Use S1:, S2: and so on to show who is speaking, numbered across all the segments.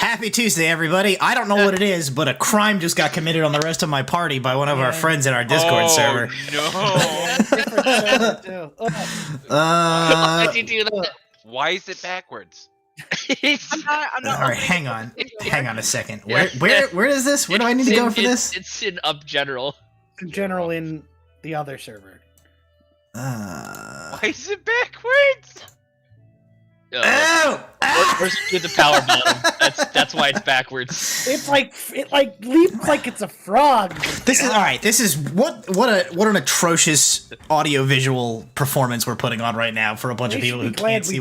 S1: Happy Tuesday, everybody. I don't know what it is, but a crime just got committed on the rest of my party by one of our friends in our Discord server.
S2: No.
S3: Why did you do that? Why is it backwards?
S1: All right, hang on a second. Where is this? Where do I need to go for this?
S4: It's in up general.
S2: In general, in the other server.
S3: Why is it backwards?
S4: Or with the power bottom. That's why it's backwards.
S2: It leaps like it's a frog.
S1: This is all right. This is what an atrocious audio-visual performance we're putting on right now for a bunch of people who can't see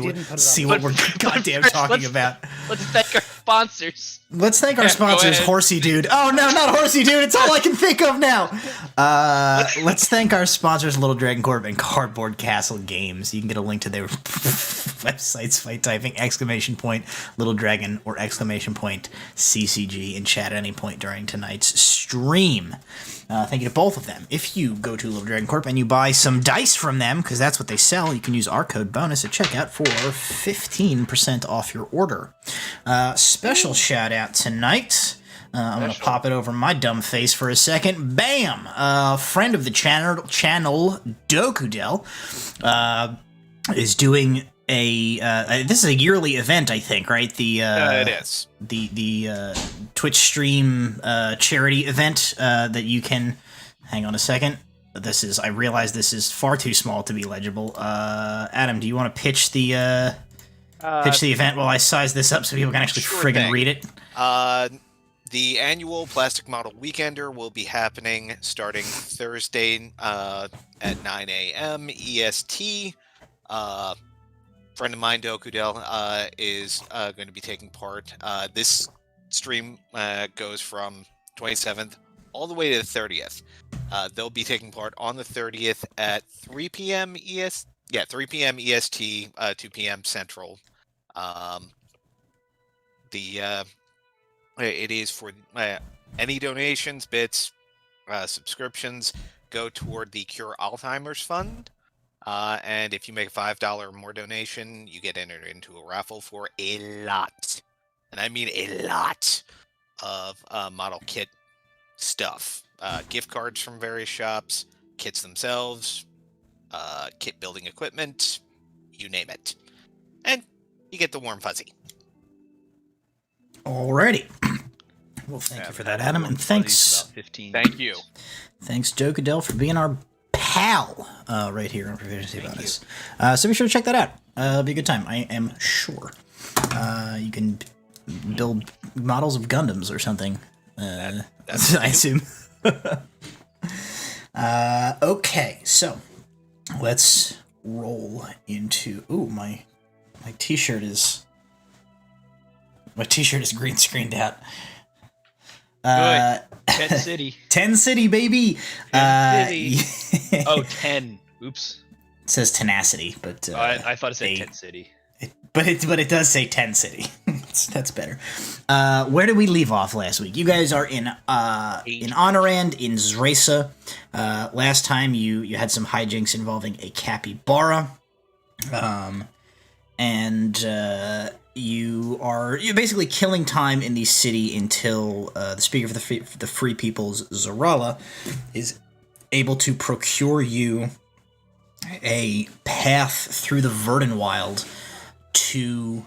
S1: what we're goddamn talking about.
S4: Let's thank our sponsors.
S1: Let's thank our sponsors, Horsey Dude. Oh no, not Horsey Dude. It's all I can think of now. Let's thank our sponsors, Little Dragon Corp and Cardboard Castle Games. You can get a link to their websites by typing !Little Dragon or !CCG in chat at any point during tonight's stream. Thank you to both of them. If you go to Little Dragon Corp and you buy some dice from them, because that's what they sell, you can use our code bonus at checkout for 15% off your order. Special shout out tonight. I'm going to pop it over my dumb face for a second. Bam! Friend of the channel Dokudel, is doing this is a yearly event, I think, right?
S5: It is.
S1: The Twitch stream charity event that you can... Hang on a second. I realize this is far too small to be legible. Adam, do you want to pitch the event while I size this up so people can actually friggin' read it?
S5: The annual Plastic Model Weekender will be happening starting Thursday at 9 a.m. EST. Friend of mine, Dokudel, is going to be taking part. This stream goes from 27th all the way to the 30th. They'll be taking part on the 30th at 3 p.m. 3 p.m. EST, 2 p.m. Central. It is for any donations, bits, subscriptions go toward the Cure Alzheimer's Fund. And if you make a $5 or more donation, you get entered into a raffle for a lot, and I mean a lot, of model kit stuff. Gift cards from various shops, kits themselves, kit building equipment, you name it. And you get the warm fuzzy.
S1: Alrighty. Well, thank you for that, Adam, and thanks.
S5: Thank you.
S1: Thanks, Dokudel, for being our pal right here on Proficiency Bonus. So be sure to check that out. It'll be a good time, I am sure. You can build models of Gundams or something. That's I assume. Okay, so let's roll into. Ooh, my T-shirt is. My T-shirt is green screened out.
S4: 10 City.
S1: 10 City, baby!
S4: 10 City. Oh, 10. Oops.
S1: It says Tenacity, but...
S4: I thought it said 10 City.
S1: But it does say 10 City. That's better. Where did we leave off last week? You guys are in Honorand, in Zresa. Last time you had some hijinks involving a capybara. You're basically killing time in the city until the Speaker for the Free Peoples, Zarala, is able to procure you a path through the Verdant Wild to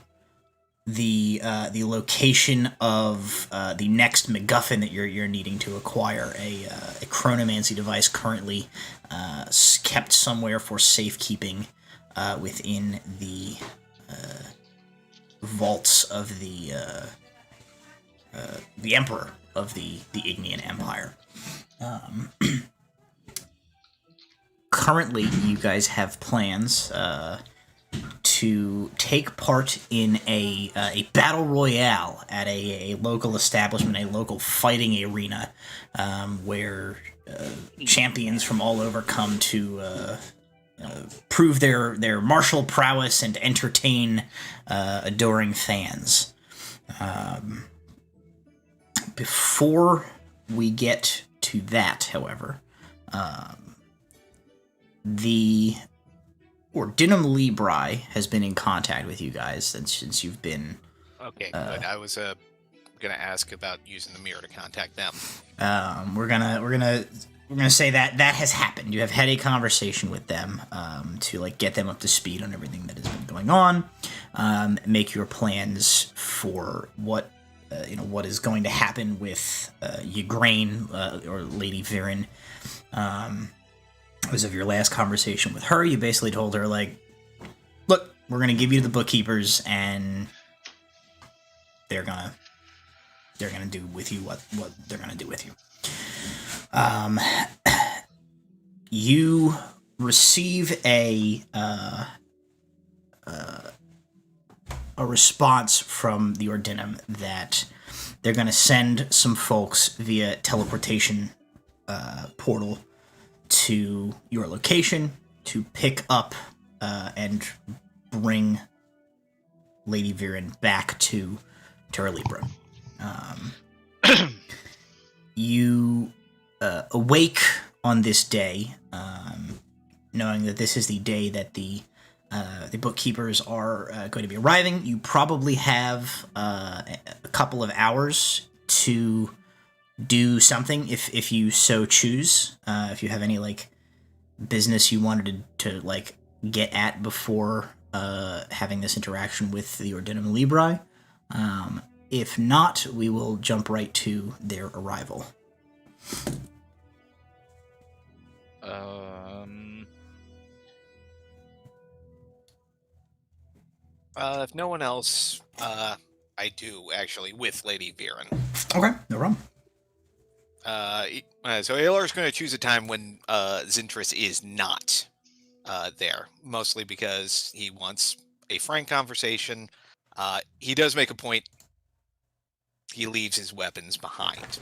S1: the location of the next MacGuffin that you're needing to acquire, a chronomancy device currently kept somewhere for safekeeping within the vaults of the Emperor of the Ignean Empire. Currently, you guys have plans to take part in a battle royale at a local establishment, a local fighting arena, where champions from all over come to prove their martial prowess and entertain adoring fans. Before we get to that, however, Ordinum Libri has been in contact with you guys since you've been...
S5: Okay, good. I was gonna ask about using the mirror to contact them.
S1: We're gonna say that has happened. You have had a conversation with them to like get them up to speed on everything that has been going on. Make your plans for what what is going to happen with Ygraine or Lady Viren. As of your last conversation with her, you basically told her like, "Look, we're gonna give you the bookkeepers, and they're gonna do with you what they're gonna do with you." You receive a response from the Ordinum that they're going to send some folks via teleportation portal to your location to pick up and bring Lady Viren back to Terra Libra. You awake on this day, knowing that this is the day that the bookkeepers are going to be arriving. You probably have a couple of hours to do something if you so choose. If you have any like business you wanted to like get at before having this interaction with the Ordinum Librae. If not, we will jump right to their arrival.
S5: If no one else, I do actually with Lady Viren.
S1: Okay, no problem.
S5: So Alar's going to choose a time when Zintris is not there, mostly because he wants a frank conversation. He does make a point. He leaves his weapons behind.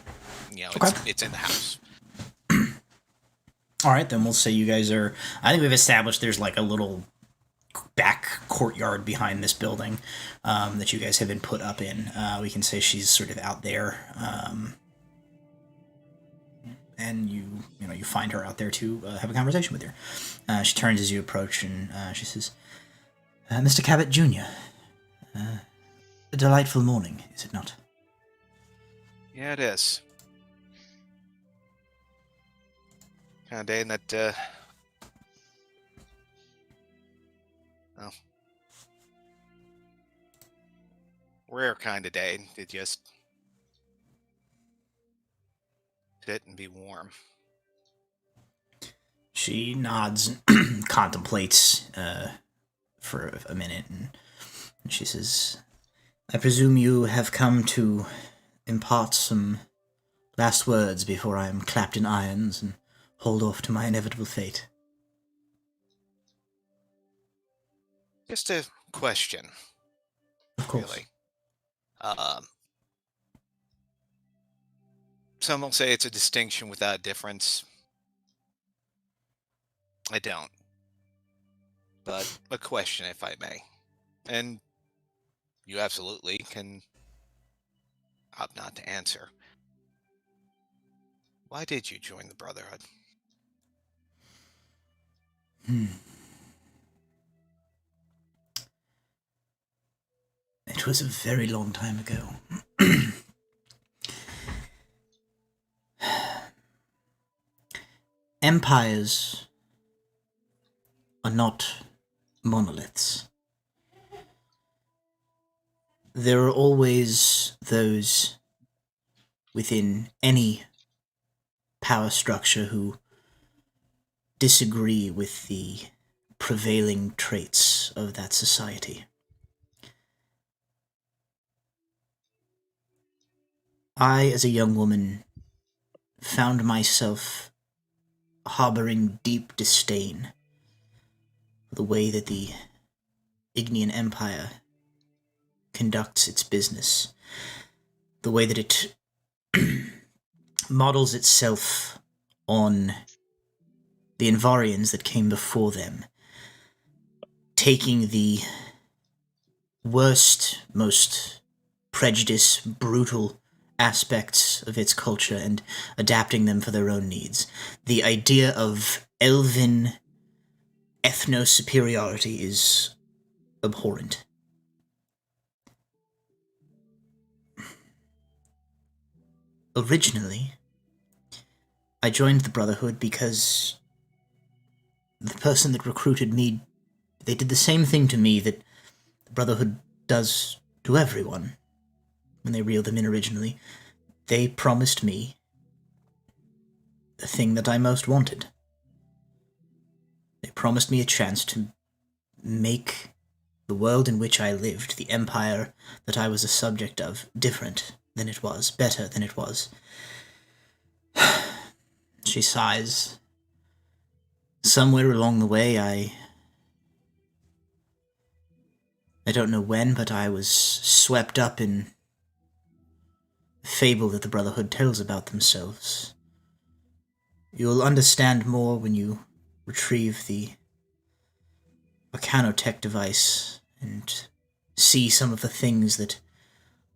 S5: It's in the house.
S1: All right, then we'll say you guys are... I think we've established there's like a little back courtyard behind this building that you guys have been put up in. We can say she's sort of out there. And you find her out there to have a conversation with her. She turns as you approach and she says, Mr. Cabot Jr., a delightful morning, is it not?
S5: Yeah, it is. Kind of day in that, rare kind of day to just sit and be warm.
S1: She nods and contemplates for a minute, and she says, I presume you have come to impart some last words before I am clapped in irons and hauled off to my inevitable fate.
S5: Just a question.
S1: Of course.
S5: Really. Some will say it's a distinction without a difference. I don't. But a question, if I may. And you absolutely can opt not to answer. Why did you join the Brotherhood?
S1: It was a very long time ago. Empires are not monoliths. There are always those within any power structure who disagree with the prevailing traits of that society. I, as a young woman, found myself harboring deep disdain for the way that the Ignean Empire conducts its business, the way that it models itself on the Envarians that came before them, taking the worst, most prejudiced, brutal aspects of its culture and adapting them for their own needs. The idea of elven ethno-superiority is abhorrent. originally, I joined the Brotherhood because the person that recruited me, they did the same thing to me that the Brotherhood does to everyone when they reel them in originally. They promised me the thing that I most wanted. They promised me a chance to make the world in which I lived, the empire that I was a subject of, different than it was, better than it was. She sighs. Somewhere along the way, I don't know when, but I was swept up in the fable that the Brotherhood tells about themselves. You'll understand more when you retrieve the Arcanotech device and see some of the things that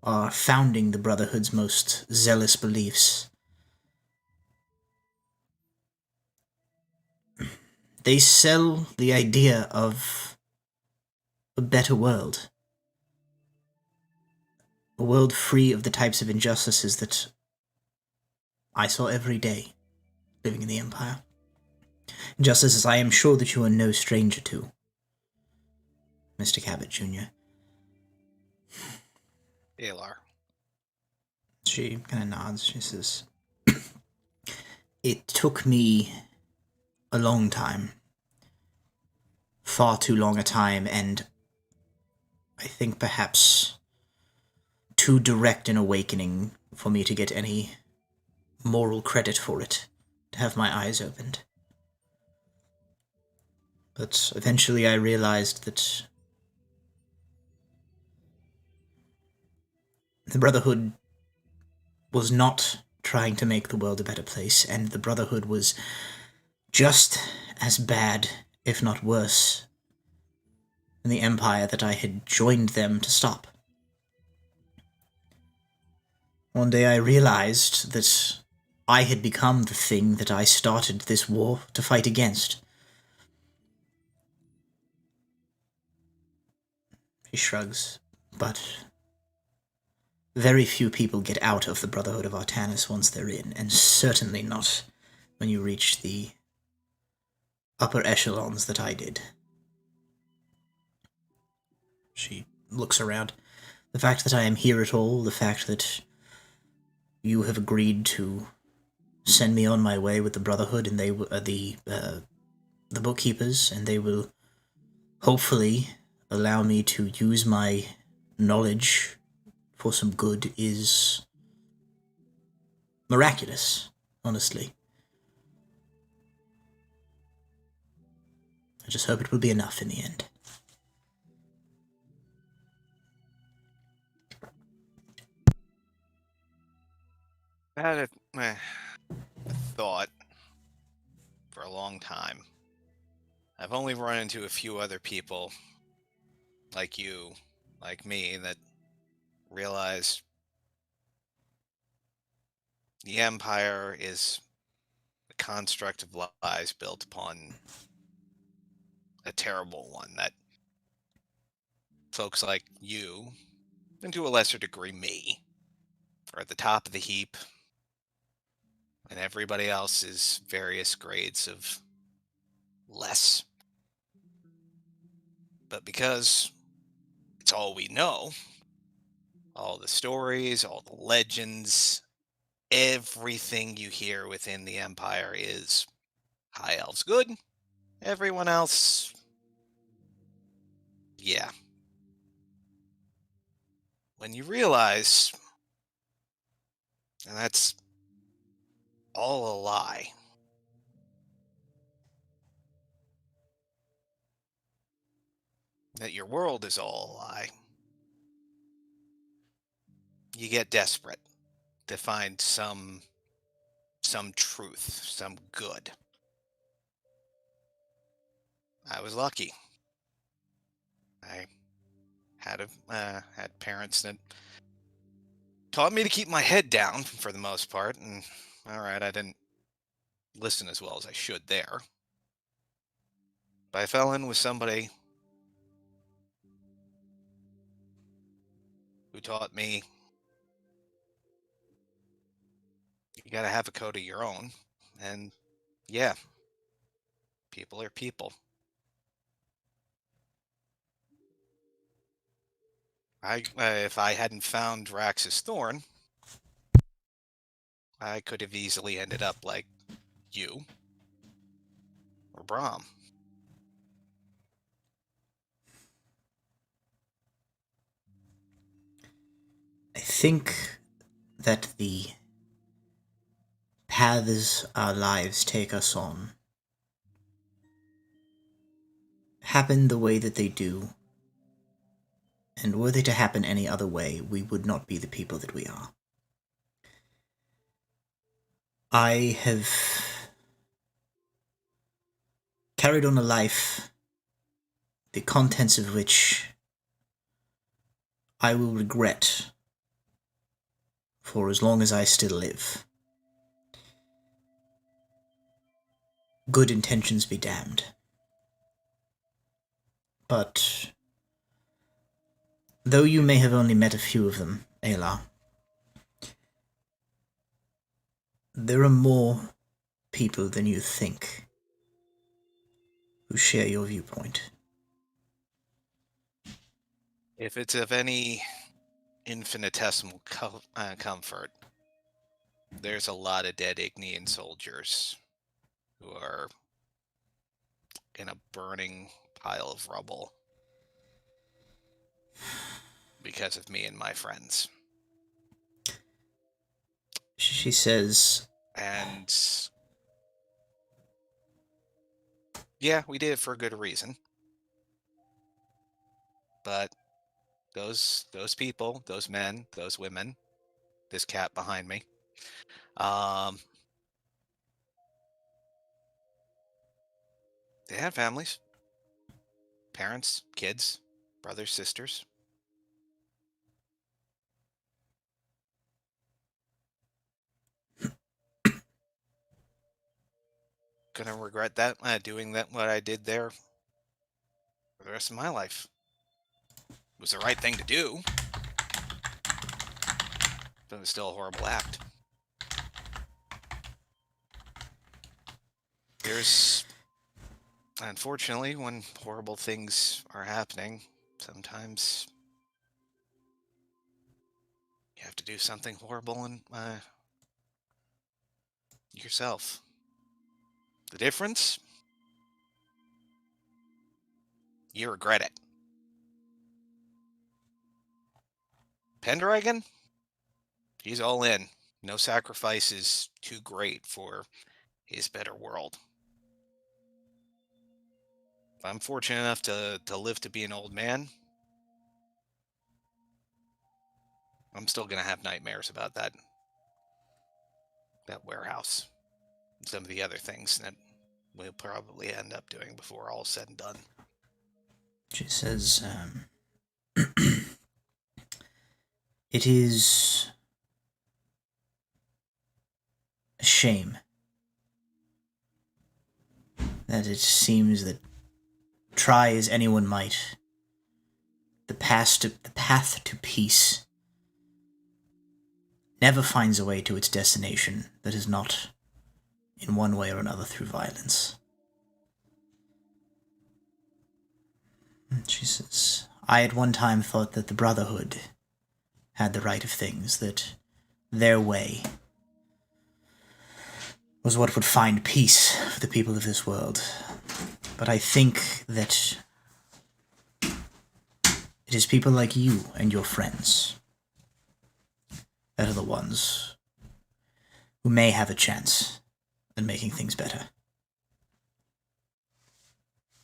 S1: are founding the Brotherhood's most zealous beliefs. They sell the idea of a better world. A world free of the types of injustices that I saw every day living in the Empire. Injustices I am sure that you are no stranger to, Mr. Cabot Jr.
S5: Alar.
S1: She kind of nods. She says, "It took me a long time. Far too long a time, and I think perhaps too direct an awakening for me to get any moral credit for it, to have my eyes opened. But eventually I realized that the Brotherhood was not trying to make the world a better place, and the Brotherhood was just as bad, if not worse, than the Empire that I had joined them to stop. One day I realized that I had become the thing that I started this war to fight against." She shrugs, but very few people get out of the Brotherhood of Artanis once they're in, and certainly not when you reach the upper echelons that I did. She looks around. The fact that I am here at all, the fact that you have agreed to send me on my way with the Brotherhood, and they the bookkeepers, and they will hopefully allow me to use my knowledge for some good, is miraculous, honestly. I just hope it will be enough in the end.
S5: I had a thought for a long time. I've only run into a few other people like you, like me, that realize the Empire is a construct of lies built upon a terrible one that folks like you, and to a lesser degree me, are at the top of the heap, and everybody else is various grades of less. But because it's all we know, all the stories, all the legends, everything you hear within the Empire is High Elves good, everyone else, yeah. When you realize, and that's all a lie, that your world is all a lie, you get desperate to find some truth, some good. I was lucky. I had parents that taught me to keep my head down for the most part, and all right, I didn't listen as well as I should there. But I fell in with somebody who taught me You gotta have a code of your own. And yeah, people are people. If I hadn't found Rax's Thorn, I could have easily ended up like you or Brahm.
S1: I think that the paths our lives take us on happen the way that they do, and were they to happen any other way, we would not be the people that we are. I have carried on a life, the contents of which I will regret for as long as I still live. Good intentions be damned. But though you may have only met a few of them, Ayla, there are more people than you think who share your viewpoint.
S5: If it's of any infinitesimal comfort, there's a lot of dead Ignean soldiers who are in a burning pile of rubble because of me and my friends.
S1: She says,
S5: And yeah, we did it for a good reason. But those people, those men, those women, this cat behind me, they had families, parents, kids, brothers, sisters. Gonna regret that, doing that, what I did there for the rest of my life. It was the right thing to do, but it was still a horrible act. There's, unfortunately, when horrible things are happening, sometimes you have to do something horrible and yourself. The difference? You regret it. Pendragon? He's all in. No sacrifice is too great for his better world. If I'm fortunate enough to live to be an old man, I'm still gonna have nightmares about that warehouse and some of the other things that we'll probably end up doing before all's said and done.
S1: she says, it is a shame that it seems that, try as anyone might, the path to peace never finds a way to its destination that is not, in one way or another, through violence. She says, I at one time thought that the Brotherhood had the right of things, that their way was what would find peace for the people of this world. But I think that it is people like you and your friends that are the ones who may have a chance at making things better.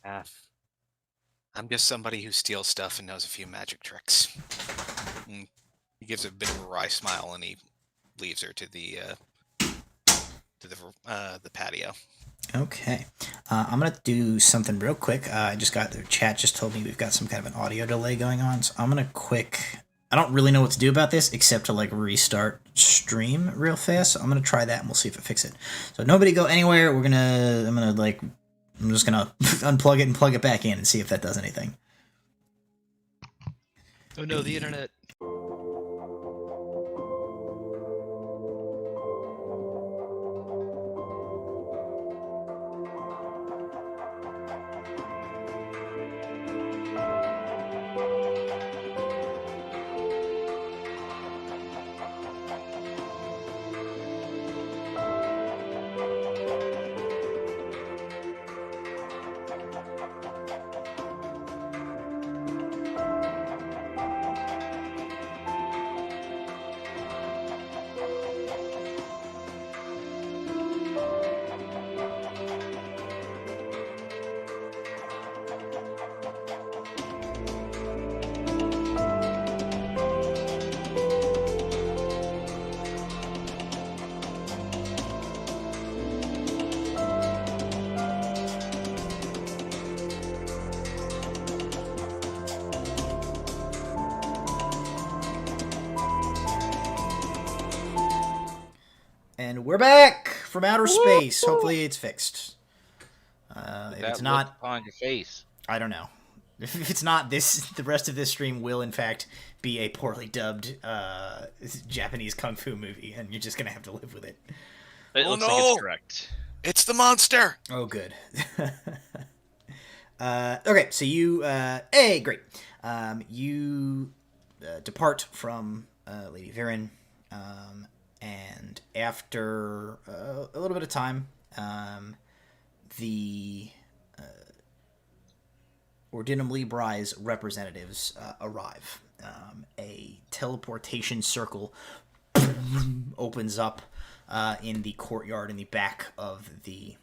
S5: I'm just somebody who steals stuff and knows a few magic tricks. And he gives a bit of a wry smile and he leaves her to the patio.
S1: Okay. I'm going to do something real quick. I just got their chat just told me we've got some kind of an audio delay going on. So I'm going to I don't really know what to do about this except to like restart stream real fast. So I'm going to try that and we'll see if it fixes it. So nobody go anywhere. I'm just going to unplug it and plug it back in and see if that does anything.
S4: Oh no, the internet.
S1: we're back from outer space. Hopefully it's fixed. If
S3: That
S1: it's
S3: look
S1: not,
S3: on your face.
S1: I don't know. If it's not, the rest of this stream will in fact be a poorly dubbed Japanese kung fu movie, and you're just gonna have to live with it.
S4: It
S5: Oh,
S4: looks like
S5: no!
S4: it's correct.
S5: It's the monster!
S1: Oh, good. Okay, so you, great. You depart from Lady Viren, and after a little bit of time, the Ordinum Libri's representatives arrive. A teleportation circle opens up in the courtyard in the back of the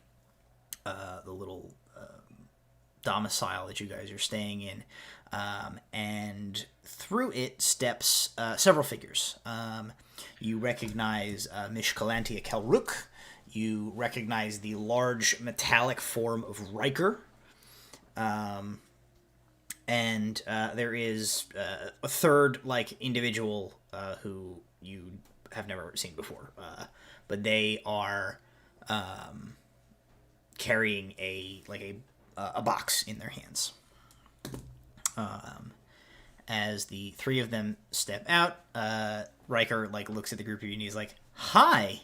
S1: little domicile that you guys are staying in, and through it steps several figures. You recognize Mishkalantia Kelrook. You recognize the large metallic form of Riker. And there is a third individual who you have never seen before, but they are carrying a box in their hands. As the three of them step out, Riker looks at the group of you and he's like, "Hi."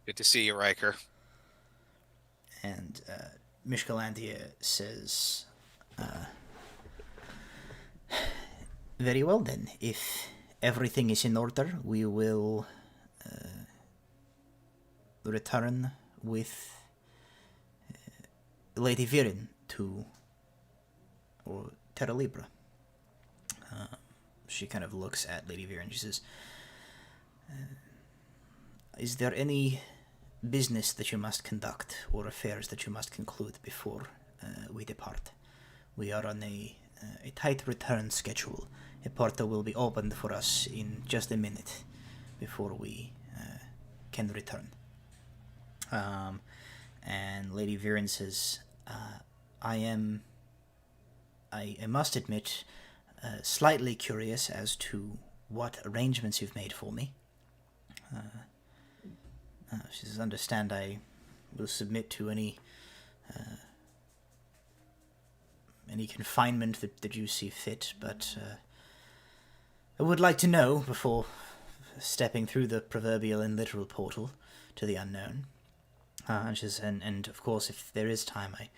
S5: Good to see you, Riker.
S1: And Mishkalantia says, "Very well then. If everything is in order, we will return with Lady Viren to Terra Libra." She kind of looks at Lady Viren and she says, "Is there any business that you must conduct or affairs that you must conclude before we depart? We are on a tight return schedule. A portal will be opened for us in just a minute before we can return." And Lady Viren says, I must admit, slightly curious as to what arrangements you've made for me. She says, "Understand, I will submit to any confinement that you see fit, but I would like to know before stepping through the proverbial and literal portal to the unknown. And she says, and of course, if there is time, I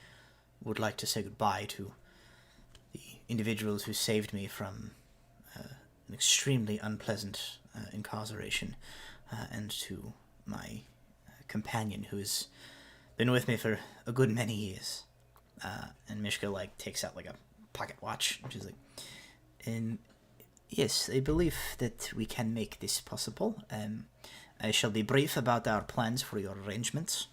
S1: would like to say goodbye to the individuals who saved me from an extremely unpleasant incarceration, and to my companion who has been with me for a good many years." And Mishka takes out a pocket watch, and she's like, "And yes, I believe that we can make this possible. I shall be brief about our plans for your arrangements.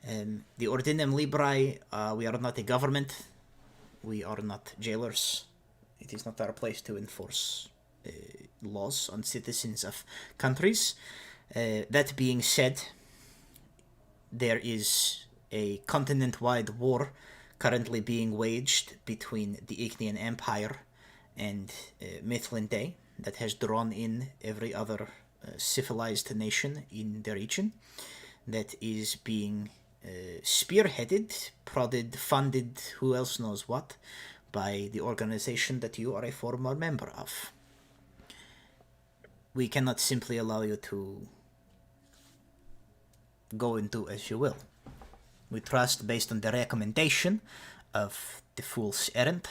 S1: The Ordinem Libri, we are not a government. We are not jailers. It is not our place to enforce laws on citizens of countries. That being said, there is a continent-wide war currently being waged between the Ignean Empire and Mithlinde that has drawn in every other civilized nation in the region, that is being spearheaded, prodded, funded, who else knows what, by the organization that you are a former member of. We cannot simply allow you to go and do as you will. We trust, based on the recommendation of the fool's Errant,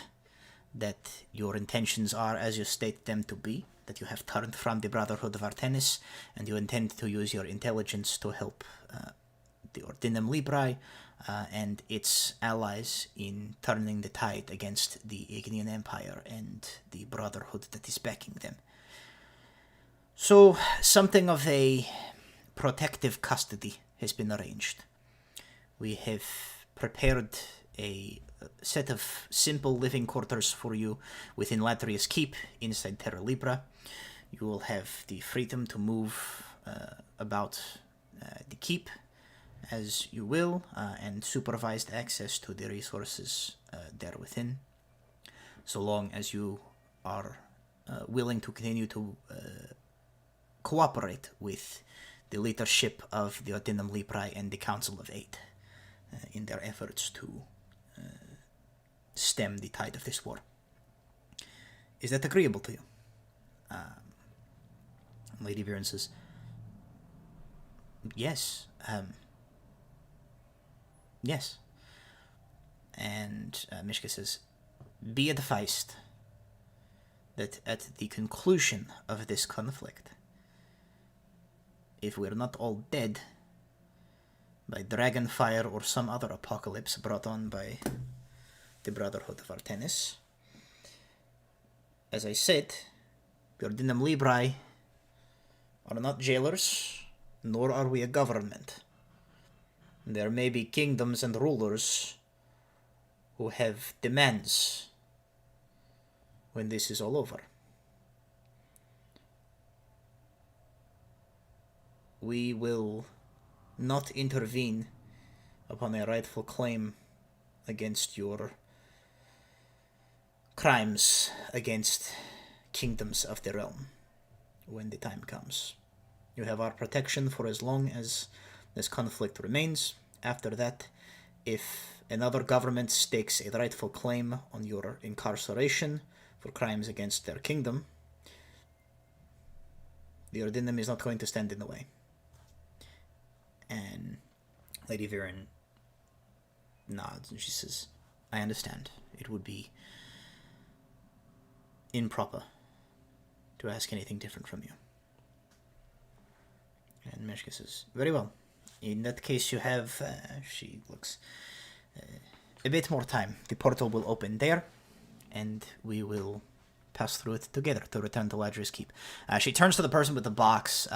S1: that your intentions are as you state them to be, that you have turned from the Brotherhood of Artenis, and you intend to use your intelligence to help the Ordinem Libri and its allies in turning the tide against the Ignean Empire and the Brotherhood that is backing them. So, something of a protective custody has been arranged. We have prepared a set of simple living quarters for you within Latria's Keep inside Terra Libra. You will have the freedom to move about the keep as you will, and supervised access to the resources there within, so long as you are willing to continue to cooperate with the leadership of the Ordinum Libri and the Council of Eight in their efforts to stem the tide of this war. Is that agreeable to you? Lady Viren says, yes. Yes. And Mishka says, be advised that at the conclusion of this conflict, if we're not all dead by dragonfire or some other apocalypse brought on by the Brotherhood of Artenis, as I said, the Ordinum Libri are not jailers, nor are we a government. There may be kingdoms and rulers who have demands when this is all over. We will not intervene upon a rightful claim against your crimes against kingdoms of the realm when the time comes. You have our protection for as long as this conflict remains. After that, if another government stakes a rightful claim on your incarceration for crimes against their kingdom, the Ordinum is not going to stand in the way. And Lady Viren nods and she says, I understand. It would be improper to ask anything different from you. And Mishka says, very well. In that case, you have, she looks, a bit more time. The portal will open there, and we will pass through it together to return to Ladri's Keep. She turns to the person with the box,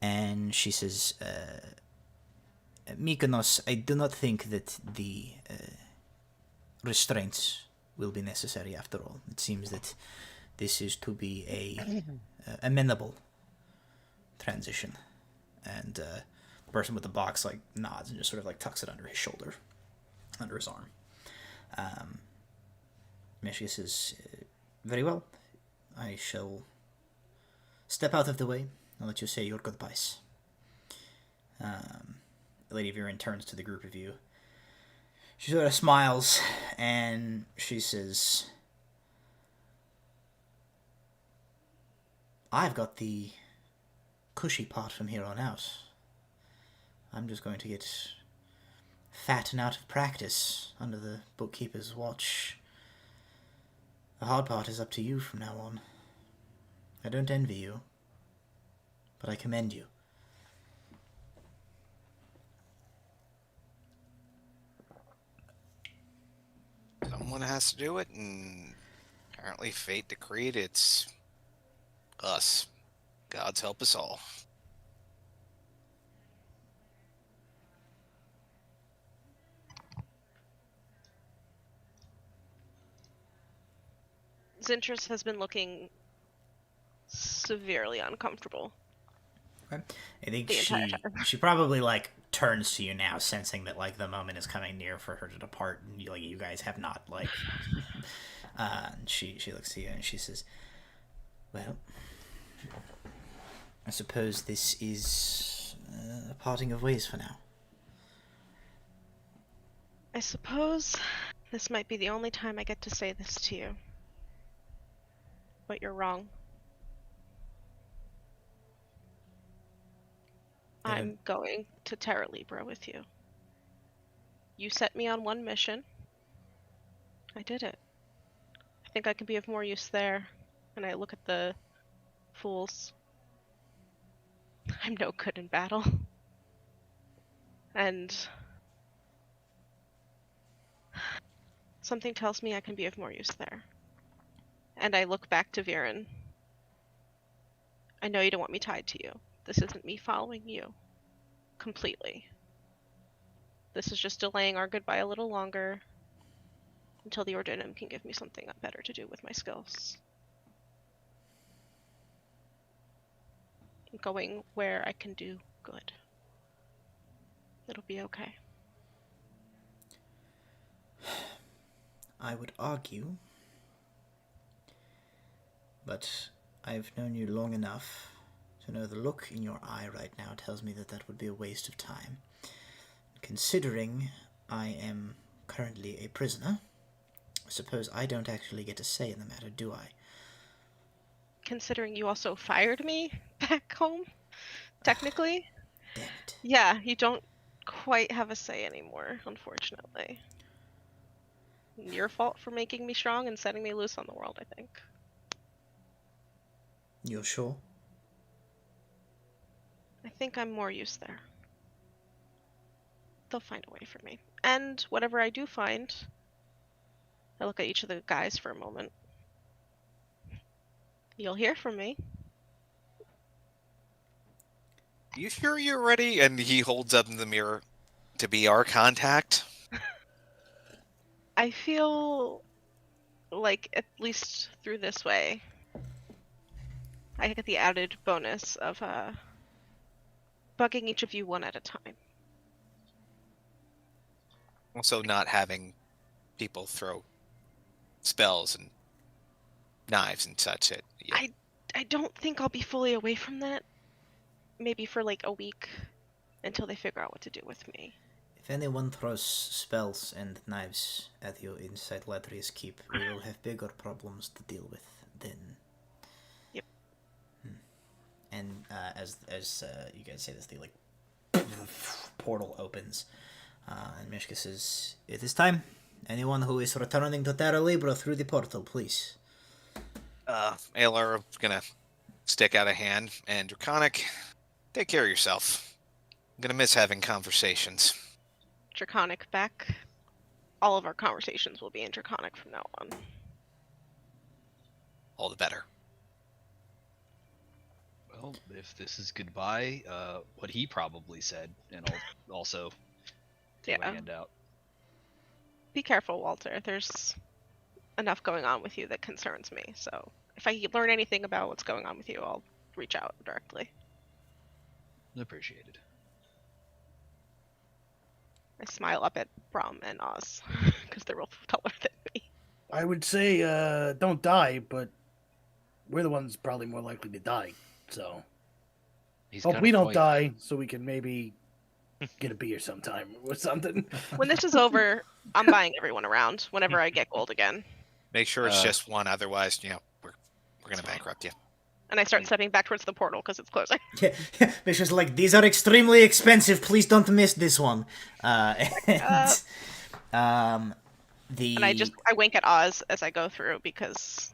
S1: and she says, Mykonos, I do not think that the restraints will be necessary after all. It seems that this is to be a amenable transition. And the person with the box like nods and just sort of like tucks it under his shoulder, under his arm. Mishka says, very well. I shall step out of the way and let you say your goodbyes. Lady Viren turns to the group of you. She sort of smiles and she says, I've got the cushy part from here on out. I'm just going to get fat and out of practice under the bookkeeper's watch. The hard part is up to you from now on. I don't envy you, but I commend you.
S5: Someone has to do it, and apparently fate decreed it's us. God's help us all.
S6: Zintrus has been looking severely uncomfortable.
S1: Okay. I think
S6: The entire
S1: she probably like turns to you now, sensing that like the moment is coming near for her to depart, and you guys have not like. And she looks to you and she says, "Well, I suppose this is a parting of ways for now."
S6: I suppose this might be the only time I get to say this to you. But you're wrong.
S1: Yeah.
S6: I'm going to Terra Libra with you. You set me on one mission. I did it. I think I can be of more use there. And I look at the fools. I'm no good in battle. And something tells me I can be of more use there. And I look back to Viren. I know you don't want me tied to you. This isn't me following you. Completely. This is just delaying our goodbye a little longer until the Ordinum can give me something better to do with my skills. I'm going where I can do good. It'll be okay.
S1: I would argue, but I've known you long enough to You know, the look in your eye right now tells me that that would be a waste of time. Considering I am currently a prisoner, I suppose I don't actually get a say in the matter, do I?
S6: Considering you also fired me back home, technically.
S1: Damn it.
S6: Yeah, you don't quite have a say anymore, unfortunately. Your fault for making me strong and setting me loose on the world, I think.
S1: You're sure?
S6: I think I'm more use there. They'll find a way for me. And whatever I do find, I look at each of the guys for a moment. You'll hear from me.
S5: You sure you're ready? And he holds up the mirror to be our contact.
S6: I feel like, at least through this way, I get the added bonus of bugging each of you one at a time.
S5: Also, not having people throw spells and knives and such at you.
S6: I don't think I'll be fully away from that. Maybe for like a week until they figure out what to do with me.
S1: If anyone throws spells and knives at you inside Latria's Keep, we will have bigger problems to deal with then.
S6: Yep.
S1: And as you guys say this, the like portal opens, and Mishka says, "It is time. Anyone who is returning to Terra Libra through the portal, please."
S5: Alar gonna stick out a hand, and Draconic, take care of yourself. I'm gonna miss having conversations.
S6: Draconic back. All of our conversations will be in Draconic from now on.
S5: All the better.
S4: Well, if this is goodbye, what he probably said, and I'll also throw a hand out.
S6: Be careful, Walter. There's enough going on with you that concerns me. So if I learn anything about what's going on with you, I'll reach out directly.
S4: Appreciated.
S6: I smile up at Brom and Oz because they're both taller than me.
S2: I would say don't die, but we're the ones probably more likely to die. So hope we don't die, so we can maybe get a beer sometime or something.
S6: When this is over, I'm buying everyone around whenever I get gold again.
S5: Make sure it's just one, otherwise, we're gonna bankrupt you.
S6: And I start stepping back towards the portal because it's closing.
S1: Yeah, Mishka's like, "These are extremely expensive. Please don't miss this one." And
S6: I wink at Oz as I go through because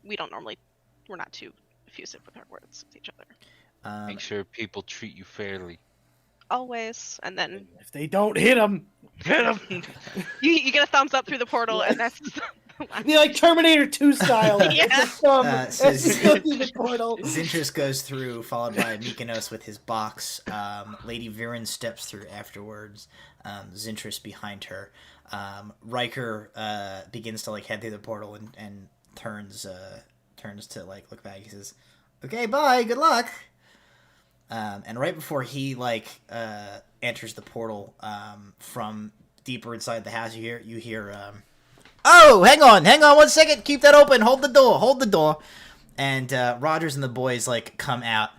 S6: we're not too effusive with our words with each other.
S3: Make sure people treat you fairly.
S6: Always. And then
S2: If they don't hit him,
S6: you get a thumbs up through the portal, and that's
S2: be like Terminator 2 style.
S6: Yeah.
S1: Says
S2: The portal.
S1: Zintris goes through, followed by Mykonos with his box. Lady Viren steps through afterwards. Zintris behind her. Riker begins to head through the portal and turns to look back. He says, "Okay, bye. Good luck." And right before he enters the portal, from deeper inside the house, you hear. Oh, hang on 1 second. Keep that open. Hold the door. And Rogers and the boys come out.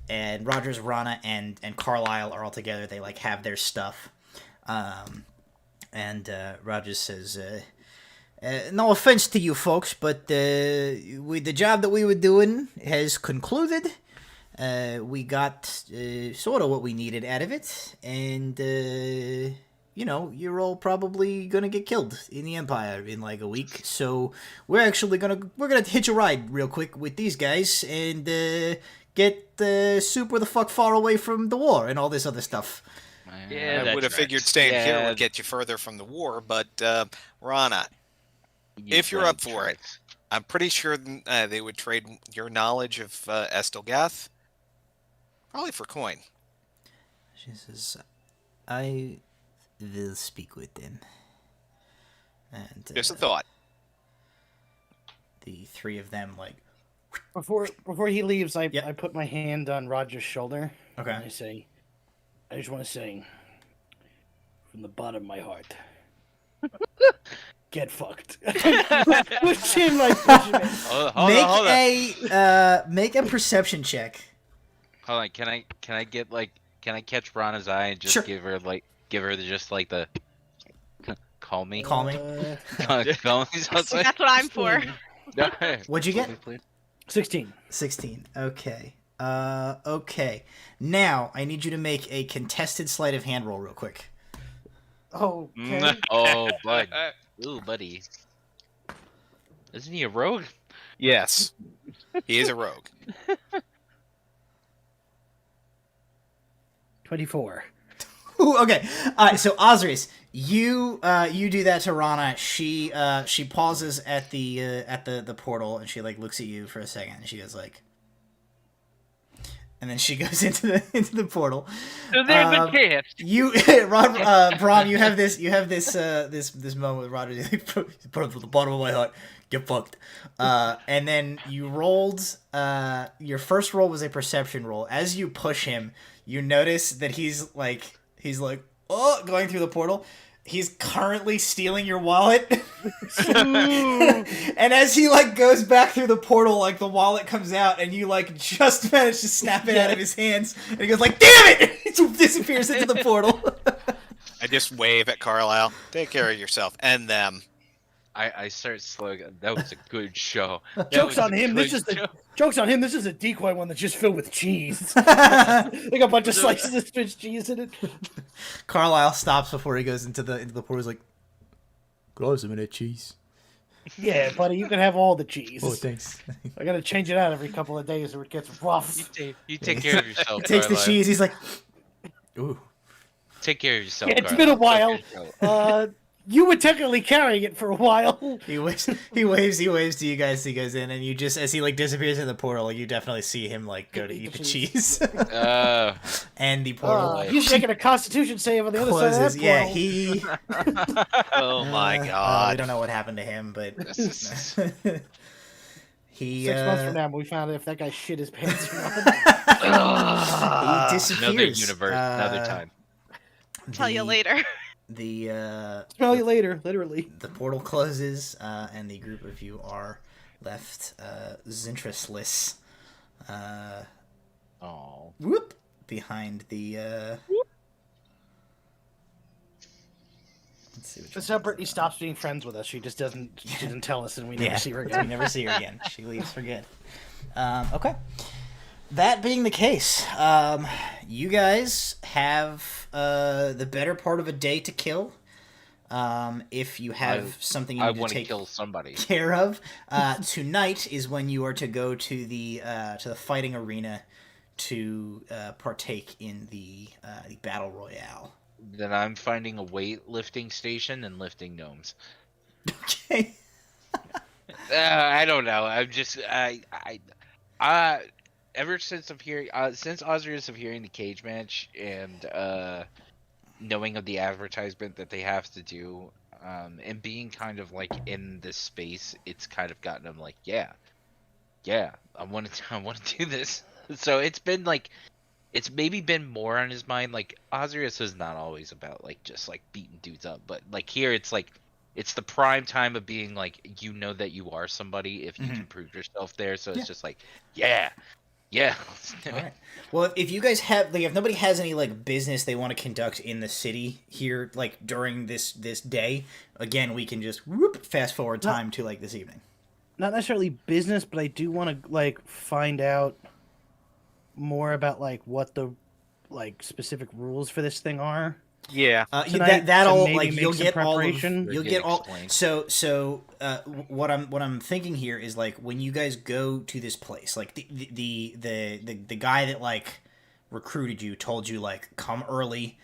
S1: And Rogers, Rana, and Carlisle are all together. They have their stuff. And Rogers says, "No offense to you folks, but the job that we were doing has concluded. We got sort of what we needed out of it, and you're all probably gonna get killed in the Empire in a week. So we're gonna hitch a ride real quick with these guys and get super the fuck far away from the war and all this other stuff."
S4: Yeah,
S5: I would have figured staying here would get you further from the war, but Rana, if you're up for it, I'm pretty sure they would trade your knowledge of Estelgath probably for coin.
S1: She says, "I will speak with them." And
S5: Just a thought.
S1: The three of them
S2: Before he leaves, I put my hand on Roger's shoulder.
S1: Okay.
S2: And I just want to say, from the bottom of my heart, get fucked. Push him like pushing him.
S3: Hold on.
S1: Make a perception check.
S3: Hold on. Can I get like can I catch Rana's eye and just
S1: Sure.
S3: give her just like the call me?
S1: Call me.
S3: Call me something?
S6: That's what I'm for.
S1: What'd you get?
S2: 16.
S1: 16. Okay. Okay. Now I need you to make a contested sleight of hand roll real quick.
S2: Okay.
S3: Oh, bud. Ooh, buddy. Isn't he a rogue?
S5: Yes, he is a rogue.
S2: 24.
S1: Ooh, okay. All right. So Osrius, you do that to Rana. She pauses at the portal and she like looks at you for a second and she goes like, and then she goes into the portal.
S3: So there's a chance.
S1: You, Braun, you have this this moment with Roger. Put it at the bottom of my heart. Get fucked. And then you rolled. Your first roll was a perception roll. As you push him, you notice that he's like oh, going through the portal. He's currently stealing your wallet. And as he like goes back through the portal, like the wallet comes out and you like just manage to snap it out of his hands and he goes like, damn it! It disappears into the portal.
S5: I just wave at Carlisle. Take care of yourself and them.
S3: I start slowing. That was a good show.
S2: Joke's on him. This is a decoy one that's just filled with cheese. Like a bunch of slices of Swiss cheese in it.
S1: Carlisle stops before he goes into the portal. He's like, "Could I have some of that cheese?"
S2: Yeah, buddy, you can have all the cheese.
S1: Oh, thanks.
S2: I gotta change it out every couple of days or it gets rough.
S3: You take care of yourself.
S1: He takes the
S3: Carlisle.
S1: cheese. He's like, "Ooh."
S3: Take care of yourself.
S2: Yeah, it's
S3: Carlisle.
S2: been a while.
S3: Take care of yourself.
S2: You were technically carrying it for a while.
S1: He waves to you guys. He goes in, and you just, as he like disappears in the portal, you definitely see him like go to eat the cheese. And the portal
S2: He's making a Constitution save on the other side of that
S1: Yeah,
S2: portal.
S1: he.
S5: Oh my
S1: We
S5: god.
S1: don't know what happened to him, but he
S2: 6 months from now, we found out if that guy shit his pants or not.
S1: he disappears.
S3: Another universe, another time.
S6: Tell you later.
S2: Smell you later, literally.
S1: The portal closes, and the group of you are left Zintrusless. Whoop! Behind the. Let's see.
S2: That's how Brittany stops being friends with us. She just doesn't. She doesn't tell us, and we never see her again.
S1: We never see her again. She leaves for good. Okay. That being the case, you guys have the better part of a day to kill. If you have something you need to take
S3: kill somebody.
S1: care of, tonight is when you are to go to the fighting arena to partake in the battle royale.
S3: Then I'm finding a weightlifting station and lifting gnomes.
S1: Okay.
S3: I don't know. I'm just ever since I'm hearing since Osrius of hearing the cage match and knowing of the advertisement that they have to do, and being kind of like in this space, it's kind of gotten him like, yeah, I want to do this. So it's been like, it's maybe been more on his mind. Like Osrius is not always about like just like beating dudes up, but like here it's like it's the prime time of being like, you know that you are somebody if you can prove yourself there. So it's just like, yeah.
S1: All right. Well, if you guys have, like, if nobody has any like business they want to conduct in the city here, like during this day, again, we can just fast forward time to like this evening.
S2: Not necessarily business, but I do want to like find out more about like what the like specific rules for this thing are.
S5: Yeah.
S1: That'll
S2: maybe
S1: like
S2: make
S1: you'll
S2: some
S1: get all of,
S2: preparation.
S1: you'll get all. So what I'm thinking here is like when you guys go to this place, like the guy that like recruited you told you like come early.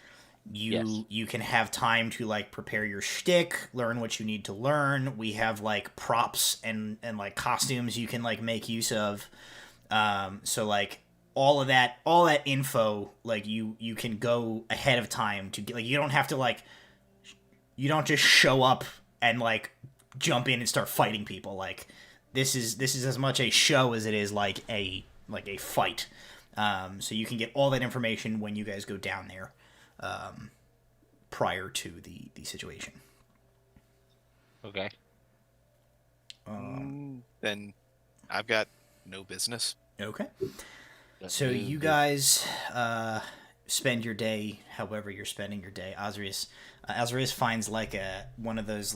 S1: You can have time to like prepare your shtick, learn what you need to learn. We have like props and like costumes you can like make use of. So like all that info, like you can go ahead of time to get, like, you don't have to like, you don't just show up and like jump in and start fighting people. Like this is as much a show as it is like a fight. So you can get all that information when you guys go down there, prior to the situation.
S3: Okay.
S5: Then I've got no business.
S1: Okay. So you guys spend your day however you're spending your day. Azrius finds like one of those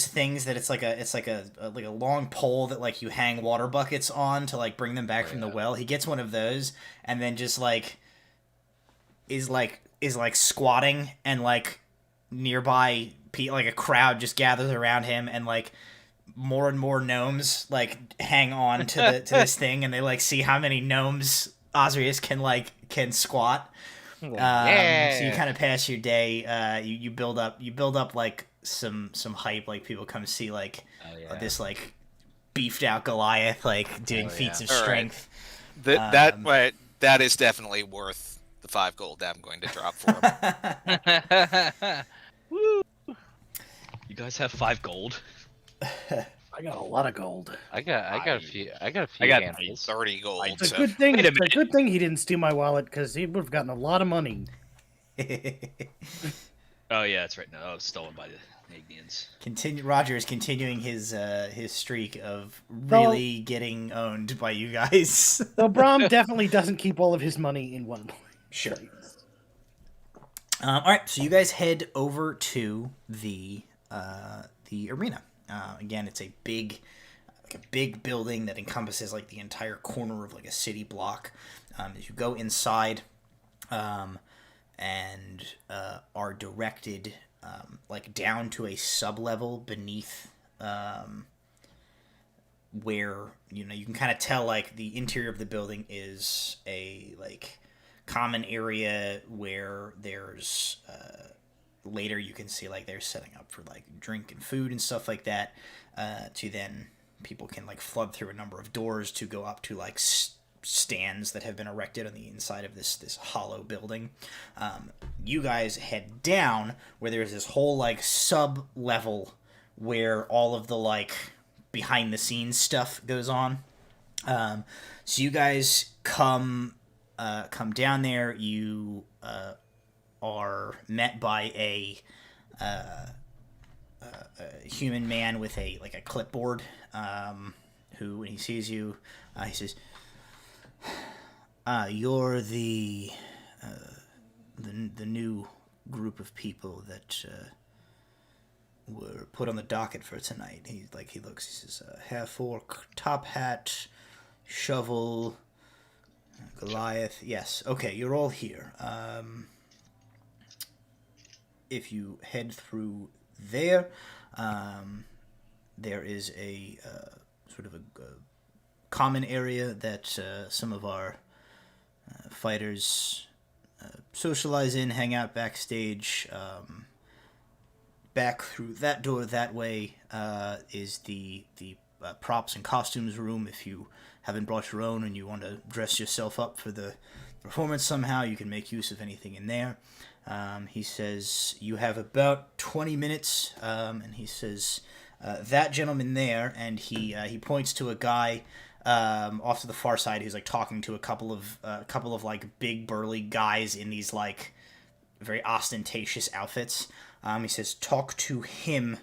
S1: things that it's like a long pole that like you hang water buckets on to like bring them back from the well. He gets one of those and then just like is squatting, and like nearby like a crowd just gathers around him, and like more and more gnomes like hang on to this thing, and they like see how many gnomes Azrius can squat.
S3: Yeah.
S1: So you kind of pass your day. You build up like some hype. Like people come see like this like beefed out Goliath like doing feats of strength.
S5: Right. That is definitely worth the 5 gold that I'm going to drop for him.
S4: Woo! You guys have 5 gold.
S2: I got a lot of gold.
S3: I got a few. I got
S5: 30 gold.
S2: It's a good thing. It's a good thing he didn't steal my wallet, because he would have gotten a lot of money.
S4: Oh yeah, that's right. No, I was stolen by the Agnians.
S1: Roger is continuing his streak of really getting owned by you guys.
S2: So Brahm definitely doesn't keep all of his money in one place.
S1: Sure. All right, so you guys head over to the arena. Again, it's a big building that encompasses like the entire corner of like a city block. As you go inside, and are directed like down to a sub-level beneath, where you can kind of tell like the interior of the building is a like common area where there's later you can see like they're setting up for like drink and food and stuff like that, to then people can like flood through a number of doors to go up to like stands that have been erected on the inside of this hollow building. You guys head down where there's this whole like sub level where all of the like behind the scenes stuff goes on. So you guys come down there. You are met by a human man with a clipboard, who, when he sees you, he says, "You're the new group of people that were put on the docket for tonight." He says, "Hair fork, top hat, shovel, Goliath." Yes, okay, you're all here. If you head through there, there is a sort of a common area that some of our fighters socialize in, hang out backstage. Back through that door that way is the props and costumes room. If you haven't brought your own and you want to dress yourself up for the performance somehow, you can make use of anything in there. He says you have about 20 minutes, and he says that gentleman there, and he points to a guy off to the far side who's like talking to a couple of like big burly guys in these like very ostentatious outfits. He says, talk to him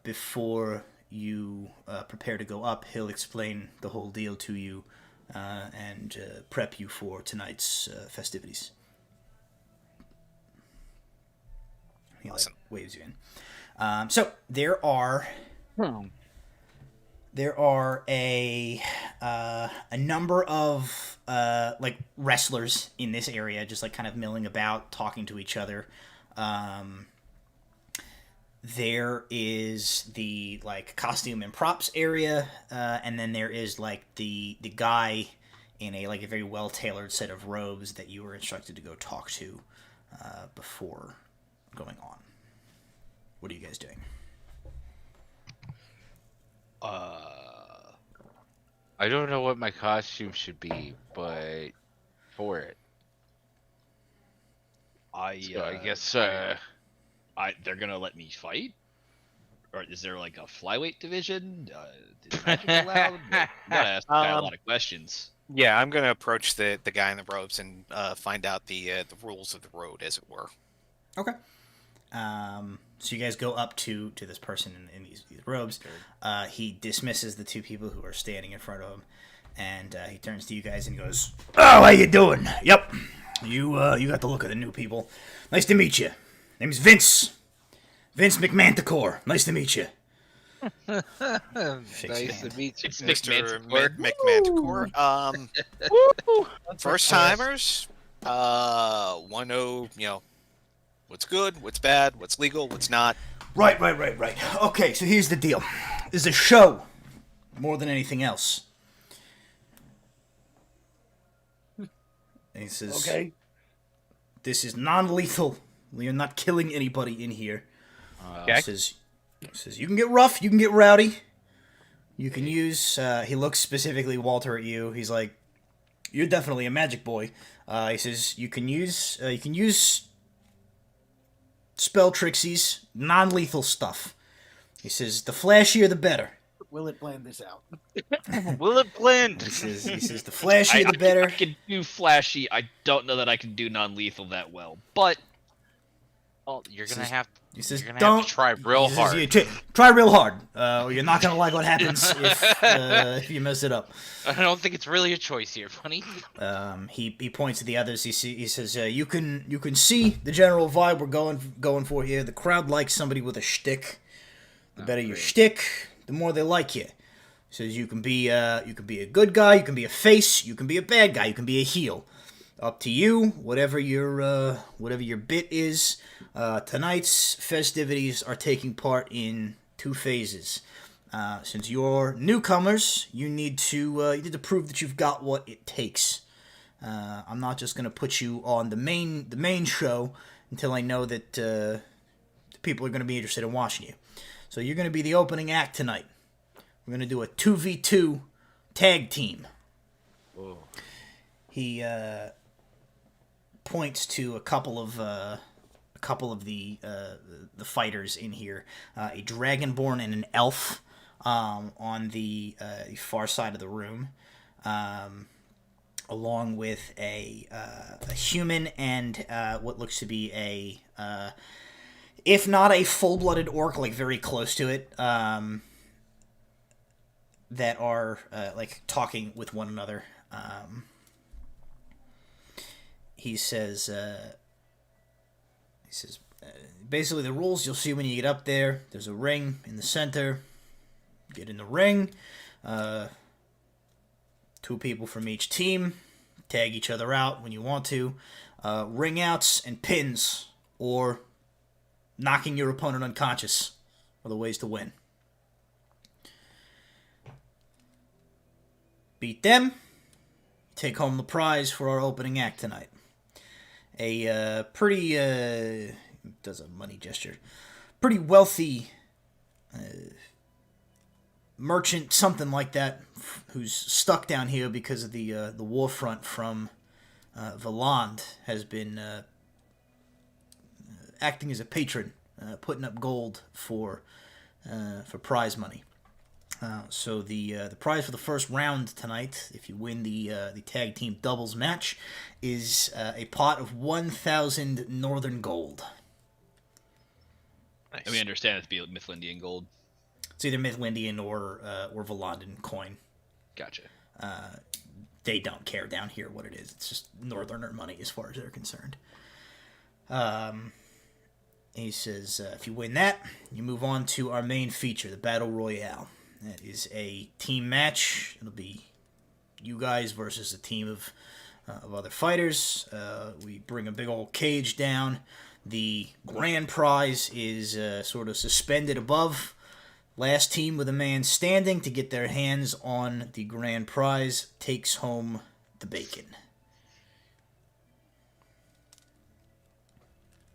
S1: before you prepare to go up. He'll explain the whole deal to you and prep you for tonight's festivities. He
S5: awesome.
S1: Waves you in. So there are a number of like wrestlers in this area, just like kind of milling about, talking to each other. There is the like costume and props area, and then there is like the guy in a very well tailored set of robes that you were instructed to go talk to before going on. What are you guys doing?
S3: I don't know what my costume should be, but for it. I guess
S4: they're gonna let me fight, or is there like a flyweight division? Is magic allowed? I gotta ask a lot of questions.
S5: Yeah, I'm gonna approach the guy in the robes and find out the rules of the road, as it were.
S1: Okay. So you guys go up to this person in these robes. He dismisses the two people who are standing in front of him, and he turns to you guys and goes, "Oh, how you doing? Yep, you got the look of the new people. Nice to meet you. Name's Vince. Vince McManticore. Nice to meet you."
S3: Nice to meet you,
S5: Mr. McManticore. First timers. Want to know, what's good, what's bad, what's legal, what's not.
S1: Right. Okay, so here's the deal. This is a show more than anything else. And he says,
S2: Okay.
S1: "This is non-lethal. We are not killing anybody in here."
S4: Okay.
S1: He says, "You can get rough, you can get rowdy. You can use." He looks specifically, Walter, at you. He's like, "You're definitely a magic boy." He says, "You can use spell trixies, non-lethal stuff." He says, "The flashier, the better."
S2: Will it plan this out?
S3: Will it blend?
S1: He says, "The flashier, the better."
S4: I can do flashy. I don't know that I can do non-lethal that well, but
S3: You're gonna have.
S1: He says,
S3: You're gonna
S1: "Don't
S3: have to try real
S1: he says,
S3: hard.
S1: "Yeah, try real hard. Or you're not gonna like what happens if you mess it up."
S3: I don't think it's really a choice here, buddy.
S1: He points to the others. He says, "You can see the general vibe we're going for here. The crowd likes somebody with a shtick. The better your shtick, the more they like you." He says, "You can be a good guy. You can be a face. You can be a bad guy. You can be a heel. Up to you. Whatever your bit is." Tonight's festivities are taking part in 2 phases. Since you're newcomers, you need to prove that you've got what it takes. I'm not just going to put you on the main show until I know that the people are going to be interested in watching you. So you're going to be the opening act tonight. We're going to do a 2v2 tag team.
S3: Whoa.
S1: He points to a couple of the fighters in here, a dragonborn and an elf on the far side of the room, along with a human and what looks to be if not a full-blooded orc, like very close to it, that are like talking with one another. He says, basically the rules you'll see when you get up there. There's a ring in the center. Get in the ring. 2 people from each team. Tag each other out when you want to. Ring outs and pins, or knocking your opponent unconscious, are the ways to win. Beat them. Take home the prize for our opening act tonight. A pretty, does a money gesture, pretty wealthy merchant, something like that, who's stuck down here because of the war front from Valand, has been acting as a patron, putting up gold for prize money. So the prize for the first round tonight, if you win the tag team doubles match, is a pot of 1,000 northern gold.
S4: And we understand it to be Mifflindian gold.
S1: It's either Mifflindian or Valandan coin.
S4: Gotcha.
S1: They don't care down here what it is. It's just northerner money as far as they're concerned. He says, if you win that, you move on to our main feature, the Battle Royale. That is a team match. It'll be you guys versus a team of other fighters. We bring a big old cage down. The grand prize is sort of suspended above. Last team with a man standing to get their hands on the grand prize takes home the bacon.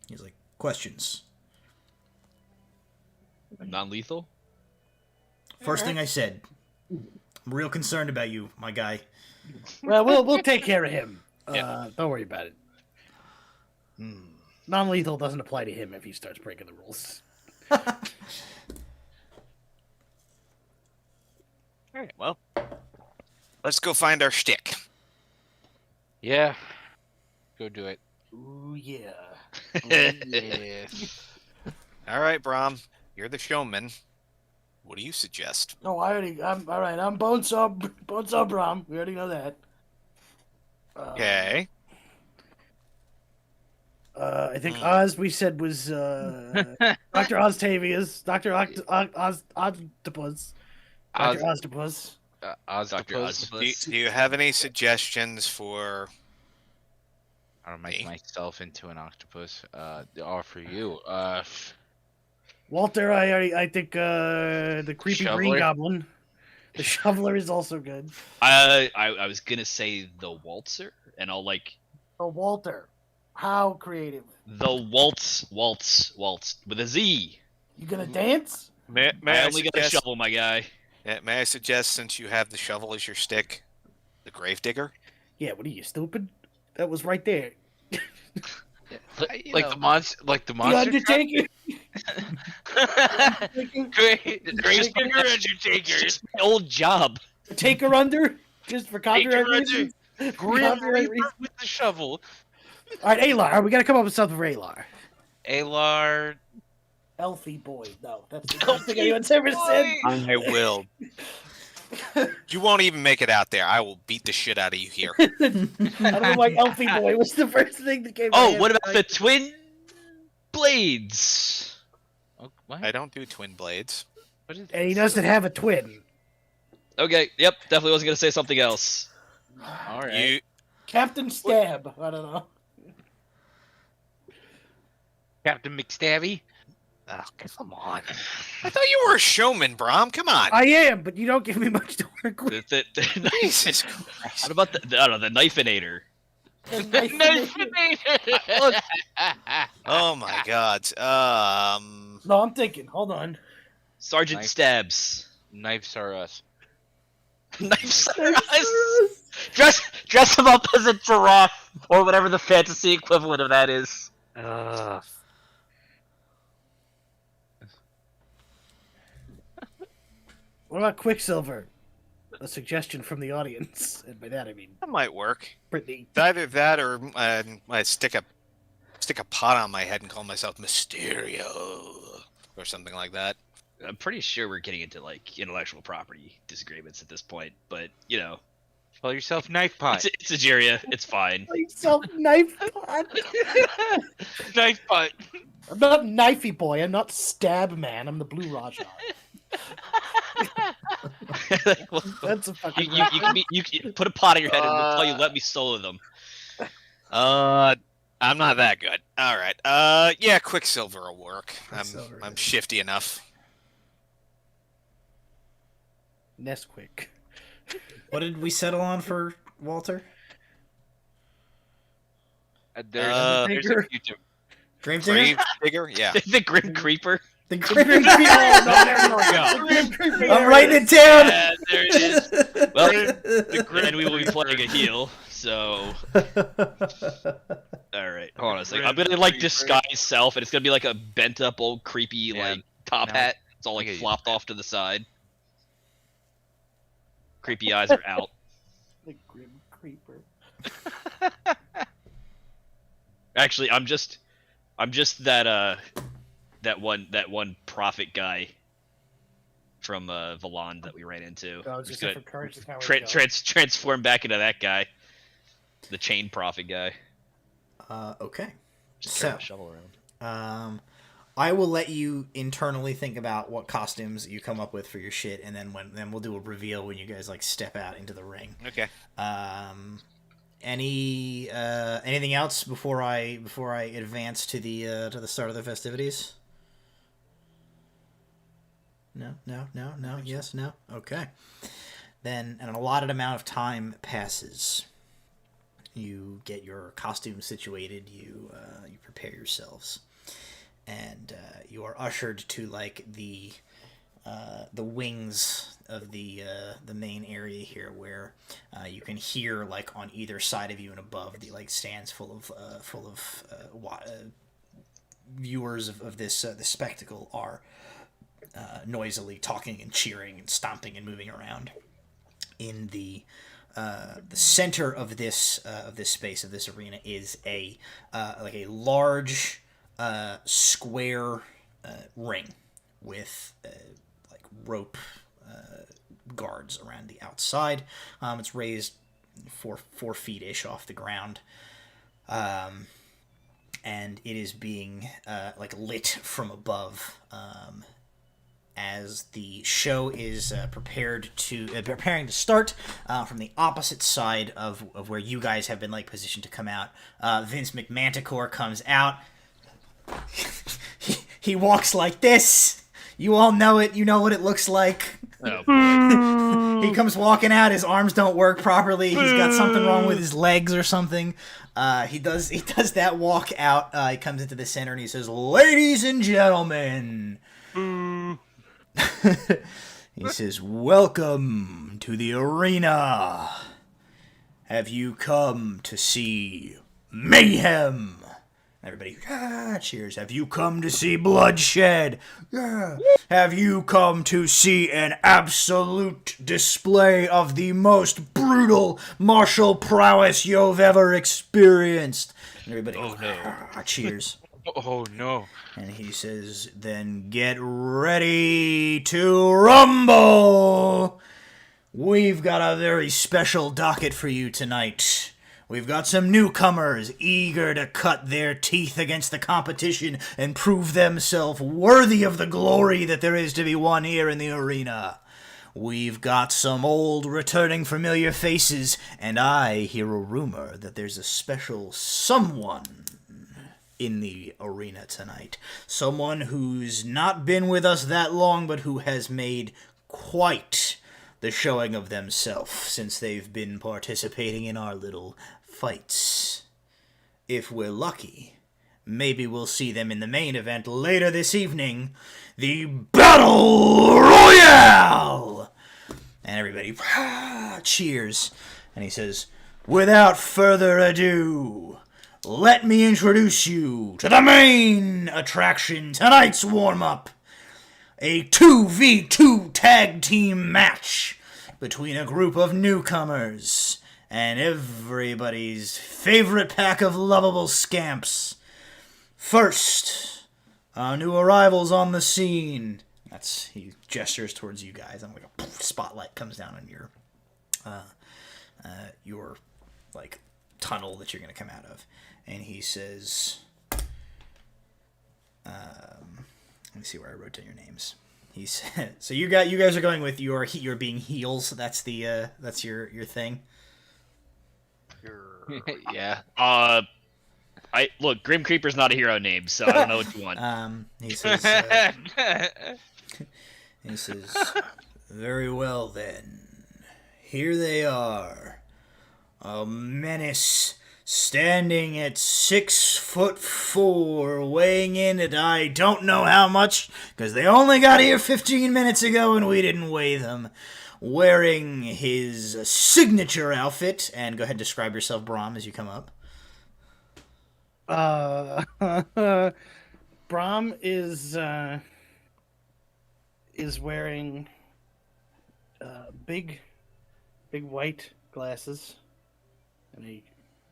S1: He's like, questions?
S4: Non-lethal?
S1: First thing I said. I'm real concerned about you, my guy.
S2: Well, we'll take care of him. Don't worry about it. Non-lethal doesn't apply to him if he starts breaking the rules.
S4: Alright, well.
S5: Let's go find our shtick.
S3: Yeah. Go do it.
S2: Ooh, yeah.
S3: Yeah.
S5: All right, Brom, you're the showman. What do you suggest?
S2: Oh, I'm all right. I'm Bonesaw Brom. We already know that.
S5: Okay.
S2: I think Oz we said was Dr. Oztavius, Dr. Octopus, Dr. Octopus.
S4: Dr.
S3: Octopus.
S4: Octopus.
S5: Do you have any suggestions for?
S3: I don't make myself into an octopus. For you.
S2: Walter, I think the creepy green
S3: Shoveler?
S2: goblin. The shoveler is also good.
S4: I was gonna say the waltzer, and I'll like
S2: Oh, Walter. How creative.
S4: the waltz with a Z.
S2: You gonna dance?
S5: May
S4: I
S5: I
S4: only got a
S5: suggest?
S4: shovel, my guy.
S5: May I suggest, since you have the shovel as your stick, the gravedigger?
S2: Yeah, what are you, stupid? That was right there.
S3: Like the monster.
S2: The Undertaker?
S3: Great. Gravedigger
S4: It's
S3: Undertaker.
S4: just my old job.
S2: Take her under? Just for copyright
S3: Take her
S2: reasons?
S3: Grim
S2: Copyright
S3: Reaper
S2: reasons?
S3: with the shovel.
S2: Alright, Alar. We gotta come up with something for Alar.
S3: Alar.
S2: Elfie boy. No, that's the best thing anyone's ever said.
S5: I will. You won't even make it out there. I will beat the shit out of you here.
S2: I don't know why Elfie boy was the first thing that came to
S4: Oh,
S2: my
S4: what
S2: head.
S4: about the twin blades?
S3: Oh, what?
S5: I don't do twin blades.
S3: What is
S2: And he
S3: this?
S2: doesn't have a twin.
S4: Okay, yep, definitely wasn't gonna say something else.
S3: All right.
S5: You
S2: Captain Stab. I don't know.
S3: Captain McStabby.
S5: Oh, come on. I thought you were a showman, Brom. Come on.
S2: I am, but you don't give me much to work with.
S4: The
S5: Jesus
S4: knife.
S5: Christ.
S4: What about the I don't know, the knifeinator?
S5: Oh my God.
S2: No, I'm thinking. Hold on.
S4: Sergeant
S3: Knife.
S4: Stabs.
S3: Knives are us.
S4: Knives are us. Dress him up as a giraffe or whatever the fantasy equivalent of that is.
S2: What about Quicksilver? A suggestion from the audience. And by that I mean
S5: That might work.
S2: Brittany.
S5: It's either that or I stick a pot on my head and call myself Mysterio or something like that.
S4: I'm pretty sure we're getting into like intellectual property disagreements at this point, but you know,
S3: Call yourself Knife Pot.
S4: it's Ageria. It's fine.
S2: Myself knife pot.
S3: Knife Pot.
S2: I'm not knifey boy. I'm not stab man. I'm the Blue Raja. That's a fucking.
S4: You can put a pot on your head and we'll tell you let me solo them.
S5: I'm not that good. All right. Yeah, Quicksilver will work.
S2: Quicksilver.
S5: I'm shifty enough.
S2: Nesquik.
S1: What did we settle on for Walter?
S3: There's
S2: Undertaker.
S3: a YouTube.
S1: Gravedigger?
S5: Gravedigger? Yeah.
S4: The Grim Creeper.
S1: The
S2: Grim
S1: Grim
S2: Creeper.
S4: There we go.
S2: Grim Creeper.
S1: I'm writing it down.
S4: Yeah, there it is. Well, and we will be playing a heel, so. Alright, hold on a second. I'm gonna like disguise self, and it's gonna be like a bent up old creepy like top
S3: No.
S4: hat. It's all like
S3: Okay.
S4: flopped off to the side. Creepy eyes are out.
S2: The Grim Creeper.
S4: Actually, I'm just that one prophet guy from Valon that we ran into.
S2: Oh,
S4: I'm
S2: just
S4: gonna
S2: for courage. That's how we go.
S4: transform back into that guy, the chain prophet guy.
S1: Okay.
S4: Just
S1: So-
S4: turn the shovel around.
S1: I will let you internally think about what costumes you come up with for your shit, and then we'll do a reveal when you guys like step out into the ring.
S5: Okay.
S1: Anything else before I advance to the start of the festivities? No, yes, no. Okay. Then an allotted amount of time passes. You get your costume situated. You prepare yourselves, and you are ushered to like the wings of the main area here, where you can hear like on either side of you and above the like stands full of viewers of this spectacle are noisily talking and cheering and stomping and moving around. In the center of this space of this arena is a large square ring with like rope guards around the outside. It's raised 4 feet-ish off the ground. And it is being like lit from above as the show is preparing to start from the opposite side of where you guys have been like positioned to come out. Vince McManticore comes out. he walks like this. You all know it. You know what it looks like. Oh, he comes walking out. His arms don't work properly. He's got something wrong with his legs or something. He does that walk out. He comes into the center and he says, "Ladies and gentlemen," he says, "Welcome to the arena. Have you come to see mayhem?" Everybody, cheers. "Have you come to see bloodshed? Have you come to see an absolute display of the most brutal martial prowess you've ever experienced?" And everybody, cheers.
S3: Oh no.
S1: And he says, "Then get ready to rumble. We've got a very special docket for you tonight. We've got some newcomers eager to cut their teeth against the competition and prove themselves worthy of the glory that there is to be won here in the arena. We've got some old returning familiar faces, and I hear a rumor that there's a special someone in the arena tonight. Someone who's not been with us that long, but who has made quite the showing of themselves since they've been participating in our little fights. If we're lucky, maybe we'll see them in the main event later this evening, the Battle Royale!" And everybody cheers. And he says, "Without further ado, let me introduce you to the main attraction, tonight's warm-up. A 2v2 tag team match between a group of newcomers and everybody's favorite pack of lovable scamps. First, our new arrivals on the scene." He gestures towards you guys, and like a spotlight comes down on your like tunnel that you're gonna come out of, and he says, let me see where I wrote down your names. He said, "So you guys are going with your being heels. That's the that's your thing."
S3: Yeah.
S4: Look, Grim Creeper's not a hero name, so I don't know what you want.
S1: He says, "Very well then. Here they are. A menace standing at 6'4", weighing in at I don't know how much, because they only got here 15 minutes ago and we didn't weigh them. Wearing his signature outfit," and go ahead and describe yourself, Brahm, as you come up.
S2: Brahm is wearing big white glasses and a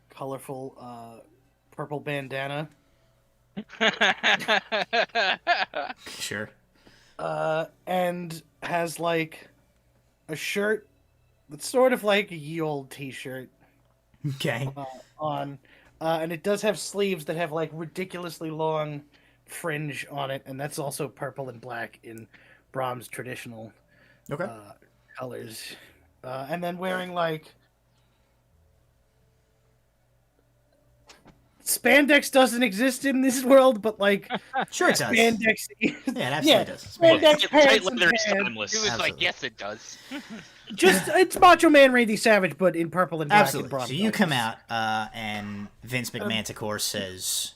S2: colorful purple bandana.
S1: Sure.
S2: And has like a shirt that's sort of like a ye old t-shirt.
S1: Okay.
S2: On. And it does have sleeves that have like ridiculously long fringe on it, and that's also purple and black in Brahm's traditional colors. And then wearing like spandex doesn't exist in this world, but like
S1: sure it does.
S2: Spandex.
S1: Yeah, it absolutely does.
S2: Spandex pants and
S3: He
S2: pants.
S3: was
S1: Absolutely.
S3: like, "Yes, it does."
S2: Just it's Macho Man Randy Savage, but in purple and black.
S1: Absolutely.
S2: And
S1: So you come out, and Vince McManticore says,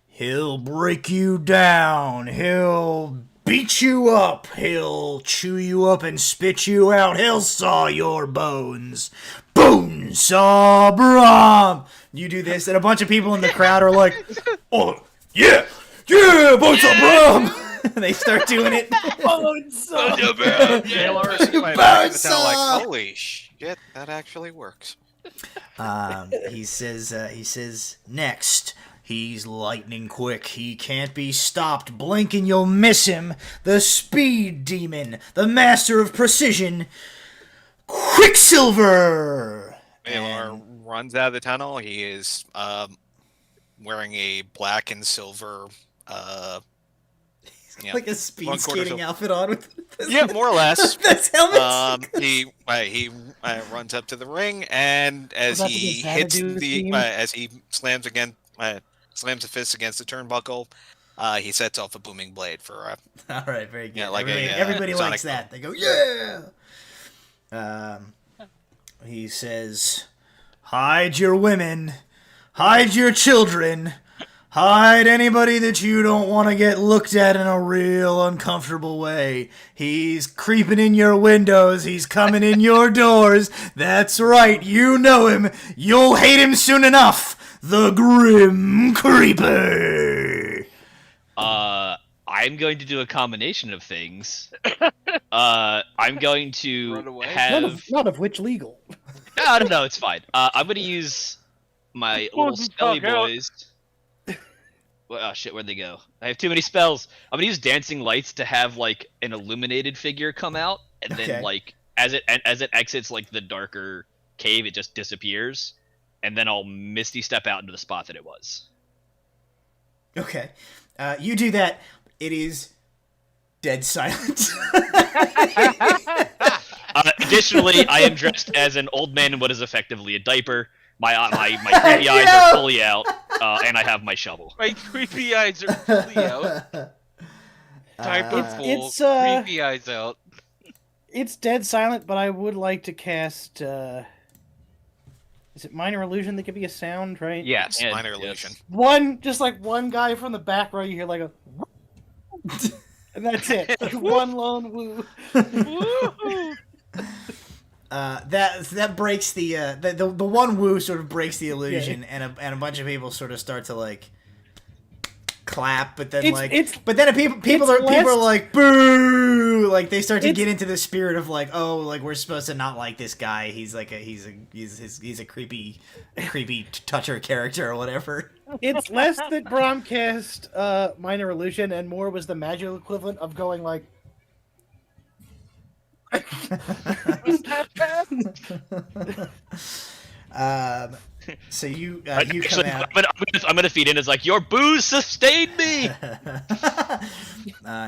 S1: "He'll break you down. He'll beat you up. He'll chew you up and spit you out. He'll saw your bones. Boom, saw Brahm." You do this, and a bunch of people in the crowd are like, "Oh, yeah, bones saw Brahm." They start doing it.
S5: Taylor like, "Holy shit, that actually works."
S1: He says, "Next, He's lightning quick. He can't be stopped. Blink and you'll miss him. The speed demon. The master of precision. Quicksilver!
S5: Baylor runs out of the tunnel. He is wearing a black and silver
S1: like a speed skating outfit on with
S5: yeah, more or less.
S1: That's helmet.
S5: He runs up to the ring, and as he hits as he slams a fist against the turnbuckle, he sets off a booming blade for
S1: all right, very good.
S5: Yeah, like
S1: everybody likes that. They go, yeah. He says, "Hide your women, hide your children." Hide anybody that you don't want to get looked at in a real uncomfortable way. He's creeping in your windows. He's coming in your doors. That's right. You know him. You'll hate him soon enough. The Grim Creeper.
S4: I'm going to do a combination of things. I'm going to have...
S2: None of which legal.
S4: No, it's fine. I'm going to use my little Skelly boys... Oh shit, where'd they go? I have too many spells. I'm gonna use dancing lights to have like an illuminated figure come out, and then like as it exits like the darker cave, it just disappears, and then I'll misty step out into the spot that it was.
S1: Okay, you do that. It is dead silent.
S4: Additionally, I am dressed as an old man in what is effectively a diaper. My creepy eyes are fully out, and I have my shovel.
S3: My creepy eyes are fully out. Diaper full, creepy eyes out.
S2: It's dead silent, but I would like to cast... is it Minor Illusion that could be a sound, right?
S5: Yes, Minor Illusion.
S2: Just like one guy from the back row, you hear like a... and that's it. Like one lone woo.
S1: That breaks the one woo sort of breaks the illusion, and a bunch of people sort of start to like clap, but then people are like boo, like they start to get into the spirit of like, oh, like we're supposed to not like this guy. He's like he's a creepy toucher character or whatever.
S2: It's less that Brom cast Minor Illusion, and more was the magical equivalent of going like.
S1: So you
S4: Actually,
S1: come out.
S4: I'm gonna feed in. It's like your booze sustained me.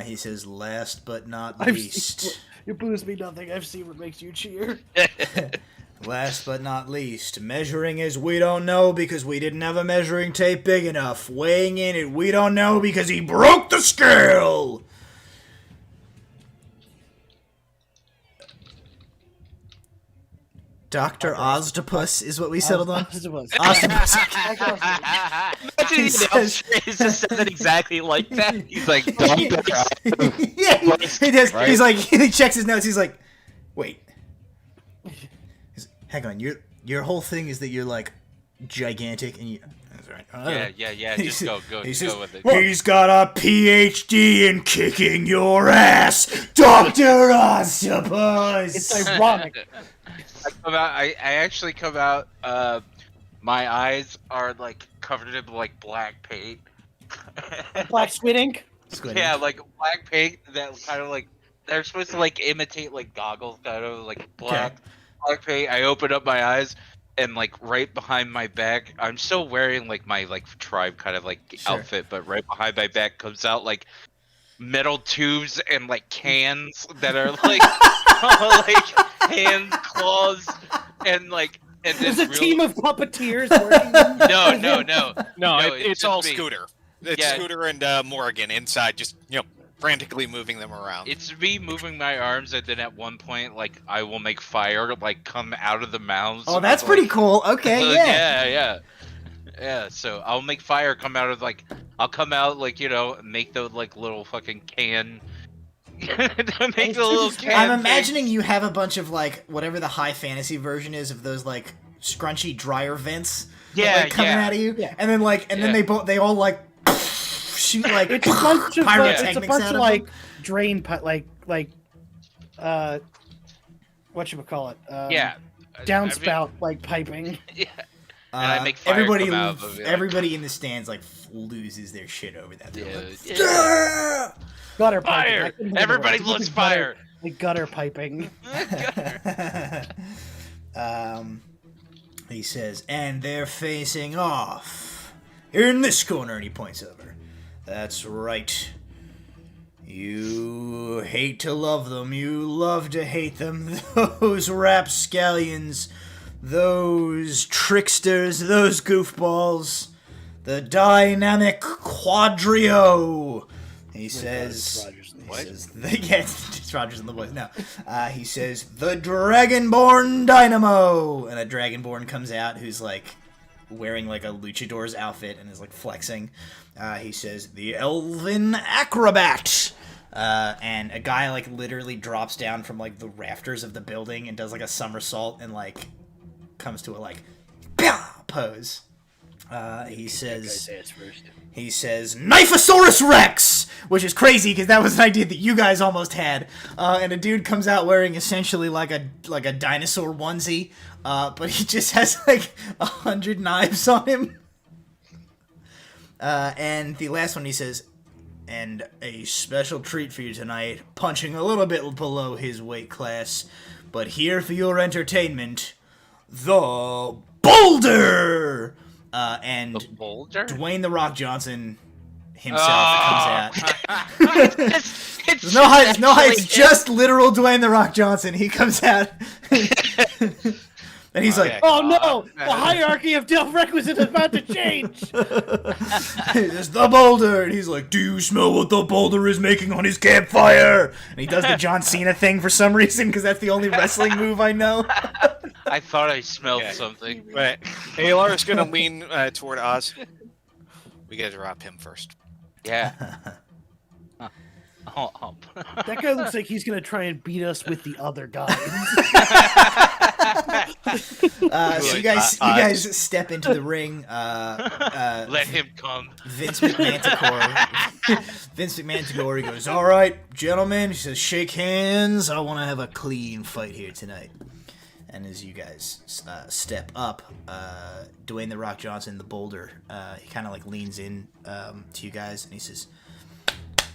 S1: He says, "Last but not least,
S2: your booze mean nothing. I've seen what makes you cheer."
S1: Last but not least, measuring is we don't know because we didn't have a measuring tape big enough. Weighing in it, we don't know because he broke the scale. Dr. Oztopus is what we settled on. Oztopus.
S4: Imagine he just said it exactly like that. He's like,
S1: yeah, he does. Right? He's like, he checks his notes. He's like, wait, hang on. Your whole thing is that you're like gigantic and you. That's right.
S3: Yeah. Just go with it.
S1: He's got a PhD in kicking your ass, Dr. Oztopus.
S2: It's ironic.
S3: I actually come out. My eyes are like covered in like black paint.
S2: Black squid ink.
S3: Yeah, like black paint that kind of like they're supposed to like imitate like goggles, kind of like black paint. I open up my eyes, and like right behind my back, I'm still wearing like my like tribe kind of like outfit, but right behind my back comes out like metal tubes and like cans that are like like hands, claws, and like and
S2: there's a team of puppeteers working.
S5: No, it's all me. Scooter. It's Scooter and Morgan inside, just frantically moving them around.
S3: It's me moving my arms, and then at one point, like I will make fire like come out of the mouths.
S1: Oh, that's pretty cool. Okay,
S3: yeah. So I'll make fire come out of like I'll come out like make the like little fucking can. Make the little can.
S1: I'm imagining you have a bunch of like whatever the high fantasy version is of those like scrunchy dryer vents. Coming out of you, and then then they all like shoot like
S2: it's a bunch of
S1: pyrotechnics out of
S2: like drain like whatchamacallit? Downspout like piping.
S3: Yeah. And I make fire come out of it.
S1: Everybody in the stands like loses their shit over that.
S3: Yeah.
S2: Gutter
S3: Fire!
S2: piping.
S3: Everybody loves fire.
S2: Like gutter piping.
S1: He says, and they're facing off here in this corner, and he points over. That's right. You hate to love them, you love to hate them. Those rapscallions, those tricksters, those goofballs. The dynamic quadrio. He says, it's Rogers and the Boys. No, he says the Dragonborn Dynamo, and a Dragonborn comes out who's like wearing like a luchador's outfit and is like flexing. He says the Elven Acrobat, and a guy like literally drops down from like the rafters of the building and does like a somersault and like comes to a like pose. He says Knifeosaurus Rex, which is crazy because that was an idea that you guys almost had. And a dude comes out wearing essentially like a dinosaur onesie, but he just has like 100 knives on him. And the last one he says, and a special treat for you tonight, punching a little bit below his weight class, but here for your entertainment, the Boulder. And Dwayne "The Rock" Johnson himself comes out. There's no height. It's just literal Dwayne "The Rock" Johnson. He comes out, and he's like,
S2: "Oh no! The hierarchy of Requisite is about to change."
S1: There's the Boulder, and he's like, "Do you smell what the Boulder is making on his campfire?" And he does the John Cena thing for some reason because that's the only wrestling move I know.
S3: I thought I smelled something.
S5: Right. Alar's gonna lean toward Oz. We gotta drop him first.
S3: Yeah.
S2: That guy looks like he's gonna try and beat us with the other guys.
S1: So you guys step into the ring.
S3: Let him come.
S1: Vince McMahon he goes, "All right, gentlemen," he says, "shake hands. I want to have a clean fight here tonight." And as you guys step up, Dwayne "The Rock" Johnson, the Boulder, he kind of like leans in to you guys, and he says,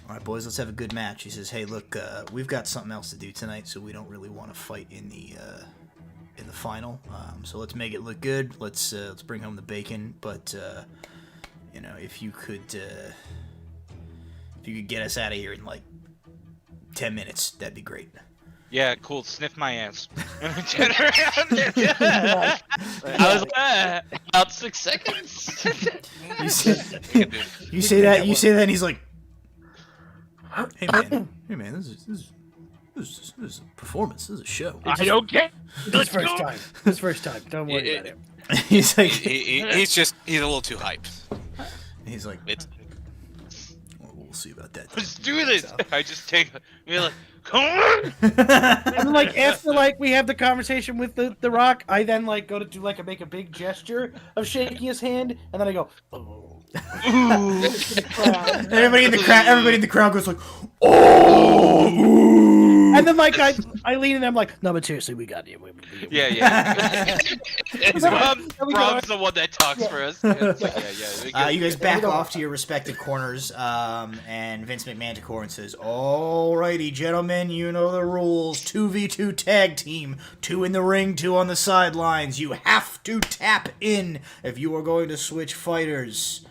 S1: "All right, boys, let's have a good match." He says, "Hey, look, we've got something else to do tonight, so we don't really want to fight in the final. So let's make it look good. Let's bring home the bacon. But if you could get us out of here in like 10 minutes, that'd be great."
S3: Yeah, cool. Sniff my ass.
S4: I was like, about 6 seconds.
S1: You say that, and he's like, "Hey man, this is a performance. This is a show."
S3: I don't care.
S2: This first time. Don't worry about it.
S1: He's like,
S5: he's a little too hyped.
S1: He's like, we'll see about that.
S3: Let's do this. I just take. You're like, come on.
S2: And like after like we have the conversation with the Rock, I then like go to do like make a big gesture of shaking his hand, and then I go, "Oh."
S1: Everybody in the crowd goes like, "Oh!"
S2: And then like I lean in, I'm like, "No, but seriously, we got you."
S3: Yeah. Rob's the one that talks for us. Yeah.
S1: You guys back off to your respective corners, and Vince McMahon says, "Alrighty, gentlemen, you know the rules. 2v2 tag team. 2 in the ring, 2 on the sidelines. You have to tap in if you are going to switch fighters.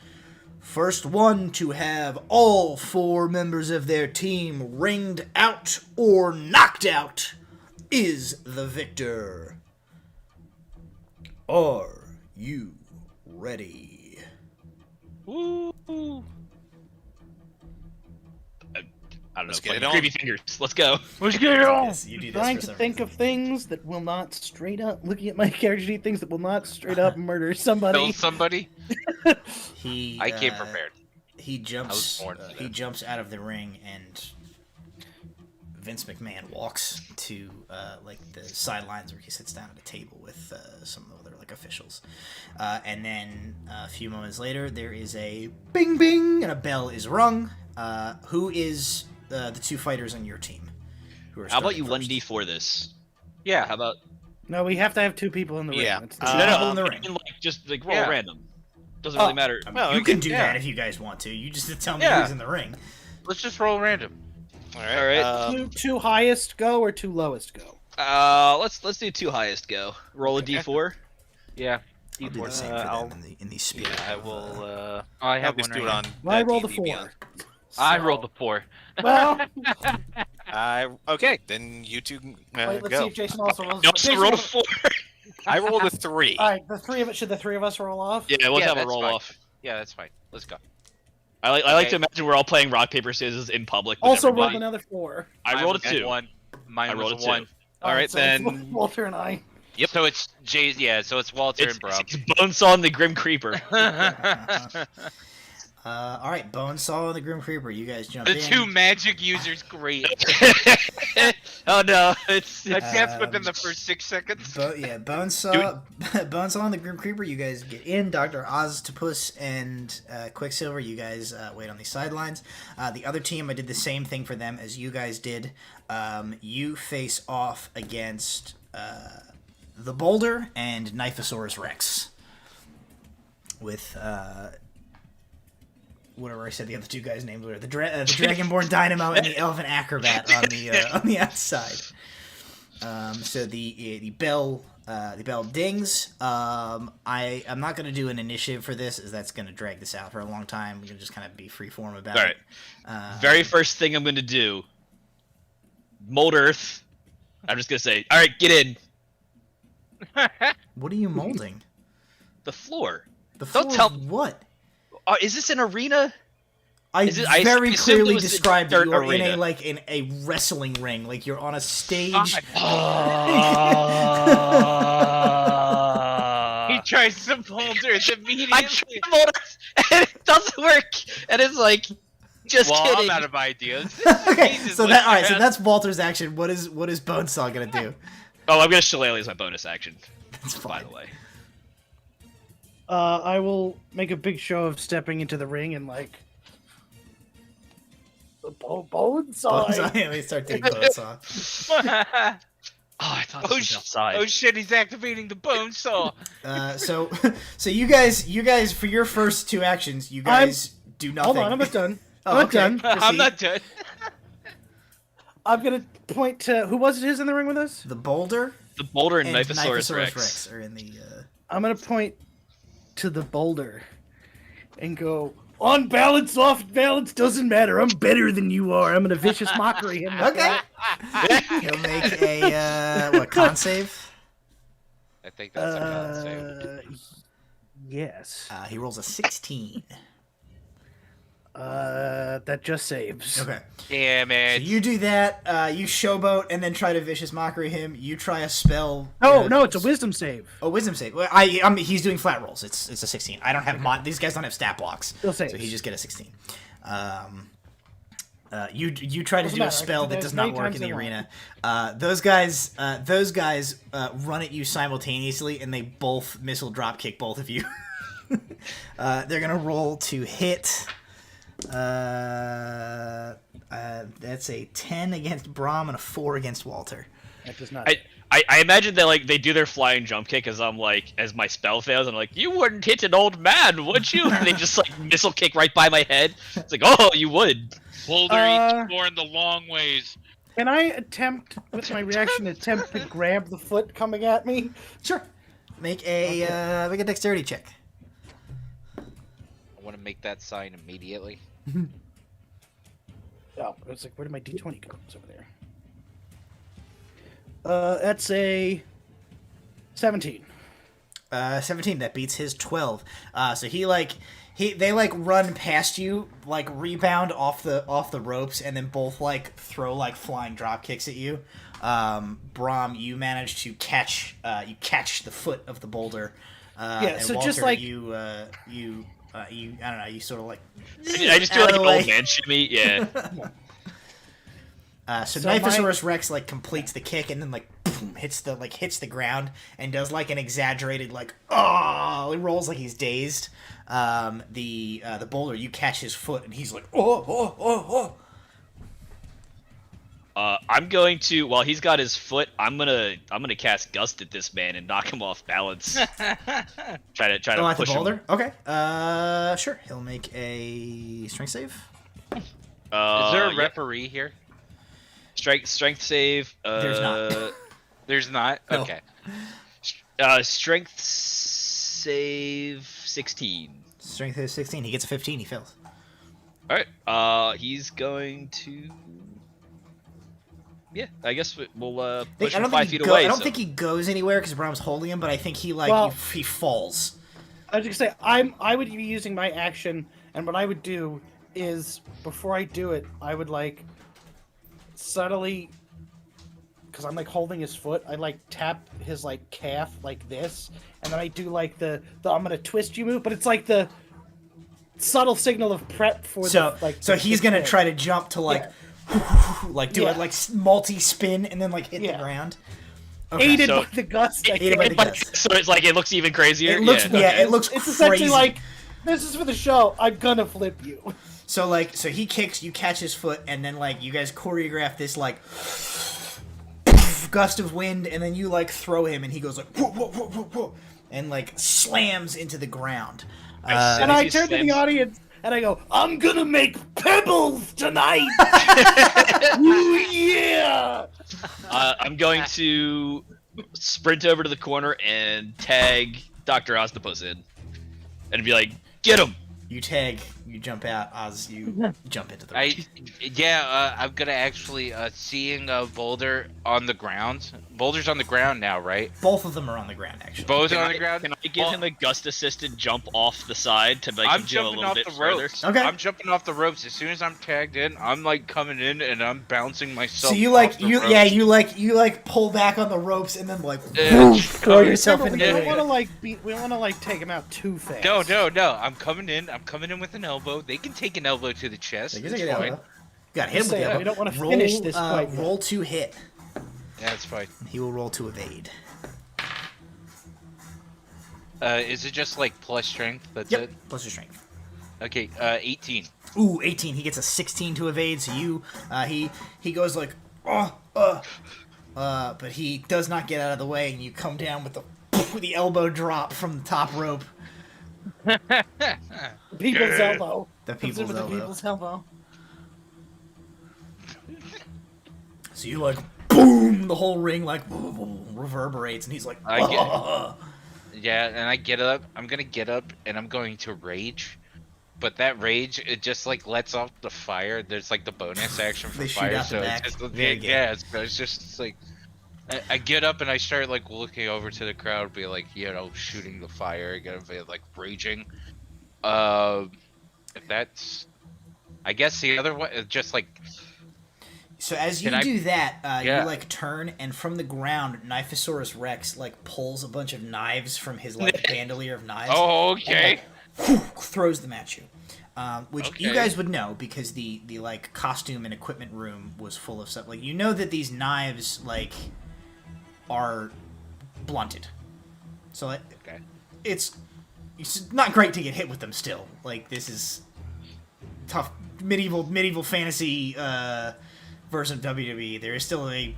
S1: First one to have all 4 members of their team ringed out or knocked out is the victor. Are you ready?"
S4: Woo! I don't
S5: Let's
S4: know.
S5: get it on.
S4: Creepy fingers. Let's go.
S3: Let's get it on.
S1: Yes, you do this
S2: Trying
S1: for
S2: to
S1: some
S2: think
S1: reason.
S2: of things that will not straight up looking at my character sheet, things that will not straight up murder somebody.
S3: Kill somebody. I came prepared.
S1: He jumps.
S3: born for
S1: He
S3: that.
S1: jumps out of the ring, and Vince McMahon walks to like the sidelines where he sits down at a table with some of the other like officials. And then a few moments later, there is a bing bing, and a bell is rung. Who is the 2 fighters on your team? Who are
S4: How about you
S1: starting
S4: 1d4 this?
S3: Yeah.
S4: How about
S2: No, we have to have 2 people in the ring.
S5: Yeah.
S2: That's the-
S1: first?
S4: no,
S1: People in the
S4: I
S1: ring.
S4: mean, like just like roll random. Doesn't
S1: Oh,
S4: really matter.
S5: Well,
S1: you
S5: okay,
S1: can do
S3: yeah.
S1: that if you guys want to. You just tell me
S3: Yeah.
S1: who's in the ring.
S3: Let's just roll random.
S5: All right.
S2: Two highest go or two lowest go?
S4: Let's do 2 highest go. Roll a d4.
S3: Yeah.
S1: I'll do the same for them in the spirit.
S5: Yeah, I will.
S3: I
S5: I'll
S3: have
S5: just
S3: one
S5: do it
S3: right
S5: on.
S2: I rolled a
S5: D&D
S2: 4.
S5: Beyond.
S3: I rolled the 4.
S2: Well,
S5: Okay, then you two
S2: wait, let's
S5: go.
S2: see if Jason also rolls.
S4: No,
S2: Jason
S4: roll a
S2: rolled-
S4: 4.
S5: I rolled a 3.
S2: All right, should the three of us roll off?
S4: Yeah, let's have a
S3: that's
S4: roll
S3: fine.
S4: off.
S3: Yeah, that's fine. Let's go.
S4: I like
S3: Okay.
S4: to imagine we're all playing rock paper scissors in public. With
S2: Also rolled
S4: everybody.
S2: another 4.
S4: I rolled a
S3: Mine was
S4: 2.
S3: 1. Mine
S4: I rolled
S3: was
S4: a 2.
S3: 1.
S5: All right,
S2: so it's
S5: then.
S2: Walter and I.
S3: Yep. So it's Jay's. Yeah. So it's Walter and Brom.
S4: It's Bonesaw and the Grim Creeper.
S1: All right, Bonesaw and the Grim Creeper. You guys jump
S3: The
S1: in.
S3: 2 magic users, great.
S4: Oh no, it's
S3: That's within the first 6 seconds.
S1: Bonesaw, Bonesaw and the Grim Creeper. You guys get in. Dr. Oztopus and Quicksilver. You guys wait on the sidelines. The other team, I did the same thing for them as you guys did. You face off against the Boulder and Knifeosaurus Rex. With whatever I said the other 2 guys' names were, the Dragonborn Dynamo and the Elven Acrobat on the outside. So the bell dings. I'm not gonna do an initiative for this, as that's gonna drag this out for a long time. We're gonna just kind of be freeform about
S4: all
S1: it.
S4: right. Very first thing I'm gonna do. Mold Earth. I'm just gonna say, all right, get in.
S1: What are you molding?
S4: The floor.
S1: The
S4: Don't
S1: floor
S4: tell-
S1: of what?
S4: Is this an arena?
S1: I
S4: Is it- I
S1: very
S4: assumed it
S1: clearly
S4: was a
S1: described that
S4: dirt
S1: you are in
S4: arena.
S1: in a wrestling ring, like you're on a stage.
S3: He tries to boulder it immediately.
S4: I tried to mold Earth, and it doesn't work. And it's like, just
S3: Well,
S4: kidding.
S3: I'm out of ideas.
S1: Okay,
S3: Jesus,
S1: so
S3: look
S1: all right, so
S3: around.
S1: that's Walter's action. What is Bonesaw gonna do?
S4: Oh, I'm gonna Shillelagh as my bonus action.
S1: That's
S4: By
S1: fine.
S4: the way.
S2: I will make a big show of stepping into the ring and Bonesaw.
S1: Bonesaw. Let me start doing Bonesaw.
S4: Oh, I thought
S3: Oh,
S4: this was outside.
S3: oh shit! He's activating the bone saw.
S1: So you guys for your first 2 actions, you guys do nothing.
S2: Hold on, I'm not done.
S1: Oh,
S2: I'm not
S1: okay.
S2: done.
S1: Proceed.
S3: I'm not done.
S2: I'm gonna point to who was it who's in the ring with us?
S1: The Boulder
S4: The Boulder and
S1: and
S4: Knifeosaurus Rex.
S1: Rex are in the.
S2: I'm gonna point to the boulder and go, on balance, off balance, doesn't matter. I'm better than you are. I'm gonna vicious mockery him.
S1: Okay. He'll make a con save.
S3: I think that's a con save.
S2: Yes.
S1: He rolls a 16.
S2: That just saves.
S1: Okay.
S3: Damn
S1: So
S3: it!
S1: you do that. You showboat and then try to vicious mockery him. You try a spell.
S2: No, it's a wisdom save.
S1: Oh, wisdom save. Well, he's doing flat rolls. It's a 16. I don't have these guys don't have stat blocks,
S2: Still saves.
S1: so he just get a 16. You try to
S2: Doesn't
S1: do a
S2: matter.
S1: spell that
S2: There's
S1: does not
S2: many
S1: work
S2: times
S1: in the
S2: they
S1: arena. Those guys run at you simultaneously, and they both missile drop kick both of you. They're gonna roll to hit. That's a 10 against Brom and a 4 against Walter.
S2: That does not.
S4: I imagine that they do their flying jump kick as as my spell fails, I'm like, you wouldn't hit an old man, would you? And they just missile kick right by my head. It's like, oh, you would.
S3: Boulder eats born the long ways.
S2: Can I attempt with my reaction to grab the foot coming at me?
S1: Sure. Make a dexterity check.
S3: I want to make that sign immediately.
S2: Oh, I was like, where did my D20 go? It's over there. That's a 17.
S1: 17. That beats his 12. So they run past you, rebound off the ropes, and then both throw flying drop kicks at you. Brom, you manage to catch the foot of the boulder. And
S2: so
S1: Walter,
S2: just
S1: you I don't know, you sort of
S4: I just do
S1: out of
S4: an
S1: the way.
S4: old man shimmy, yeah.
S1: So
S2: So
S1: Knifeosaurus Rex completes the kick and then boom, hits the ground and does an exaggerated he rolls like he's dazed. The boulder, you catch his foot and he's like, oh.
S4: I'm going to, while he's got his foot, I'm gonna cast Gust at this man and knock him off balance. try to
S1: At
S4: push
S1: the boulder?
S4: him.
S1: Okay. Sure. He'll make a strength save.
S3: Is there a
S4: Yep.
S3: referee here?
S4: Strength save.
S1: There's not.
S3: There's not.
S1: No.
S3: Okay.
S4: Strength save 16.
S1: Strength is 16. He gets a 15. He fails.
S4: All right. He's going to. Yeah, I guess we'll push him 5 feet away.
S1: I don't think he goes anywhere because Brahm's holding him, but I think he he falls.
S2: I was just gonna say I would be using my action, and what I would do is before I do it, I would like subtly, because I'm like holding his foot, I like tap his like calf like this, and then I do like the I'm gonna twist you move, but it's like the subtle signal of prep for
S1: So he's gonna try to jump to like.
S2: Yeah.
S1: Like do it like multi-spin and then like hit the ground. Okay.
S2: Aided
S4: So-
S2: by the gust.
S1: Aided by the gust.
S4: So it's like it looks even crazier.
S1: It looks it looks
S2: It's
S1: crazy.
S2: essentially like, this is for the show. I'm gonna flip you.
S1: So he kicks, you catch his foot, and then like you guys choreograph this like gust of wind, and then you like throw him, and he goes like whoa, whoa, whoa, whoa, whoa, and like slams into the ground.
S2: And I turn to the audience and I go, I'm gonna make pebbles tonight! Ooh, yeah!
S4: I'm going to sprint over to the corner and tag Dr. Octopus in. And be like, get him!
S1: You tag, you jump out, Oz, you jump into the ring.
S3: I'm gonna actually seeing a boulder on the ground. Boulder's on the ground now, right?
S1: Both of them are on the ground, actually.
S3: Both are on the ground.
S4: Can I give him a gust-assisted jump off the side to make
S3: I'm
S4: him go a
S3: jumping
S4: little
S3: off
S4: bit
S3: the
S4: further?
S3: ropes.
S1: Okay.
S3: I'm jumping off the ropes as soon as I'm tagged in. I'm like coming in and I'm bouncing myself.
S1: So you
S3: off the ropes.
S1: you pull back on the ropes and then like
S3: Uh,
S1: throw yourself
S2: Remember,
S1: into
S2: we
S1: the
S2: don't
S1: ring.
S2: want to like take him out too fast.
S3: No. I'm coming in. I'm coming in with an elbow. They can take an elbow to the chest.
S1: You
S3: It's
S1: can take it
S3: fine.
S1: out. Got hit with the
S2: Say,
S1: elbow.
S2: we don't wanna
S1: Roll,
S2: finish this fight yet.
S1: Roll to hit.
S3: Yeah, it's fine.
S1: He will roll to evade.
S3: Is it just like plus strength? That's
S1: Yep.
S3: it.
S1: Plus your strength.
S3: Okay. 18.
S1: Ooh, 18. He gets a 16 to evade. So you, he goes like, but he does not get out of the way, and you come down with the elbow drop from the top rope.
S2: People's elbow.
S1: The
S2: Comes in
S1: people's
S2: with
S1: elbow.
S2: the people's elbow.
S1: So you like, boom, the whole ring like reverberates, and he's like,
S3: I get- Yeah, and I get up. I'm gonna get up and I'm going to rage. But that rage, it just like lets off the fire. There's like the bonus action for
S1: They shoot
S3: fire.
S1: out the
S3: So
S1: back.
S3: it's just
S1: Very good.
S3: yeah, it's just like I get up and I start like looking over to the crowd, be like, shooting the fire, gonna be like raging. If that's, I guess the other one is just like.
S1: So as you
S3: Can I-
S1: do that,
S3: Yeah.
S1: you like turn, and from the ground, Knifesaurus Rex like pulls a bunch of knives from his like bandolier of knives.
S3: Oh,
S1: and,
S3: okay.
S1: like, throws them at you, which you
S3: Okay.
S1: guys would know because the like costume and equipment room was full of stuff. Like you know that these knives like are blunted, so like,
S3: Okay.
S1: it's not great to get hit with them. Still, like this is tough medieval fantasy version of WWE. There is still a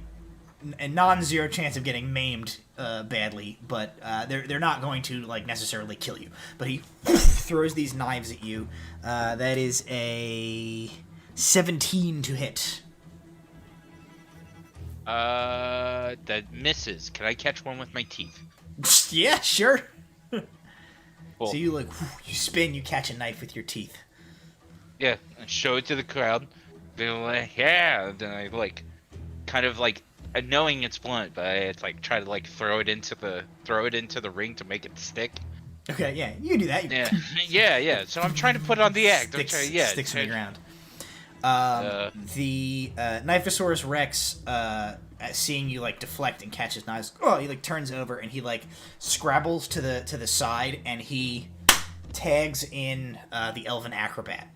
S1: non-zero chance of getting maimed badly, but they're not going to like necessarily kill you. But he throws these knives at you. That is a 17 to hit.
S3: That misses. Can I catch one with my teeth?
S1: Yeah, sure.
S3: Cool.
S1: So you like you spin, you catch a knife with your teeth.
S3: Yeah, and show it to the crowd. They're like, yeah. Then I like, kind of like, knowing it's blunt, but it's like try to like throw it into the ring to make it stick.
S1: Okay, yeah, you can do that.
S3: Yeah. So I'm trying to put on the act.
S1: Sticks in the ground. The Knifesaurus Rex, seeing you like deflect and catch his knives, he like turns over and he like scrabbles to the side and he tags in the Elven Acrobat,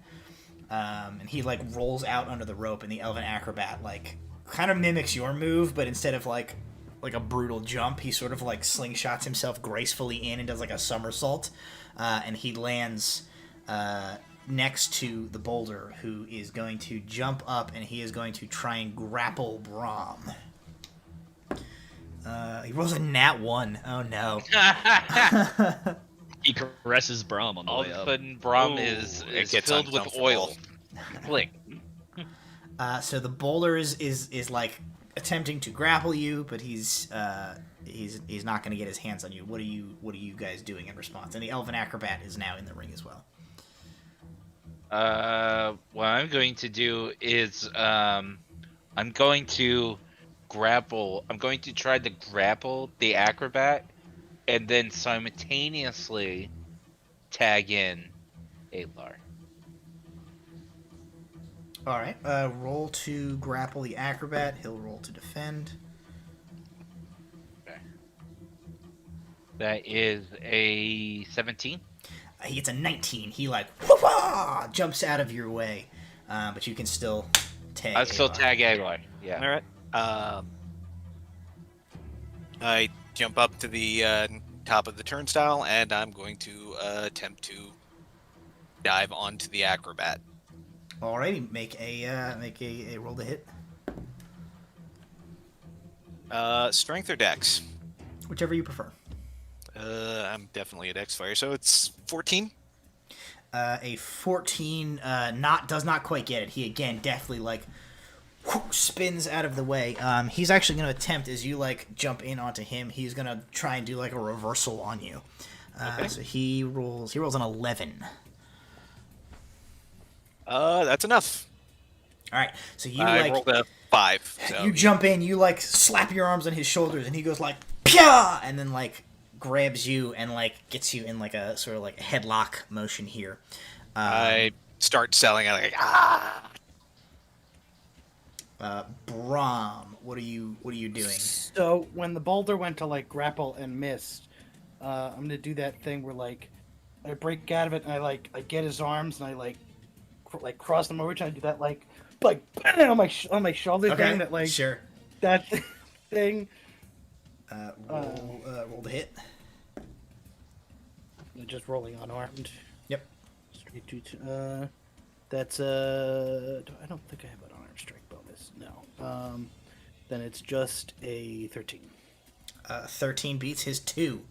S1: and he like rolls out under the rope, and the Elven Acrobat like kind of mimics your move, but instead of like a brutal jump, he sort of like slingshots himself gracefully in and does like a somersault, and he lands next to the boulder, who is going to jump up and he is going to try and grapple Braum. He rolls a nat 1. Oh no.
S4: He caresses Braum on the
S3: All
S4: way
S3: of a
S4: up.
S3: sudden, Braum
S5: It
S3: is
S5: gets
S3: filled with oil. Click.
S1: So the boulder is like attempting to grapple you, but he's not going to get his hands on you. What are you guys doing in response? And the elven acrobat is now in the ring as well.
S3: What I'm going to do is I'm going to grapple. I'm going to try to grapple the acrobat, and then simultaneously tag in Alar.
S1: All right. Roll to grapple the acrobat. He'll roll to defend.
S3: Okay. That is a 17.
S1: He gets a 19. He like whoop-ah, jumps out of your way, but you can still tag.
S3: I still
S1: Alar.
S3: tag Alar. Yeah.
S5: All right. I jump up to the top of the turnstile, and I'm going to attempt to dive onto the acrobat.
S1: Alrighty, make a roll to hit.
S5: Strength or dex?
S1: Whichever you prefer.
S5: I'm definitely a dex fire, so it's 14.
S1: A 14 does not quite get it. He again definitely like spins out of the way. He's actually going to attempt, as you like jump in onto him, he's going to try and do like a reversal on you.
S5: Okay.
S1: So he rolls an 11.
S5: That's enough.
S1: All right. So you
S5: I rolled a 5. So
S1: you jump in, you like slap your arms on his shoulders, and he goes like pya, and then like grabs you and like gets you in like a sort of like headlock motion here.
S5: I start selling it like
S1: Braum, what are you doing?
S2: So when the boulder went to like grapple and missed, I'm gonna do that thing where like I break out of it and I get his arms and I like cross them over, trying to do that like bang on my shoulder thing, that like
S1: sure
S2: that thing.
S1: Roll to hit.
S2: Just rolling unarmed.
S1: Yep.
S2: Straight to that's I don't think I have an unarmed strike bonus. No. Then it's just a 13.
S1: 13 beats his 2.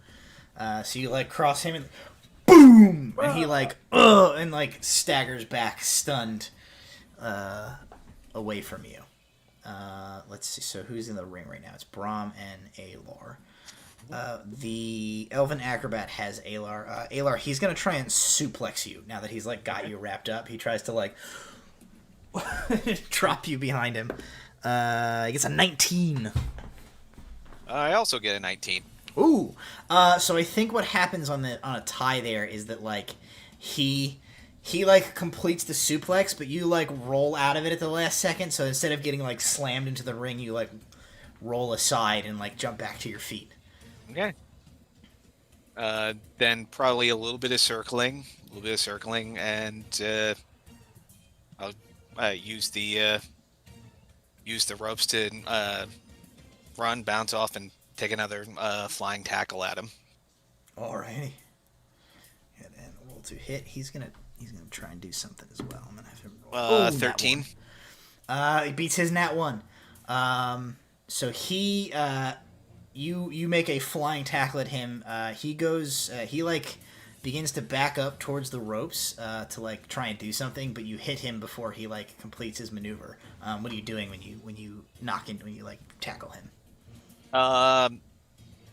S1: So you like cross him and boom, and he like and like staggers back, stunned, away from you. Let's see. So who's in the ring right now? It's Braum and Alar. The elven acrobat has Alar. Alar, he's gonna try and suplex you now that he's like got you wrapped up. He tries to like drop you behind him. He gets a 19.
S5: I also get a 19.
S1: Ooh. So I think what happens on a tie there is that like he like completes the suplex, but you like roll out of it at the last second. So instead of getting like slammed into the ring, you like roll aside and like jump back to your feet.
S5: Okay. Then probably a little bit of circling, and I'll use the ropes to run, bounce off, and take another flying tackle at him.
S1: Alrighty. And roll to hit. He's gonna try and do something as well. I'm gonna have him roll.
S5: 13.
S1: He beats his nat 1. So he you make a flying tackle at him. He goes he like begins to back up towards the ropes to like try and do something, but you hit him before he like completes his maneuver. What are you doing when you like tackle him?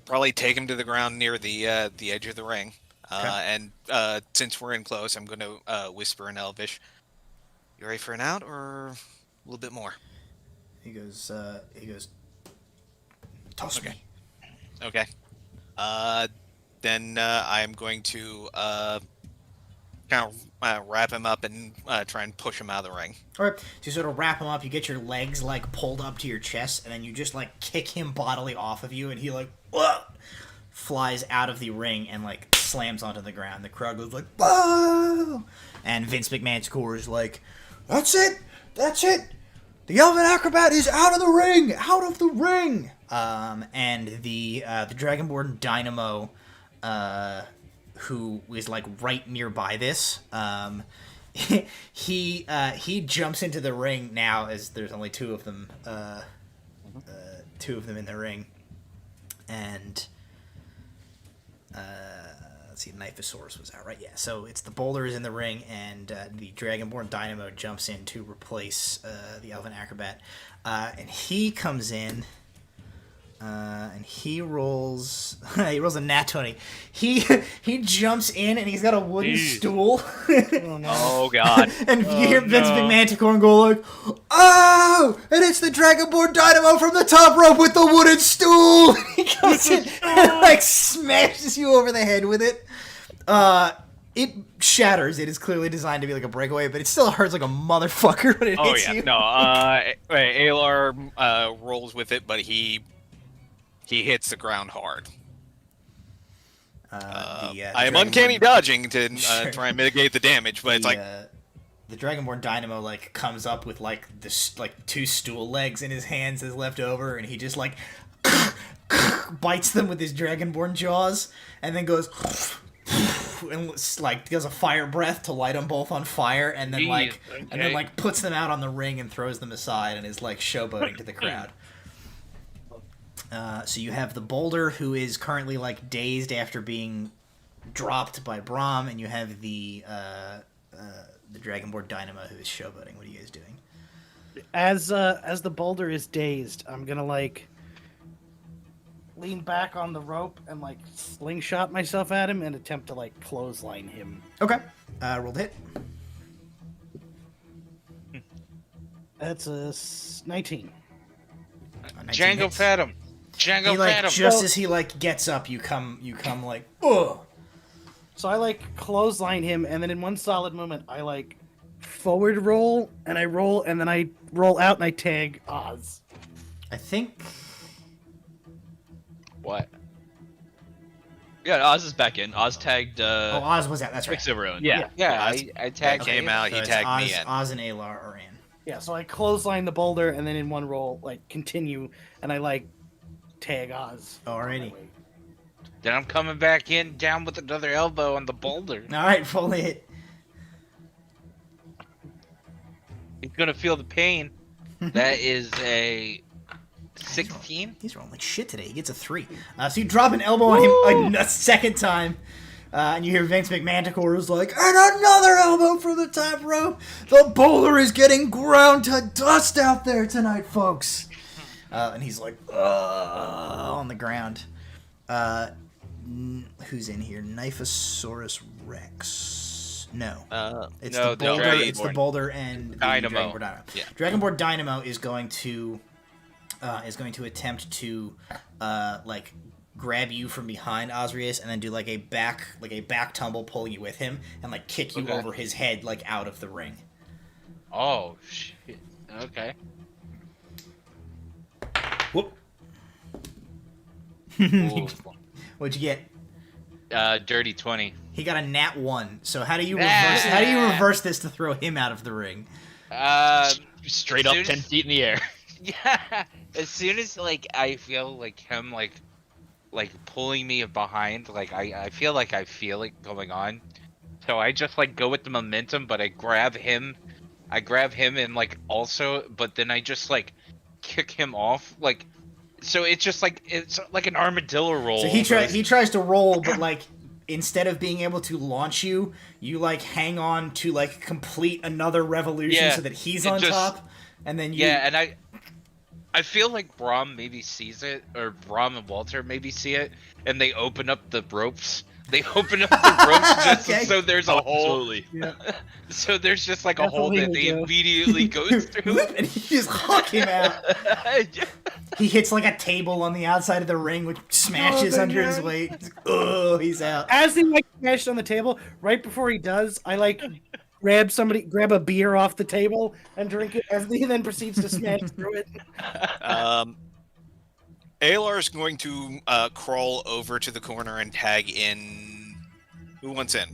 S5: Probably take him to the ground near the edge of the ring.
S1: Okay.
S5: And since we're in close, I'm going to whisper in Elvish. You ready for an out or a little bit more?
S1: He goes toss me.
S5: Okay. Then I'm going to kind of wrap him up and try and push him out of the ring.
S1: All right. So you sort of wrap him up. You get your legs like pulled up to your chest, and then you just like kick him bodily off of you, and he like flies out of the ring and like slams onto the ground. The crowd goes like, "Whoa!" And Vince McMahon's core is like, "That's it! The Elven Acrobat is out of the ring! Out of the ring!" And the Dragonborn Dynamo, who is like right nearby this, he jumps into the ring now, as there's only two of them in the ring, and let's see, Knifeosaurus was out, right? Yeah, so it's the boulder is in the ring, and the Dragonborn Dynamo jumps in to replace the Elven Acrobat, and he comes in. And he rolls a nat 20. He jumps in and he's got a wooden stool.
S2: Oh, no.
S4: Oh god.
S1: And you hear Vince McMahon go like, "Oh! And it's the Dragonborn Dynamo from the top rope with the wooden stool!" He comes in and like smashes you over the head with it. It shatters. It is clearly designed to be like a breakaway, but it still hurts like a motherfucker when it hits you.
S5: No, Alar rolls with it, but he hits the ground hard. I am uncanny dodging to try and mitigate the damage, but it's like
S1: the Dragonborn Dynamo like comes up with like this like two stool legs in his hands as left over, and he just like bites them with his Dragonborn jaws, and then goes and like does a fire breath to light them both on fire, and then like puts them out on the ring and throws them aside, and is like showboating to the crowd. So you have the boulder, who is currently like dazed after being dropped by Braum, and you have the Dragonborn Dynamo, who is showboating. What are you guys doing?
S2: As the boulder is dazed, I'm gonna like lean back on the rope and like slingshot myself at him and attempt to like clothesline him.
S1: Okay. Roll to hit.
S2: That's a 19.
S3: Django fed him. Django
S1: He like
S3: fed him.
S1: just as he like gets up, you come like, ugh.
S2: So I like clothesline him, and then in one solid movement, I like forward roll, and I roll, and then I roll out, and I tag Oz.
S1: I think.
S3: What?
S4: Yeah, Oz is back in. Oz tagged.
S1: Oz was out. That's right.
S4: Quicksilver in.
S2: Yeah.
S3: Yeah, I tagged
S5: came
S3: him.
S5: out.
S1: So
S5: He
S1: it's
S5: tagged
S1: Oz,
S5: me in.
S1: Oz and Alar are in.
S2: Yeah, so I clothesline the boulder, and then in one roll, like continue, and I like tag Oz.
S1: Alrighty.
S3: Then I'm coming back in, down with another elbow on the boulder.
S1: All right, full hit.
S3: He's gonna feel the pain. That is a 16.
S1: He's rolling like shit today. He gets a 3. So you drop an elbow on him a second time, and you hear Vince McMahon is like, "And another elbow from the top rope. The boulder is getting ground to dust out there tonight, folks." And he's like, on the ground. Who's in here? Knifeosaurus Rex. No. It's
S3: no,
S1: the boulder.
S3: Dragonborn.
S1: It's the boulder and the
S3: Dynamo.
S1: Dragonborn Dynamo.
S5: Yeah.
S1: Dragonborn Dynamo is going to attempt to like grab you from behind Osrius and then do like a back tumble, pull you with him, and like kick you over his head like out of the ring.
S3: Oh shit. Okay.
S1: Whoop.
S3: Ooh.
S1: What'd you get?
S3: Dirty 20.
S1: He got a nat 1. So how do you
S3: Nah.
S1: reverse this to throw him out of the ring?
S4: Straight up
S3: Soon as-
S4: 10 feet in the air.
S3: Yeah. As soon as like I feel like him like pulling me behind, like I feel like I feel it going on. So I just like go with the momentum, but I grab him and like also, but then I just like kick him off, like, so it's just like it's like an armadillo roll.
S1: So he tries to roll, but like instead of being able to launch you, you like hang on to like complete another revolution so that he's on top, and then you.
S3: Yeah, and I feel like Braum maybe sees it, or Braum and Walter maybe see it, and they open up the ropes. They open up the ropes just
S1: Okay.
S3: so there's a hole.
S4: Absolutely.
S2: Yeah.
S3: So there's just like a
S2: That's
S3: hole
S2: what he
S3: that
S2: would
S3: they
S2: do.
S3: immediately goes through.
S1: and he just huck him out. He hits like a table on the outside of the ring, which smashes under his weight. Oh, he's out.
S2: As he like smashed on the table, right before he does, I like grab a beer off the table and drink it, as he then proceeds to smash through it.
S5: Alar's going to crawl over to the corner and tag in. Who wants in?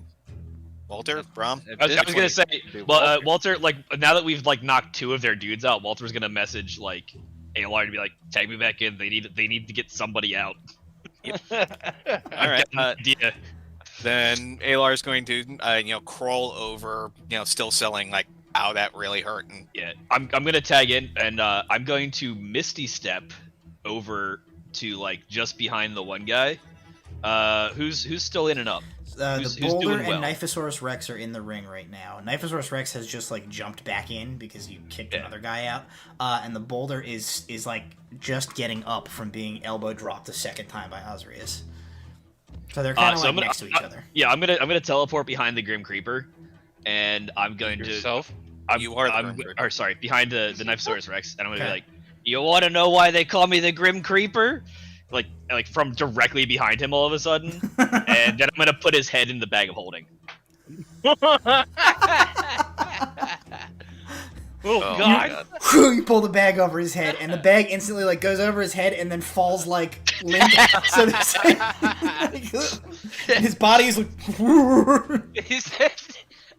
S5: Walter? Braum?
S4: I was gonna say, well, Walter, like, now that we've like knocked 2 of their dudes out, Walter's gonna message like Alar to be like, tag me back in. They need to get somebody out.
S5: All right.
S4: Yeah.
S5: then Alar is going to, crawl over, still selling like, "Ow, that really hurt." And
S4: Yeah, I'm gonna tag in, and I'm going to Misty Step over to like just behind the one guy. Who's still in and up?
S1: The Boulder
S4: who's doing
S1: and
S4: well?
S1: Niphosaurus Rex are in the ring right now. Niphosaurus Rex has just like jumped back in because you kicked another guy out, and the Boulder is like just getting up from being elbow dropped a second time by Osrius. So they're kind of next to each other.
S4: Yeah, I'm gonna teleport behind the Grim Creeper, and I'm going
S3: Yourself?
S4: Behind the Niphosaurus Rex, and I'm gonna be like, "You want to know why they call me the Grim Creeper?" Like from directly behind him all of a sudden, and then I'm gonna put his head in the bag of holding.
S3: Oh God!
S1: You pull the bag over his head, and the bag instantly like goes over his head and then falls like limp. So there's, his body is like.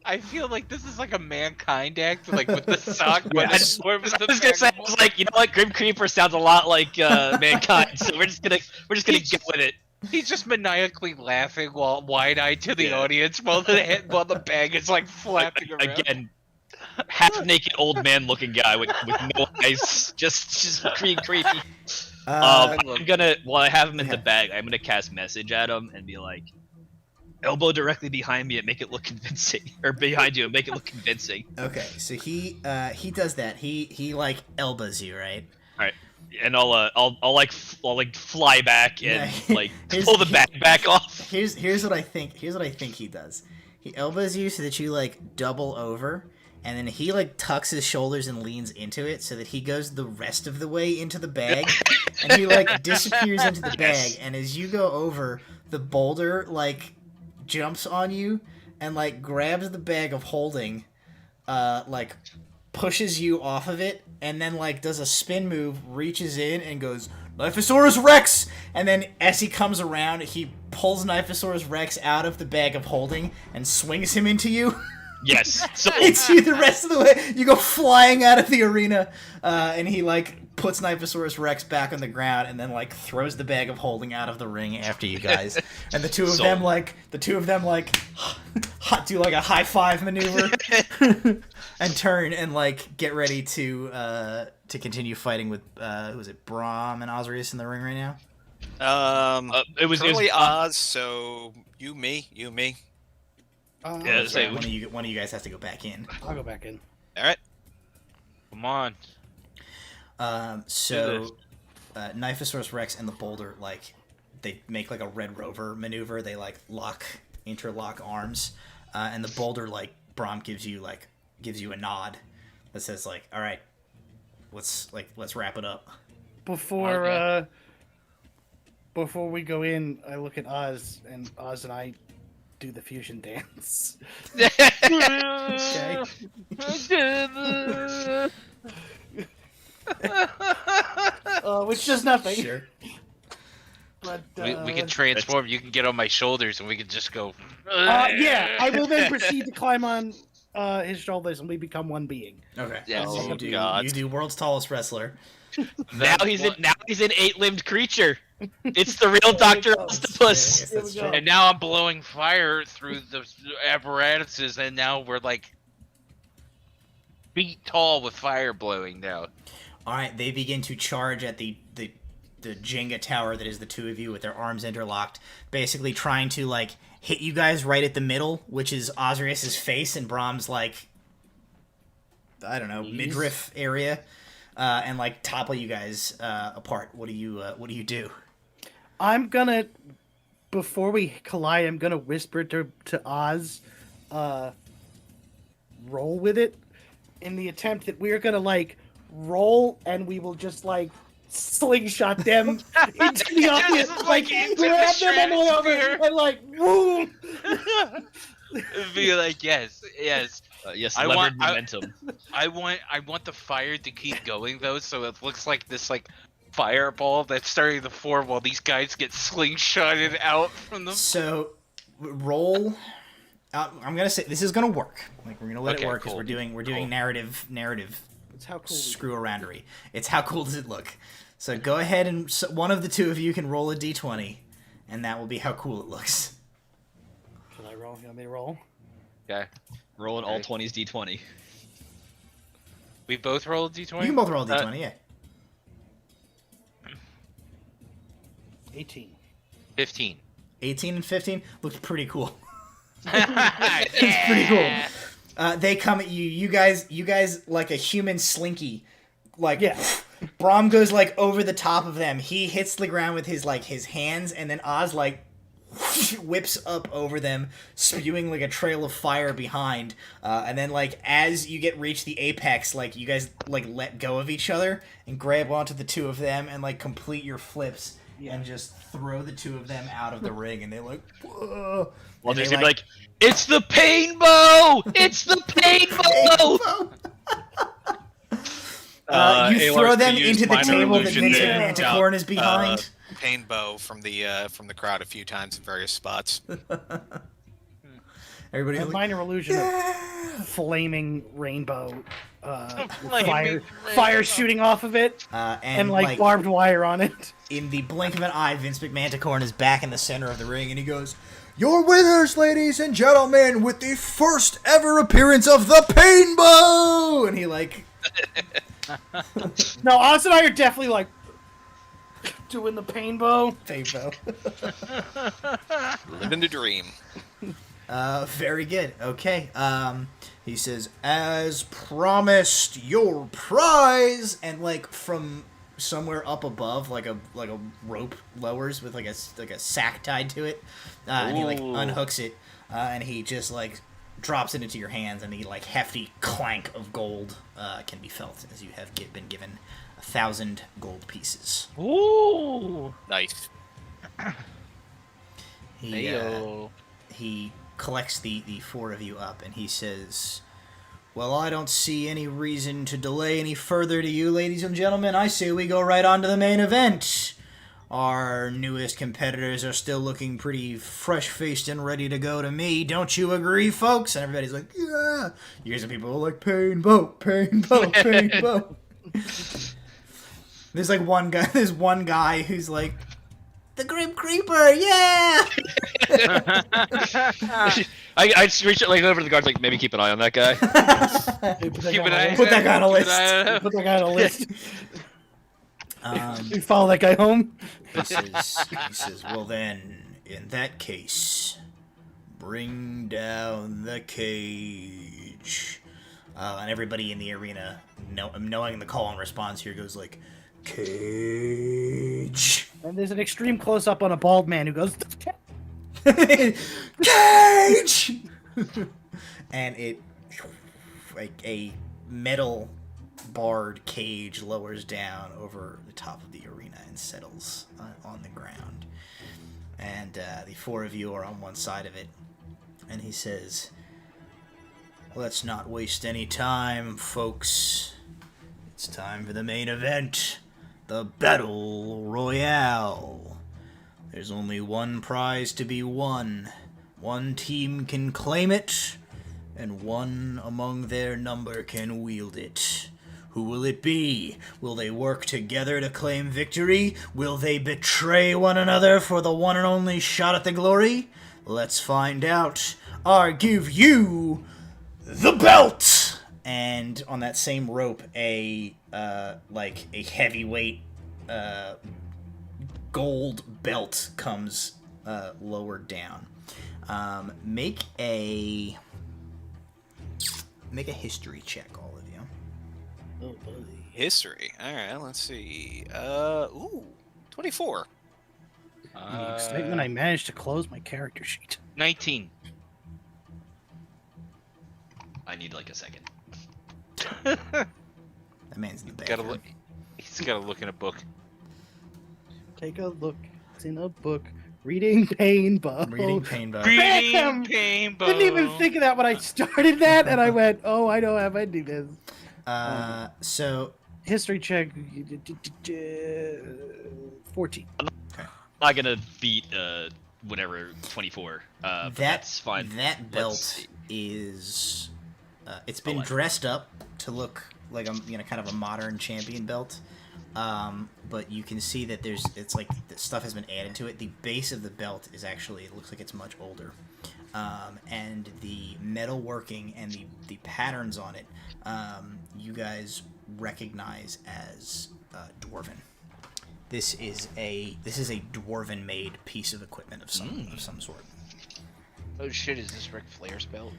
S3: I feel like this is like a mankind act, like with the sock.
S4: I was gonna say, I was like, you know what, Grim Creeper sounds a lot like mankind, so we're just gonna get with it.
S3: He's just maniacally laughing while wide-eyed to the audience while the bag is like flapping around.
S4: Again, half-naked old man-looking guy with no eyes, just creepy. I'm gonna, while I have him in the bag, I'm gonna cast message at him and be like, elbow directly behind me and make it look convincing, or behind you and make it look convincing.
S1: Okay, so he does that. He like elbows you, right?
S4: All right, and I'll fly back and like pull the bag back off.
S1: Here's what I think. Here's what I think he does. He elbows you so that you like double over, and then he like tucks his shoulders and leans into it so that he goes the rest of the way into the bag, and he like disappears into the bag. And as you go over, the Boulder like jumps on you and like grabs the bag of holding, like pushes you off of it, and then like does a spin move, reaches in and goes Niphosaurus Rex, and then as he comes around, he pulls Niphosaurus Rex out of the bag of holding and swings him into you.
S4: Yes, so
S1: it's you the rest of the way. You go flying out of the arena, and he like puts Niphosaurus Rex back on the ground, and then like throws the bag of holding out of the ring after you guys. And the two of them do like a high five maneuver and turn and like get ready to continue fighting with who is it, Braum and Osrius in the ring right now.
S5: It was Oz. So you me.
S1: Yeah, so one of you guys has to go back in.
S2: I'll go back in.
S5: All right.
S3: Come on.
S1: So Niphosaurus Rex and the Boulder, like, they make like a Red Rover maneuver. They like interlock arms, and the Boulder, like, Braum gives you a nod that says like, all right, let's wrap it up.
S2: Before we go in, I look at Oz, and Oz and I do the fusion dance.
S1: Okay.
S2: Which does nothing.
S1: Sure.
S2: But
S3: we can transform. You can get on my shoulders, and we can just go.
S2: Yeah, I will then proceed to climb on his shoulders, and we become one being.
S1: Okay.
S3: Yes.
S1: So you do world's tallest wrestler.
S4: now he's an 8-limbed creature. It's the real Dr. Octopus.
S1: Yes, that's true.
S3: And now I'm blowing fire through the apparatuses, and now we're like feet tall with fire blowing now.
S1: All right, they begin to charge at the Jenga tower that is the two of you with their arms interlocked, basically trying to like hit you guys right at the middle, which is Osrius's face and Braum's like, I don't know, midriff area, and like topple you guys apart. What do you do?
S2: I'm gonna, before we collide, I'm gonna whisper to Oz, roll with it, in the attempt that we're gonna like roll and we will just like slingshot them into the audience, like grab them all over and like boom.
S3: Be like, yes.
S4: Yes,
S3: I
S4: levered
S3: want
S4: momentum.
S3: I want the fire to keep going though, so it looks like this like fireball that's starting to form while these guys get slingshotted out from them.
S1: So, roll. I'm gonna say this is gonna work. Like we're gonna let it work because
S3: cool.
S1: we're doing narrative.
S2: It's how cool.
S1: Screw aroundery. It's how cool does it look. So go ahead and one of the two of you can roll a d20, and that will be how cool it looks.
S2: roll. You want me to roll?
S3: Okay.
S4: Rolling all 20s d20.
S3: We both rolled d20?
S1: You can both roll a d20, yeah.
S2: 18.
S3: 15.
S1: 18 and 15 looks pretty cool.
S3: Yeah.
S1: It's pretty cool. They come at you. You guys like a human slinky. Like,
S2: Yeah.
S1: Braum goes like over the top of them. He hits the ground with his hands, and then Oz like whips up over them, spewing like a trail of fire behind. And then like as you reach the apex, like you guys like let go of each other and grab onto the two of them and like complete your flips and just throw the two of them out of the ring. And they're like, whoa.
S4: Well, they're gonna be like, it's the pain bow! It's the pain bow!
S1: You throw them into the
S5: minor
S1: table that
S5: illusion
S1: Vincent
S5: there.
S1: Manticorn is behind.
S5: Pain bow from the crowd a few times in various spots.
S1: Everybody
S2: A
S1: like,
S2: minor illusion of flaming rainbow,
S3: Flaming
S2: fire shooting off of it,
S1: and
S2: like barbed wire on it.
S1: in the blink of an eye, Vince McManticorn is back in the center of the ring, and he goes, "Your winners, ladies and gentlemen, with the first ever appearance of the Pain Bow!" And he like...
S2: No, Oz and I are definitely like doing the pain bow.
S1: Pain Bow.
S5: Living the dream.
S1: Very good. Okay. He says, "As promised, your prize," and like from somewhere up above, like a rope lowers with like a sack tied to it, and he like unhooks it, and he just like drops it into your hands, and the like hefty clank of gold can be felt as you have been given 1,000 gold pieces.
S3: Ooh.
S5: Nice.
S1: He collects the four of you up, and he says, "Well, I don't see any reason to delay any further to you, ladies and gentlemen. I say we go right on to the main event. Our newest competitors are still looking pretty fresh-faced and ready to go to me. Don't you agree, folks?" And everybody's like, "Yeah." You hear some people are like, "Pain Bow, Pain Bow, Pain Bow." There's one guy who's like, "The Grim Creeper, yeah!"
S4: I just reach it like over to the guards, like maybe keep an eye on that guy.
S3: Keep an eye.
S1: Put that guy on a list.
S2: Put that guy on a list.
S1: Um,
S2: We follow that guy home.
S1: he says, "Well then, in that case, bring down the cage." And everybody in the arena, knowing the call and response here, goes like, "Cage."
S2: And there's an extreme close-up on a bald man who goes,
S1: "Cage!" And it, like a metal barred cage, lowers down over the top of the arena and settles on the ground. And the four of you are on one side of it. And he says, "Let's not waste any time, folks. It's time for the main event. The Battle Royale. There's only one prize to be won. One team can claim it, and one among their number can wield it. Who will it be? Will they work together to claim victory? Will they betray one another for the one and only shot at the glory? Let's find out. I give you the belt!" And on that same rope, a heavyweight gold belt comes lowered down. Make a history check, all of you.
S2: oh, boy.
S5: History. All right, let's see. 24.
S2: In the excitement, I managed to close my character sheet.
S3: 19.
S4: I need like a second.
S1: That man's in the
S3: Gotta
S1: bathroom.
S3: look. He's gotta look in a book.
S2: Take a look. It's in a book. Reading Pain Bow.
S1: Reading Pain Bow.
S2: Bam!
S3: Pain Bow.
S2: Didn't even think of that when I started that, and I went, "Oh, I know how I do this."
S1: So
S2: History check. 14.
S4: Not gonna beat whatever 24. But that's fine.
S1: That
S4: Let's
S1: belt
S4: see.
S1: is it's been
S4: like it.
S1: dressed up to look like a kind of a modern champion belt. But you can see that the stuff has been added to it. The base of the belt is actually, it looks like it's much older. and the metalworking and the patterns on it, you guys recognize as dwarven. This is a dwarven-made piece of equipment of some sort.
S3: Oh shit! Is this Ric Flair's belt?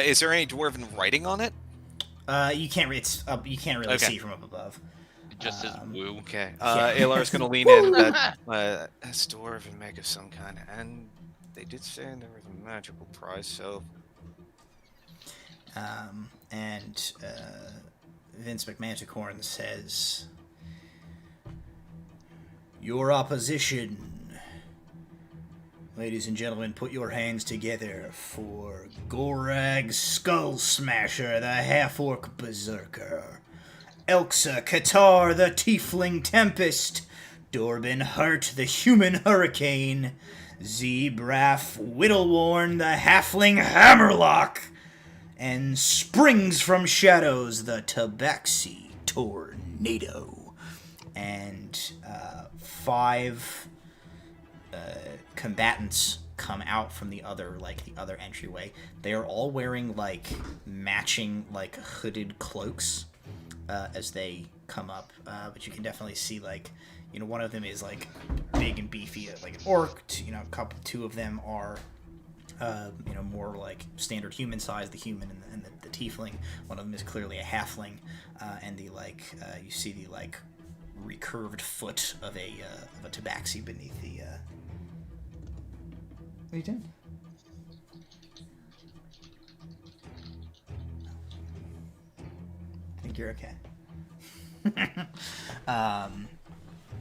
S5: Is there any dwarven writing on it?
S1: You can't. You can't really see from up above.
S3: It just says woo.
S5: Okay.
S1: Yeah.
S5: Alar's gonna lean in. That's dwarven make of some kind, and they did say there was a magical prize. So.
S1: And Vince McManticorn says, "Your opposition, ladies and gentlemen, put your hands together for Gorag Skull Smasher, the half-orc berserker, Elxa Katar, the tiefling tempest, Dorbin Hurt, the human hurricane, Zebraf Whittleworn, the halfling hammerlock, and springs from shadows, the Tabaxi tornado." And 5 combatants come out from the other entryway. They are all wearing matching hooded cloaks as they come up, but you can definitely see one of them is big and beefy, like an orc. Two of them are more standard human size, the human and the tiefling. One of them is clearly a halfling, and the you see the recurved foot of a tabaxi beneath the. What are you doing? I think you're okay.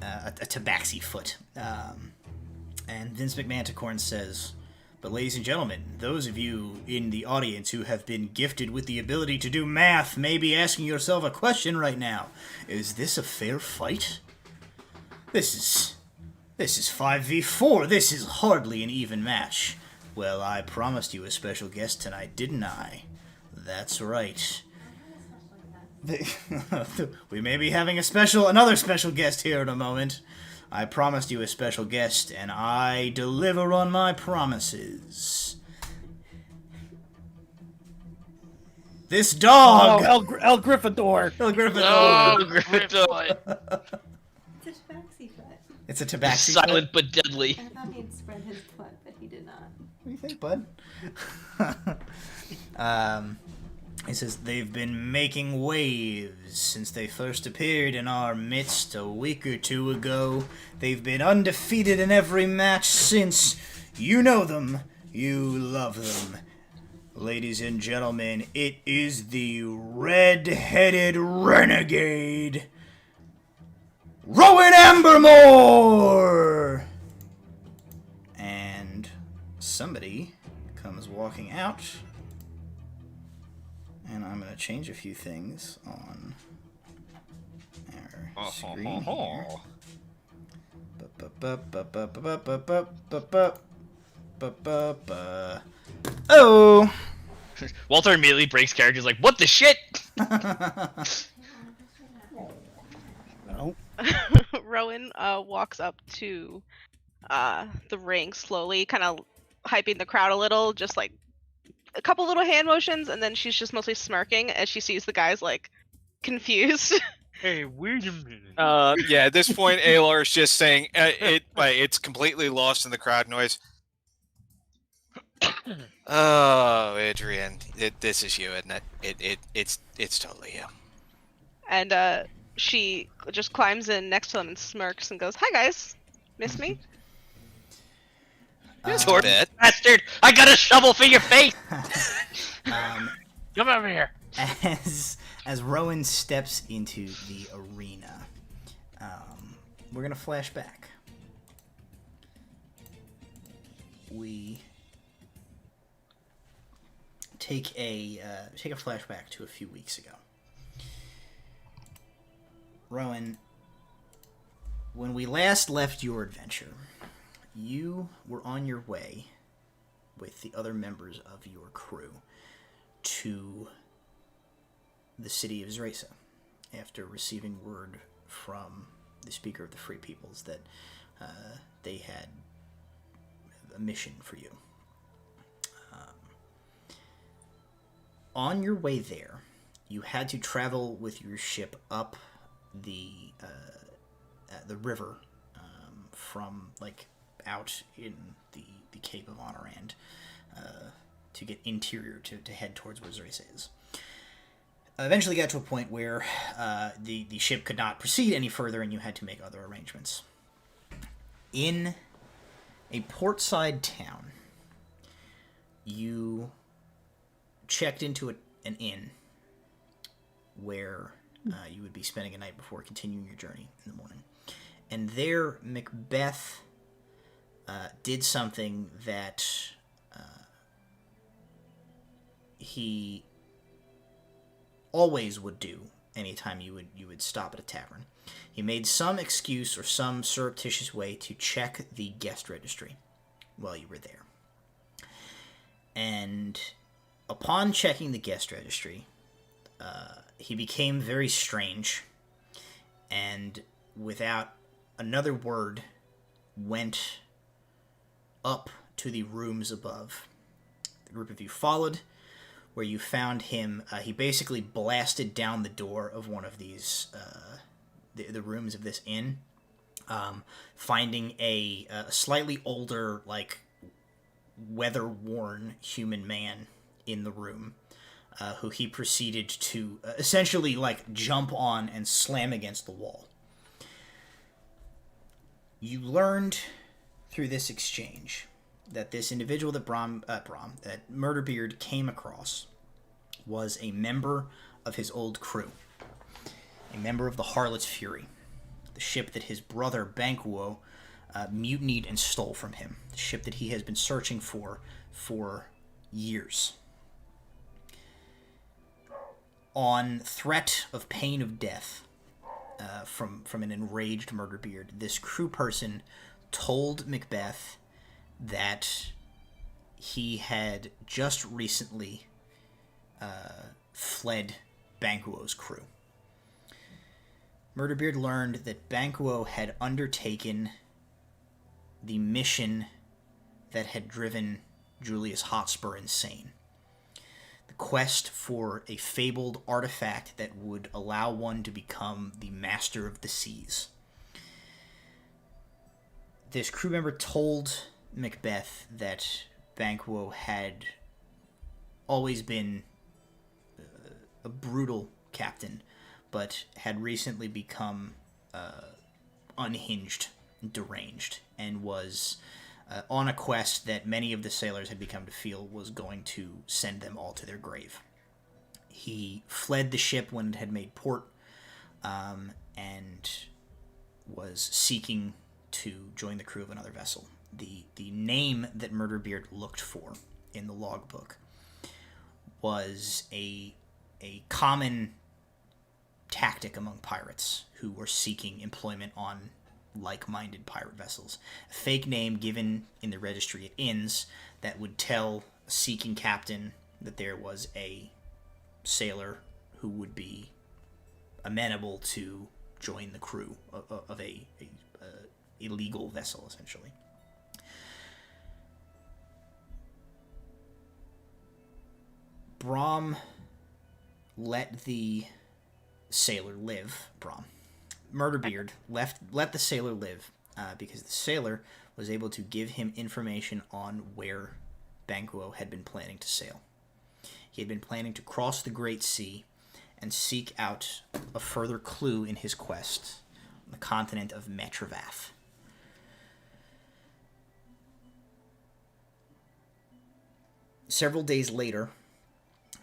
S1: A tabaxi foot, and Vince McManticorn says, "But ladies and gentlemen, those of you in the audience who have been gifted with the ability to do math may be asking yourself a question right now. Is this a fair fight? This is 5v4. This is hardly an even match. Well, I promised you a special guest tonight, didn't I? That's right. We may be having another special guest here in a moment. I promised you a special guest, and I deliver on my promises. This dog!"
S2: El Gryffindor!
S1: El Gryffindor!
S4: Oh, Gryffindor.
S7: It's a tabaxi foot.
S1: It's a tabaxi
S4: Silent
S1: foot.
S4: but deadly.
S7: I thought he'd spread his foot, but he did not.
S1: What do you think, bud? He says, "They've been making waves since they first appeared in our midst a week or two ago. They've been undefeated in every match since. You know them. You love them. Ladies and gentlemen, it is the red-headed renegade, Rowan Ambermore!" And somebody comes walking out. And I'm going to change a few things on our screen here. Oh!
S4: Walter immediately breaks character. He's like, "What the shit?"
S2: No.
S6: Rowan walks up to the ring slowly, kind of hyping the crowd a little, just like a couple little hand motions, and then she's just mostly smirking as she sees the guys confused.
S3: Hey, wait a minute.
S5: Yeah, at this point, Alar is just saying it's completely lost in the crowd noise. Oh, Adrian, this is you, isn't it? It's totally you.
S6: And she just climbs in next to him and smirks and goes, "Hi guys, miss me?"
S5: Sort of.
S4: Bastard! I got a shovel for your face!
S3: Come over here.
S1: As Rowan steps into the arena, we're gonna flash back. We take a flashback to a few weeks ago. Rowan, when we last left your adventure, you were on your way with the other members of your crew to the city of Zresa after receiving word from the Speaker of the Free Peoples that they had a mission for you. On your way there, you had to travel with your ship up the river from like out in the Cape of Honorand to get interior to head towards where Zresa is. Eventually got to a point where the ship could not proceed any further and you had to make other arrangements. In a portside town, you checked into an inn where you would be spending a night before continuing your journey in the morning. And there, Macbeth did something that he always would do anytime you would stop at a tavern. He made some excuse or some surreptitious way to check the guest registry while you were there. And upon checking the guest registry, he became very strange, and without another word, went up to the rooms above. The group of you followed, where you found him. He basically blasted down the door of one of these, the rooms of this inn, finding a slightly older, like, weather-worn human man in the room, who he proceeded to essentially, like, jump on and slam against the wall. You learned through this exchange that this individual that that Murderbeard came across was a member of his old crew, a member of the Harlot's Fury, the ship that his brother Banquo mutinied and stole from him, the ship that he has been searching for years. On threat of pain of death from an enraged Murderbeard, this crew person told Macbeth that he had just recently fled Banquo's crew. Murderbeard learned that Banquo had undertaken the mission that had driven Julius Hotspur insane. The quest for a fabled artifact that would allow one to become the master of the seas. This crew member told Macbeth that Banquo had always been a brutal captain, but had recently become unhinged, deranged, and was on a quest that many of the sailors had become to feel was going to send them all to their grave. He fled the ship when it had made port, and was seeking to join the crew of another vessel. The name that Murderbeard looked for in the logbook was a common tactic among pirates who were seeking employment on like-minded pirate vessels. A fake name given in the registry at inns that would tell a seeking captain that there was a sailor who would be amenable to join the crew of a illegal vessel, essentially. Brom let the sailor live. Murderbeard let the sailor live because the sailor was able to give him information on where Banquo had been planning to sail. He had been planning to cross the Great Sea and seek out a further clue in his quest on the continent of Metravath. Several days later,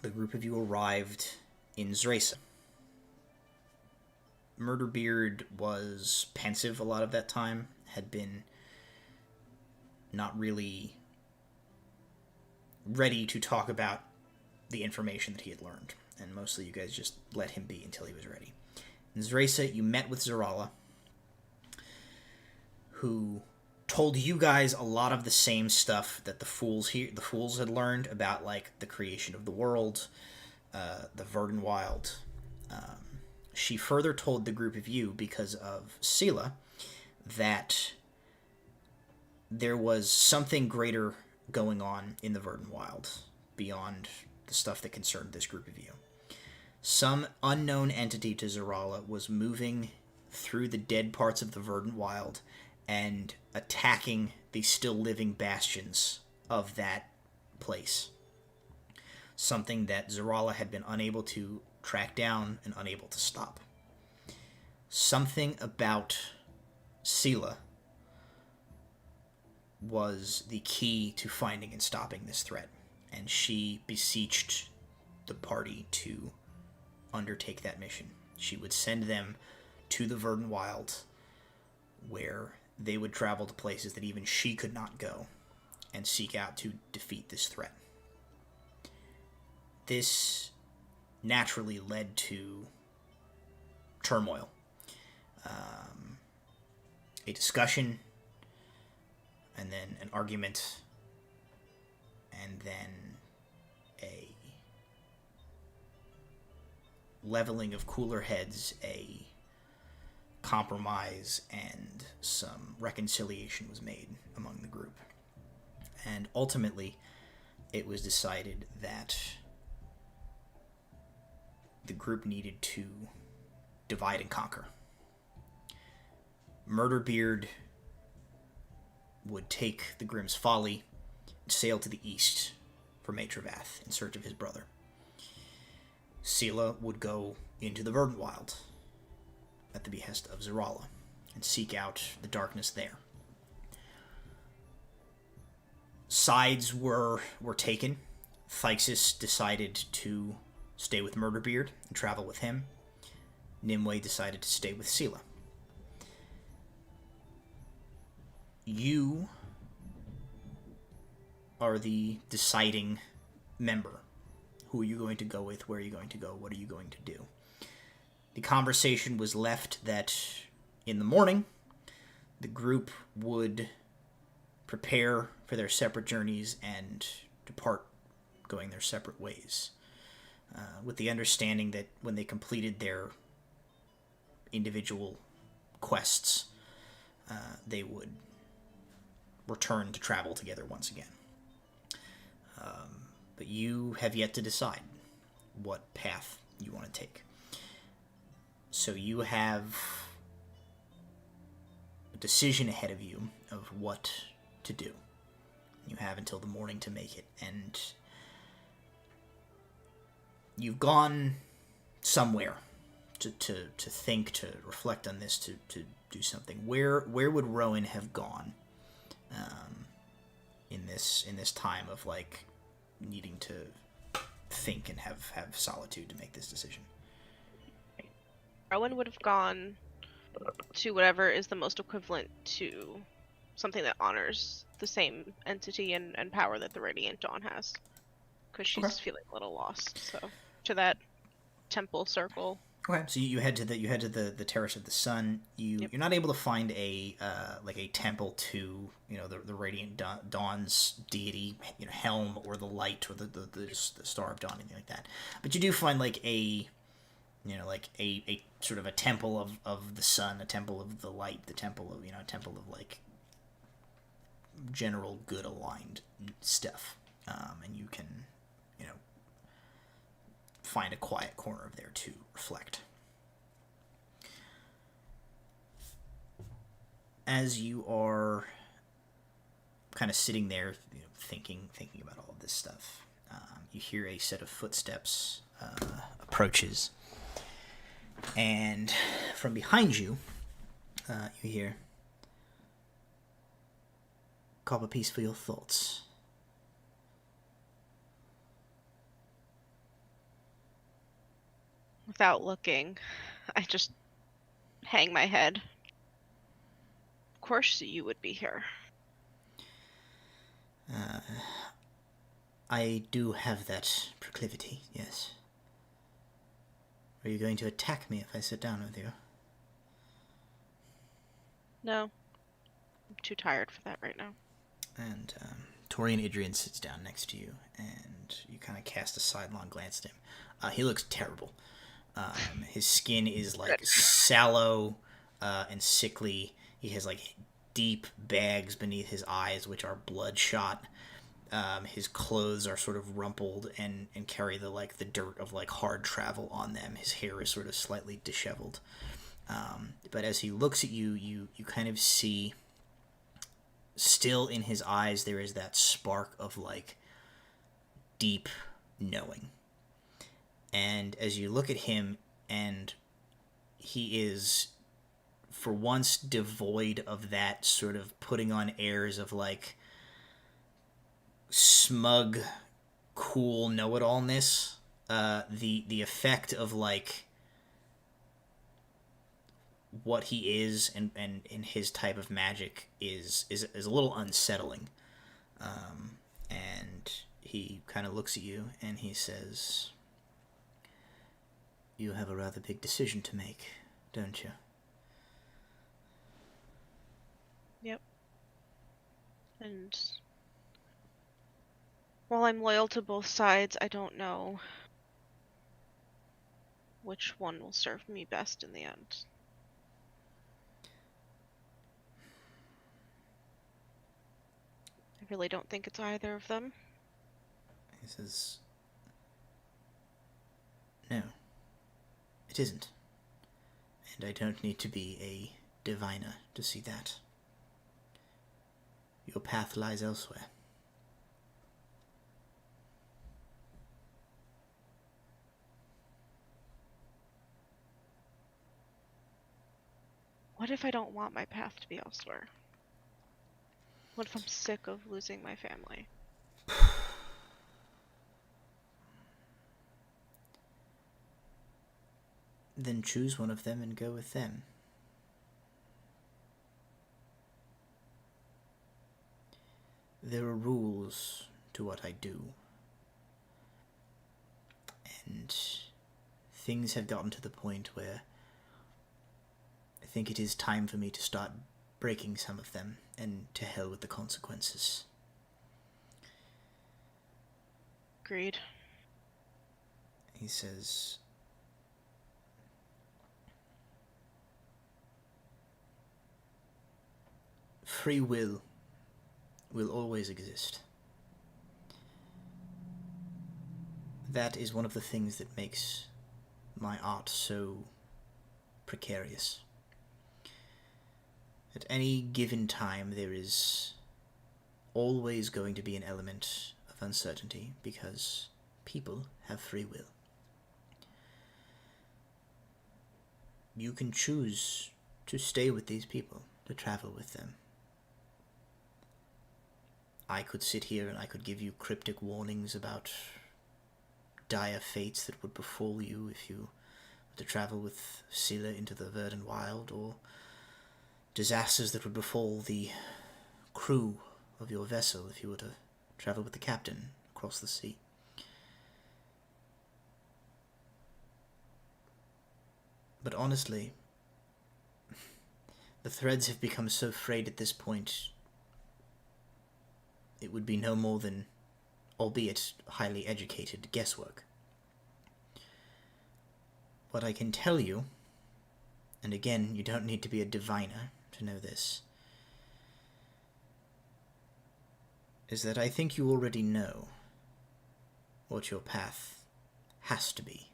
S1: the group of you arrived in Zresa. Murderbeard was pensive a lot of that time, had been not really ready to talk about the information that he had learned, and mostly you guys just let him be until he was ready. In Zresa, you met with Zarala, who told you guys a lot of the same stuff that the fools had learned about, like the creation of the world, the Verdenwild. She further told the group of you, because of Sela, that there was something greater going on in the Verdant Wild beyond the stuff that concerned this group of you. Some unknown entity to Zarala was moving through the dead parts of the Verdant Wild and attacking the still living bastions of that place. Something that Zarala had been unable to track down and unable to stop. Something about Sela was the key to finding and stopping this threat, and she beseeched the party to undertake that mission. She would send them to the Verdant Wild, where they would travel to places that even she could not go, and seek out to defeat this threat. This naturally led to turmoil, a discussion, and then an argument, and then a leveling of cooler heads, a compromise, and some reconciliation was made among the group. And ultimately, it was decided that the group needed to divide and conquer. Murderbeard would take the Grimm's Folly and sail to the east for Matravath in search of his brother. Sela would go into the Verdant Wild at the behest of Zarala and seek out the darkness there. Sides were taken. Thyxis decided to stay with Murderbeard and travel with him. Nimue decided to stay with Sela. You are the deciding member. Who are you going to go with? Where are you going to go? What are you going to do? The conversation was left that in the morning, the group would prepare for their separate journeys and depart, going their separate ways, with the understanding that when they completed their individual quests, they would return to travel together once again. But you have yet to decide what path you want to take. So you have a decision ahead of you of what to do. You have until the morning to make it, and you've gone somewhere to think, to reflect on this, to do something. Where would Rowan have gone in this time of like needing to think and have solitude to make this decision?
S6: Rowan would have gone to whatever is the most equivalent to something that honors the same entity and power that the Radiant Dawn has, because she's feeling a little lost. So to that temple circle.
S1: Okay, so you head to the Terrace of the Sun. You're not able to find a temple to the Radiant Dawn's deity, helm, or the light, or the Star of Dawn, anything like that. But you do find a sort of a temple of the sun, a temple of the light, the temple of a temple of like general good aligned stuff, and you can find a quiet corner of there to reflect. As you are kind of sitting there, thinking about all of this stuff, you hear a set of footsteps approaches, and from behind you, you hear, "Cop a piece for your thoughts."
S6: Without looking, I just hang my head. Of course you would be here.
S1: I do have that proclivity, yes. Are you going to attack me if I sit down with you?
S6: No. I'm too tired for that right now.
S1: And Torian Idrian sits down next to you, and you kind of cast a sidelong glance at him. He looks terrible. His skin is like sallow and sickly. He has like deep bags beneath his eyes, which are bloodshot. His clothes are sort of rumpled and carry the dirt of hard travel on them. His hair is sort of slightly disheveled. But as he looks at you, you kind of see, still in his eyes, there is that spark of deep knowing. And as you look at him, and he is for once devoid of that sort of putting on airs of smug, cool know-it-allness. The effect of what he is and in his type of magic is a little unsettling. And he kind of looks at you and he says, "You have a rather big decision to make, don't you?"
S6: Yep. And while I'm loyal to both sides, I don't know which one will serve me best in the end. I really don't think it's either of them.
S1: He says, "No, it isn't. And I don't need to be a diviner to see that. Your path lies elsewhere."
S6: What if I don't want my path to be elsewhere? What if I'm sick of losing my family?
S1: Then choose one of them and go with them. There are rules to what I do. And things have gotten to the point where I think it is time for me to start breaking some of them, and to hell with the consequences.
S6: Agreed.
S1: He says, "Free will always exist. That is one of the things that makes my art so precarious. At any given time, there is always going to be an element of uncertainty, because people have free will. You can choose to stay with these people, to travel with them. I could sit here and I could give you cryptic warnings about dire fates that would befall you if you were to travel with Scylla into the Verdant Wild, or disasters that would befall the crew of your vessel if you were to travel with the captain across the sea. But honestly, the threads have become so frayed at this point, it would be no more than, albeit highly educated, guesswork. What I can tell you, and again, you don't need to be a diviner to know this, is that I think you already know what your path has to be.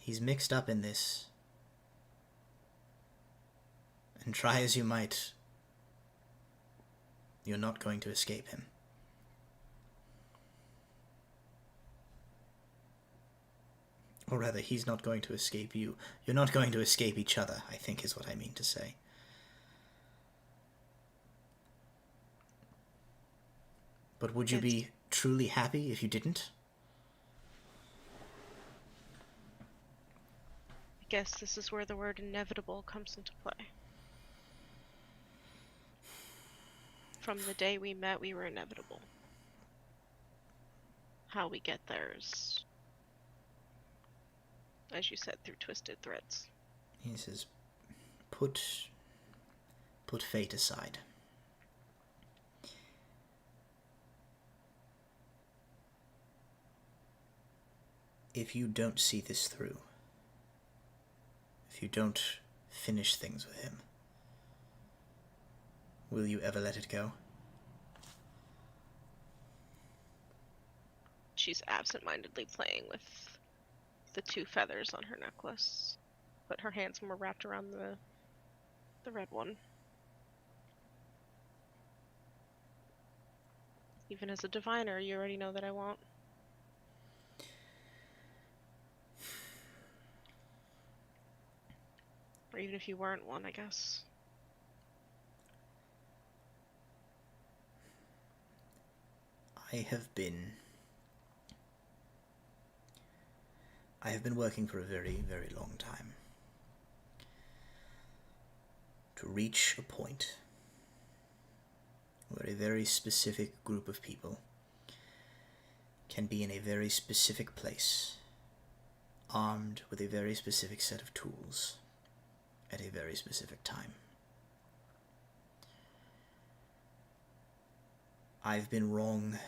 S1: He's mixed up in this, and try as you might, you're not going to escape him. Or rather, he's not going to escape you. You're not going to escape each other, I think is what I mean to say. But would you be truly happy if you didn't?
S6: I guess this is where the word inevitable comes into play. From the day we met, we were inevitable. How we get there is, as you said, through twisted threads.
S1: He says, put fate aside. If you don't see this through, you don't finish things with him, will you ever let it go?
S6: She's absent-mindedly playing with the 2 feathers on her necklace, but her hands more wrapped around the red one. Even as a diviner, you already know that I won't. Or even if you weren't one, I guess.
S1: I have been working for a very, very long time to reach a point where a very specific group of people can be in a very specific place, armed with a very specific set of tools at a very specific time. I've been wrong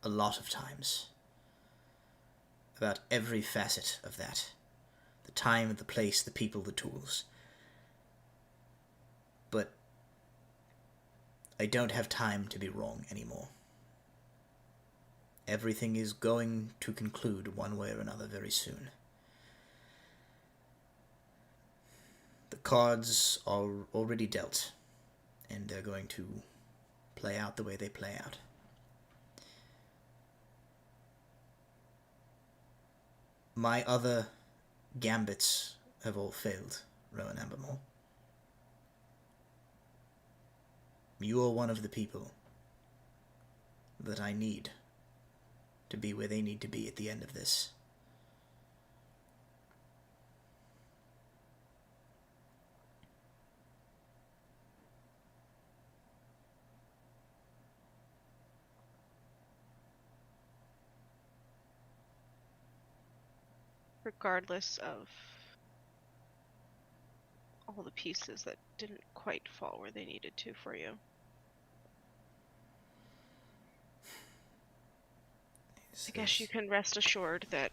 S1: a lot of times about every facet of that. The time, the place, the people, the tools. But I don't have time to be wrong anymore. Everything is going to conclude one way or another very soon. The cards are already dealt, and they're going to play out the way they play out. My other gambits have all failed, Rowan Ambermore. You are one of the people that I need to be where they need to be at the end of this.
S6: Regardless of all the pieces that didn't quite fall where they needed to for you. I guess you can rest assured that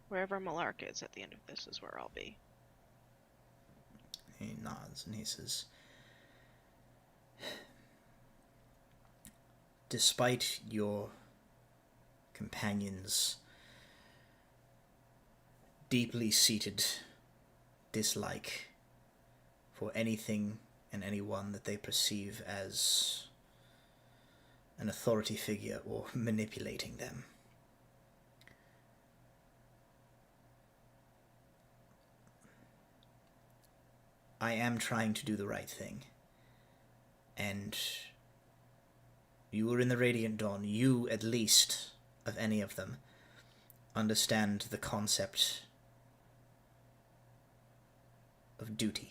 S6: wherever Malark is at the end of this is where I'll be.
S1: He nods and he says, despite your companion's deeply seated dislike for anything and anyone that they perceive as an authority figure or manipulating them, I am trying to do the right thing. And you were in the Radiant Dawn. You, at least, of any of them, understand the concept of duty.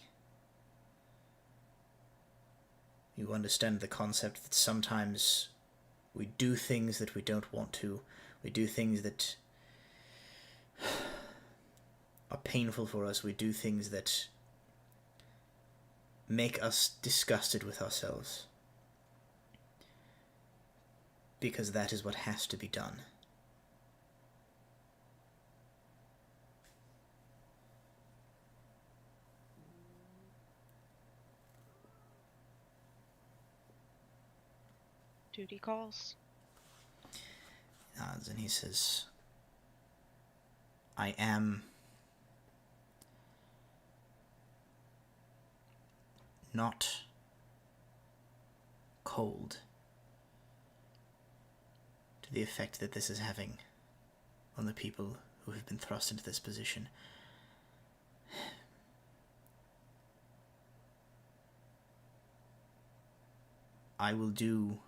S1: You understand the concept that sometimes we do things that we don't want to. We do things that are painful for us. We do things that make us disgusted with ourselves. Because that is what has to be done.
S6: Duty calls.
S1: He nods and he says, I am not cold to the effect that this is having on the people who have been thrust into this position. I will do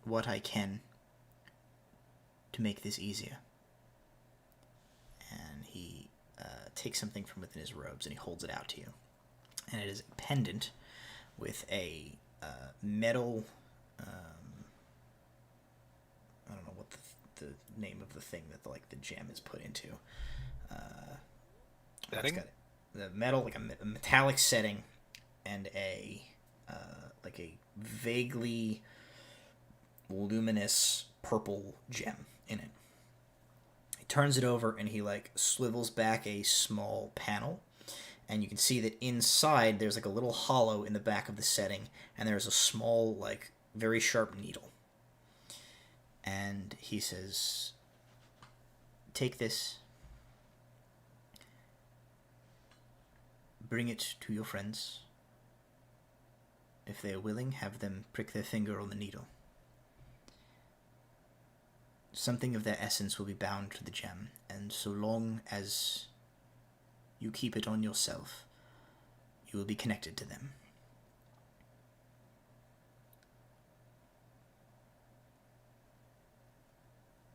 S1: what I can to make this easier. And he takes something from within his robes and he holds it out to you. And it is a pendant with a metal, I don't know what the name of the thing that the gem is put into.
S5: Setting?
S1: The metal, like a metallic setting, and a like a vaguely luminous purple gem in it. He turns it over and he like swivels back a small panel, and you can see that inside there's like a little hollow in the back of the setting, and there's a small, like, very sharp needle. And he says, take this, bring it to your friends. If they are willing, have them prick their finger on the needle. Something of their essence will be bound to the gem, and so long as you keep it on yourself, you will be connected to them.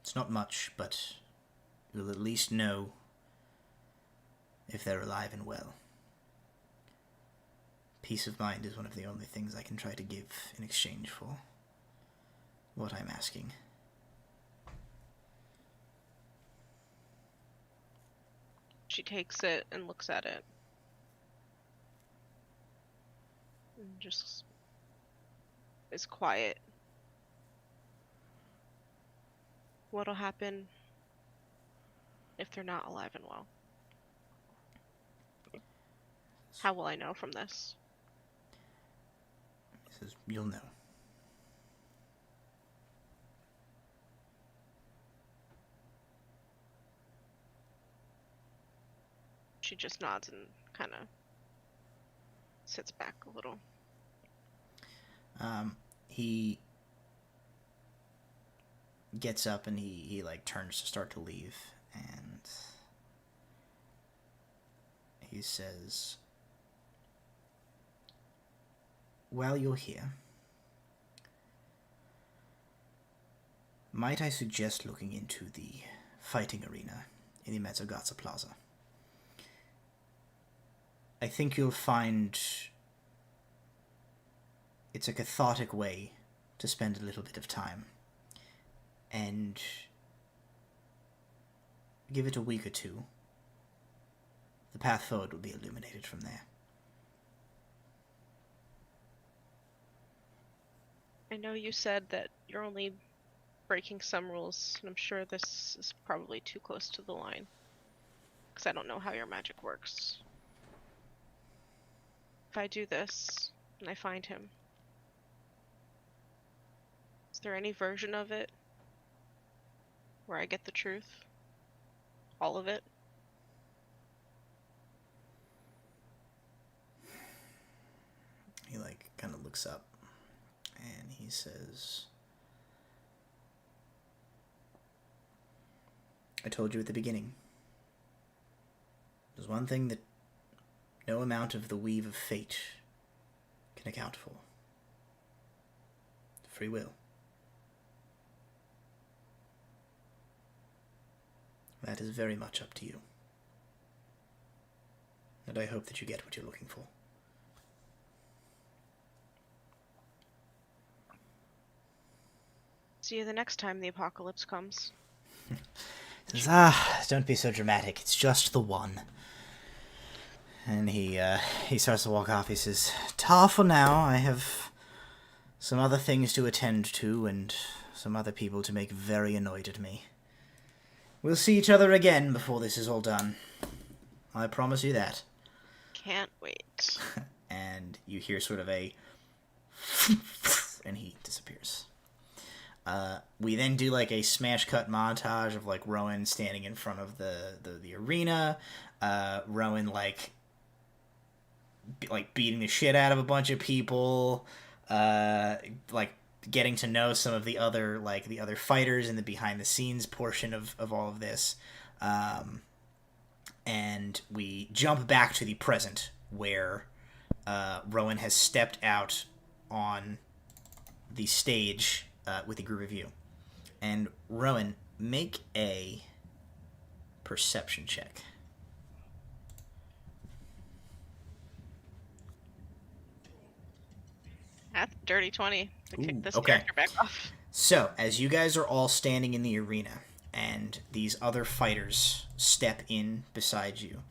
S1: It's not much, but you'll at least know if they're alive and well. Peace of mind is one of the only things I can try to give in exchange for what I'm asking.
S6: She takes it and looks at it. And just is quiet. What'll happen if they're not alive and well? How will I know from this?
S1: He says, you'll know.
S6: She just nods and kind of sits back a little.
S1: He gets up and he like turns to start to leave, and he says, while you're here, might I suggest looking into the fighting arena in the Mezzogaza Plaza? I think you'll find it's a cathartic way to spend a little bit of time, and give it a week or two. The path forward will be illuminated from there.
S6: I know you said that you're only breaking some rules, and I'm sure this is probably too close to the line, because I don't know how your magic works. If I do this, and I find him, is there any version of it where I get the truth? All of it?
S1: He like kind of looks up and he says, I told you at the beginning, there's one thing that no amount of the weave of fate can account for. Free will. That is very much up to you. And I hope that you get what you're looking for.
S6: See you the next time the apocalypse comes.
S1: He says, don't be so dramatic. It's just the one. And he starts to walk off. He says, ta for now. I have some other things to attend to and some other people to make very annoyed at me. We'll see each other again before this is all done. I promise you that.
S6: Can't wait.
S1: And you hear sort of a and he disappears. We then do like a smash cut montage of like Rowan standing in front of the arena. Rowan like beating the shit out of a bunch of people. Like getting to know some of the other fighters in the behind the scenes portion of all of this. And we jump back to the present where Rowan has stepped out on the stage with a group of you. And Rowan, make a perception check.
S6: That's dirty 20 to kick this
S1: okay.
S6: character back off.
S1: So, as you guys are all standing in the arena, and these other fighters step in beside you,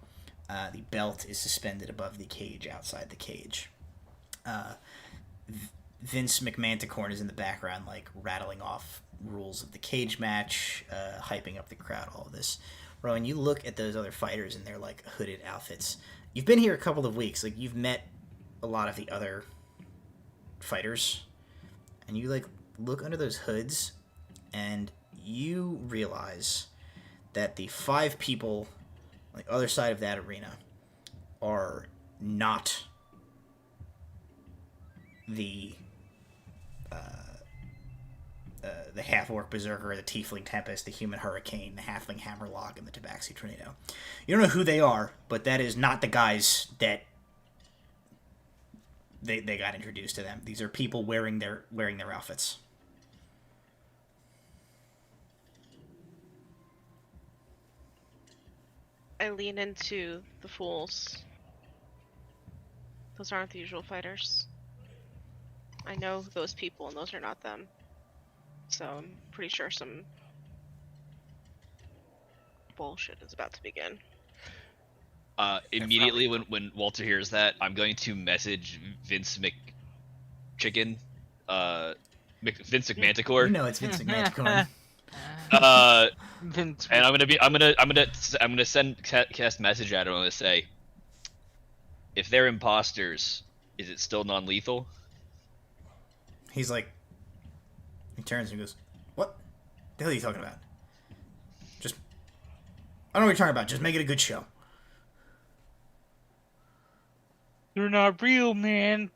S1: the belt is suspended above the cage outside the cage. Vince McManticorn is in the background, like rattling off rules of the cage match, hyping up the crowd, all of this. Rowan, you look at those other fighters in their like hooded outfits. You've been here a couple of weeks, like you've met a lot of the other fighters, and you like look under those hoods, and you realize that the 5 people on the other side of that arena are not the half-orc berserker, the tiefling tempest, the human hurricane, the halfling hammerlock, and the tabaxi tornado. You don't know who they are, but that is not the guys that they got introduced to them. These are people wearing their outfits.
S6: I lean into the fools. Those aren't the usual fighters. I know those people, and those are not them. So I'm pretty sure some bullshit is about to begin.
S4: Immediately when Walter hears that, I'm going to message Vince Vince McManticore.
S1: You know it's Vince McManticore.
S4: And I'm gonna cast message at him. I'm gonna say, if they're imposters, is it still non-lethal?
S1: He's like, he turns and goes, "What the hell are you talking about? Just, I don't know what you're talking about. Just make it a good show."
S2: You're not real, man.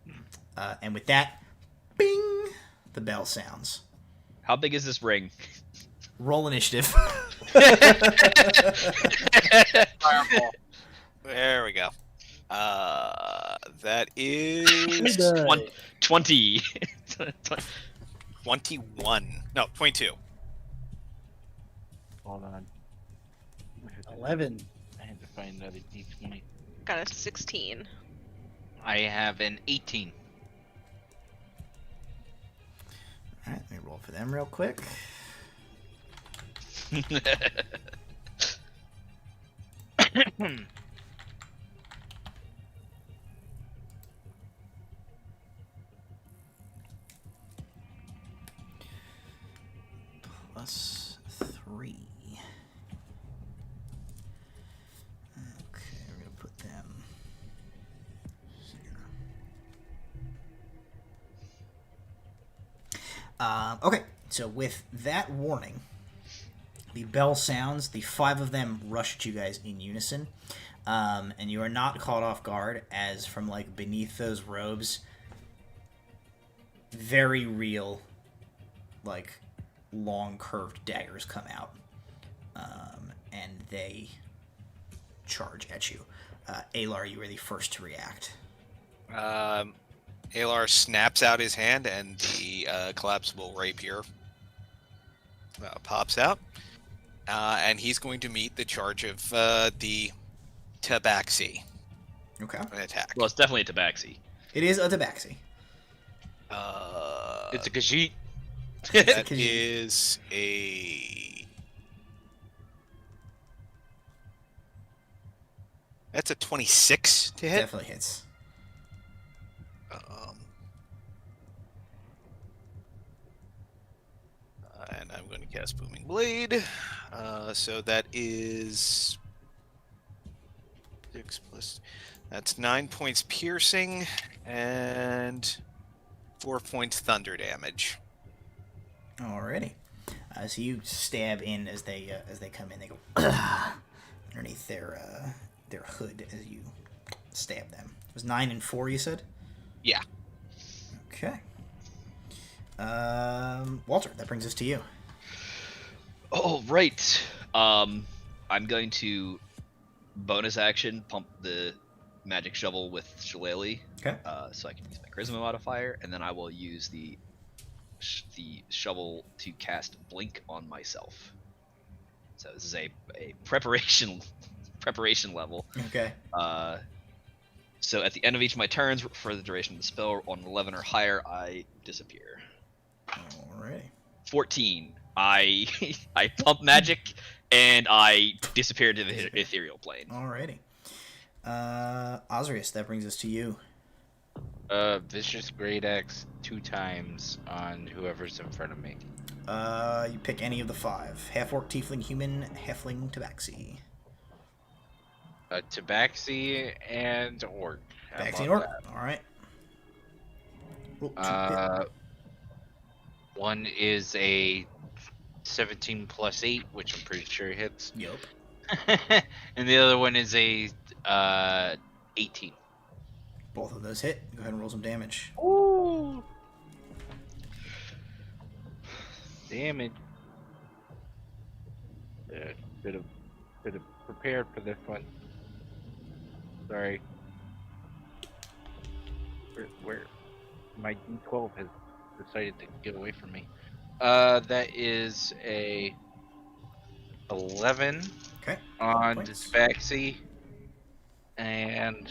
S1: And with that, bing, the bell sounds.
S4: How big is this ring?
S1: Roll initiative.
S5: Fireball. There we go. That is
S4: 20.
S5: 21. No, 22.
S3: Hold on.
S2: 11.
S3: I had to find another D20.
S6: Got a 16.
S3: I have an 18.
S1: Alright, let me roll for them real quick. Plus 3. Okay, we're gonna put them here. Okay, so with that warning, the bell sounds. The 5 of them rush at you guys in unison, and you are not caught off guard, as from like beneath those robes, very real, like long curved daggers come out, and they charge at you. Alar, you were the first to react.
S5: Alar snaps out his hand, and the collapsible rapier pops out. And he's going to meet the charge of the tabaxi.
S1: Okay.
S5: An attack.
S4: Well, it's definitely a tabaxi.
S1: It is a tabaxi.
S3: It's a Khajiit.
S5: That is a... That's a 26 to hit.
S1: Definitely hits.
S5: And I'm going to cast Booming Blade. So that is 6 plus. That's 9 points piercing and 4 points thunder damage.
S1: Alrighty. So you stab in as they come in. They go underneath their hood as you stab them. It was 9 and 4, you said?
S5: Yeah.
S1: Okay. Walter, that brings us to you.
S4: Oh, right. I'm going to bonus action pump the magic shovel with Shillelagh.
S1: Okay.
S4: So I can use my charisma modifier, and then I will use the shovel to cast blink on myself. So this is a preparation level.
S1: Okay.
S4: So at the end of each of my turns, for the duration of the spell, on 11 or higher, I disappear.
S1: Alrighty.
S4: 14. I pump magic, and I disappear to the ethereal plane.
S1: Alrighty. Osrius, that brings us to you.
S3: Vicious Great Axe 2 times on whoever's in front of me.
S1: You pick any of the 5. Half-orc, tiefling, human, halfling, tabaxi.
S3: Tabaxi and Orc. How
S1: Tabaxi and
S3: about
S1: orc. Alright.
S3: one is a 17 plus 8, which I'm pretty sure hits.
S1: Yup.
S3: And the other one is a 18.
S1: Both of those hit. Go ahead and roll some damage.
S3: Ooh. Damage. Should have prepared for this one. Sorry. Where my D12 has decided to get away from me. That is a 11
S1: Okay.
S3: on
S1: Points.
S3: Dyspraxy, and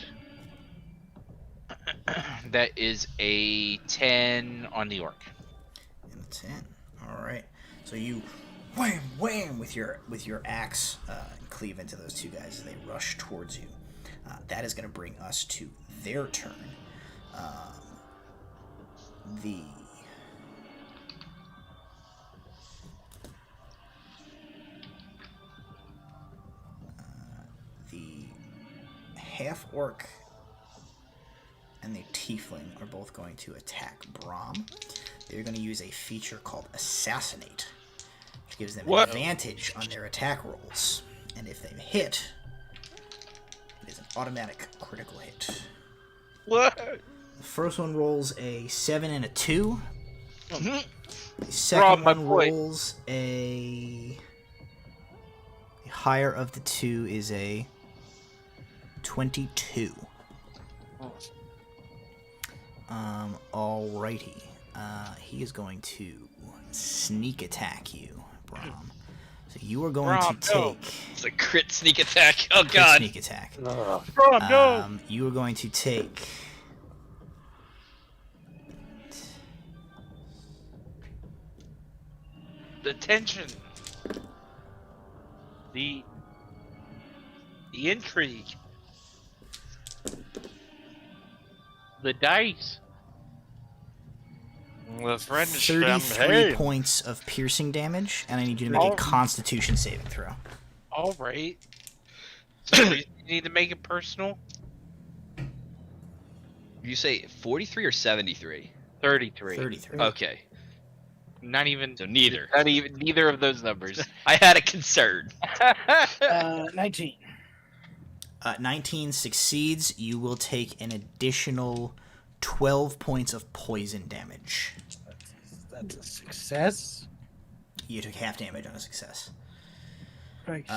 S3: that is a 10 on the Orc.
S1: And a 10. Alright. So you wham wham with your axe and cleave into those 2 guys as they rush towards you. That is going to bring us to their turn. The half-orc and the tiefling are both going to attack Brahm. They're going to use a feature called Assassinate, which gives them advantage on their attack rolls. And if they hit, it is an automatic critical hit.
S3: What?
S1: The first one rolls a 7 and a 2.
S3: Mhm.
S1: The second
S3: my
S1: one
S3: boy.
S1: rolls the higher of the 2 is a 22. Alrighty. He is going to sneak attack you, Brahm. So you are going
S3: Brahm,
S1: to
S3: no.
S1: take
S4: It's a crit sneak attack. Oh
S1: crit
S4: god.
S1: sneak attack.
S3: No.
S1: You are going to take
S3: The tension. The intrigue. The dice.
S5: The French
S1: 33 points of piercing damage, and I need you to make a
S3: Oh.
S1: Constitution saving throw.
S3: All right. So you need to make it personal.
S4: You say 43 or 73?
S3: 33.
S1: 33.
S4: Okay.
S3: Not even.
S4: So neither.
S3: Not even. Neither of those numbers.
S4: I had a concern.
S2: 19.
S1: 19 succeeds. You will take an additional 12 points of poison damage.
S2: That's a success.
S1: You took half damage on a success.
S2: Christ.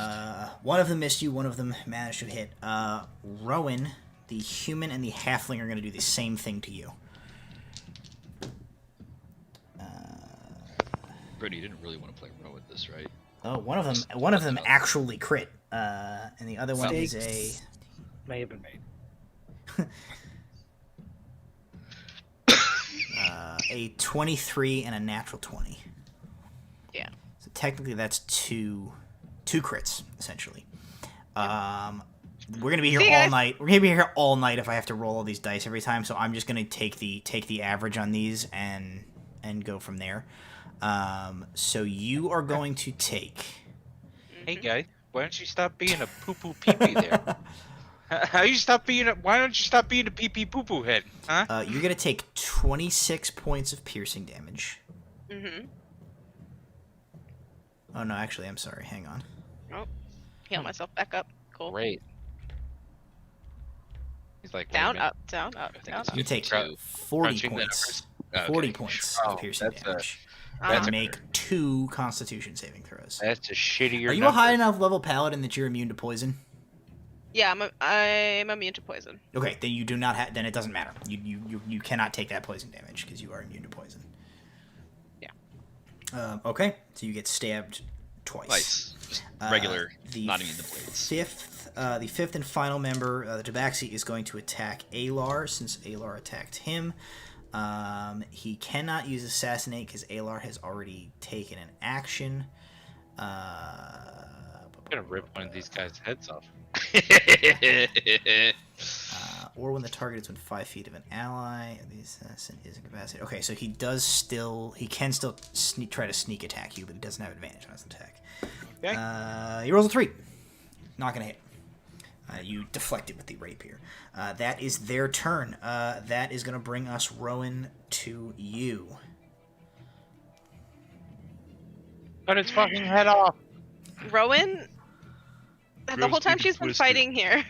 S1: One of them missed you, one of them managed to hit. Rowan, the human and the halfling are going to do the same thing to you.
S4: Brody, you didn't really want to play Row with this, right?
S1: Oh, one of them actually crit, and the other one is a
S2: Mistakes may have been made.
S1: a 23 and a natural 20.
S6: Yeah.
S1: So technically, that's two crits essentially. We're gonna be here
S6: See you
S1: all
S6: guys.
S1: night. We're gonna be here all night if I have to roll all these dice every time. So I'm just gonna take the average on these and go from there. So you are going to take.
S3: Hey guy, why don't you stop being a poo poo pee pee there? How you stop being a? Why don't you stop being a pee pee poo poo head? Huh?
S1: You're gonna take 26 points of piercing damage.
S6: Mm-hmm.
S1: Oh no, actually, I'm sorry. Hang on.
S6: Heal myself back up. Cool.
S3: Great. He's like wait a
S6: Down,
S3: minute.
S6: up, down, up,
S4: think
S6: down,
S4: it's
S6: up.
S1: You take
S4: Two.
S1: 40
S3: Crunching the
S1: points.
S3: numbers?
S1: 40
S4: Okay.
S1: points
S3: Oh,
S1: of piercing
S3: that's a-
S1: damage.
S3: that's
S1: And
S3: a-
S1: make 2 Constitution saving throws.
S3: That's a shittier.
S1: Are you
S3: number.
S1: a high enough level paladin that you're immune to poison?
S6: Yeah, I'm immune to poison.
S1: Okay, then you do not have. Then it doesn't matter. You cannot take that poison damage because you are immune to poison.
S6: Yeah.
S1: Okay, so you get stabbed twice.
S4: Nice. Just regular,
S1: The
S4: not immune to blades.
S1: the fifth and final member, the Tabaxi, is going to attack Alar since Alar attacked him. He cannot use Assassinate because Alar has already taken an action.
S3: I'm gonna rip one of these guys' heads off.
S1: or when the target is within 5 feet of an ally. The assassin is incapacitated. Okay, so he can still try to sneak attack you, but he doesn't have advantage on his attack.
S5: Okay.
S1: He rolls a 3. Not gonna hit. You deflect it with the rapier. That is their turn. That is gonna bring us, Rowan, to you.
S8: Cut its fucking head off.
S6: Rowan, the whole time she's been fighting here,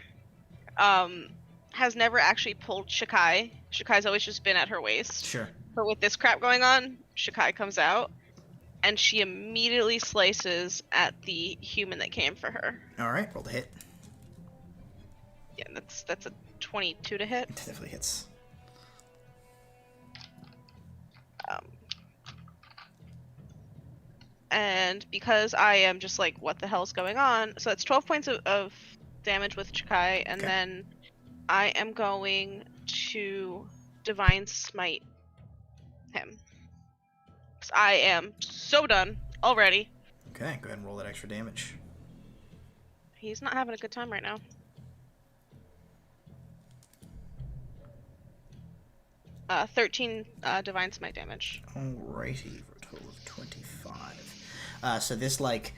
S6: has never actually pulled Shikai. Shikai's always just been at her waist.
S1: Sure.
S6: But with this crap going on, Shikai comes out, and she immediately slices at the human that came for her.
S1: All right, roll the hit.
S6: Yeah, that's a 22 to hit.
S1: It definitely hits.
S6: And because I am just like, what the hell's going on? So that's 12 points of damage with Chikai, and
S1: Okay.
S6: then I am going to Divine Smite him. 'Cause I am so done already.
S1: Okay, go ahead and roll that extra damage.
S6: He's not having a good time right now. Uh, 13 Divine Smite damage.
S1: Alrighty, for a total of 25. So this, like,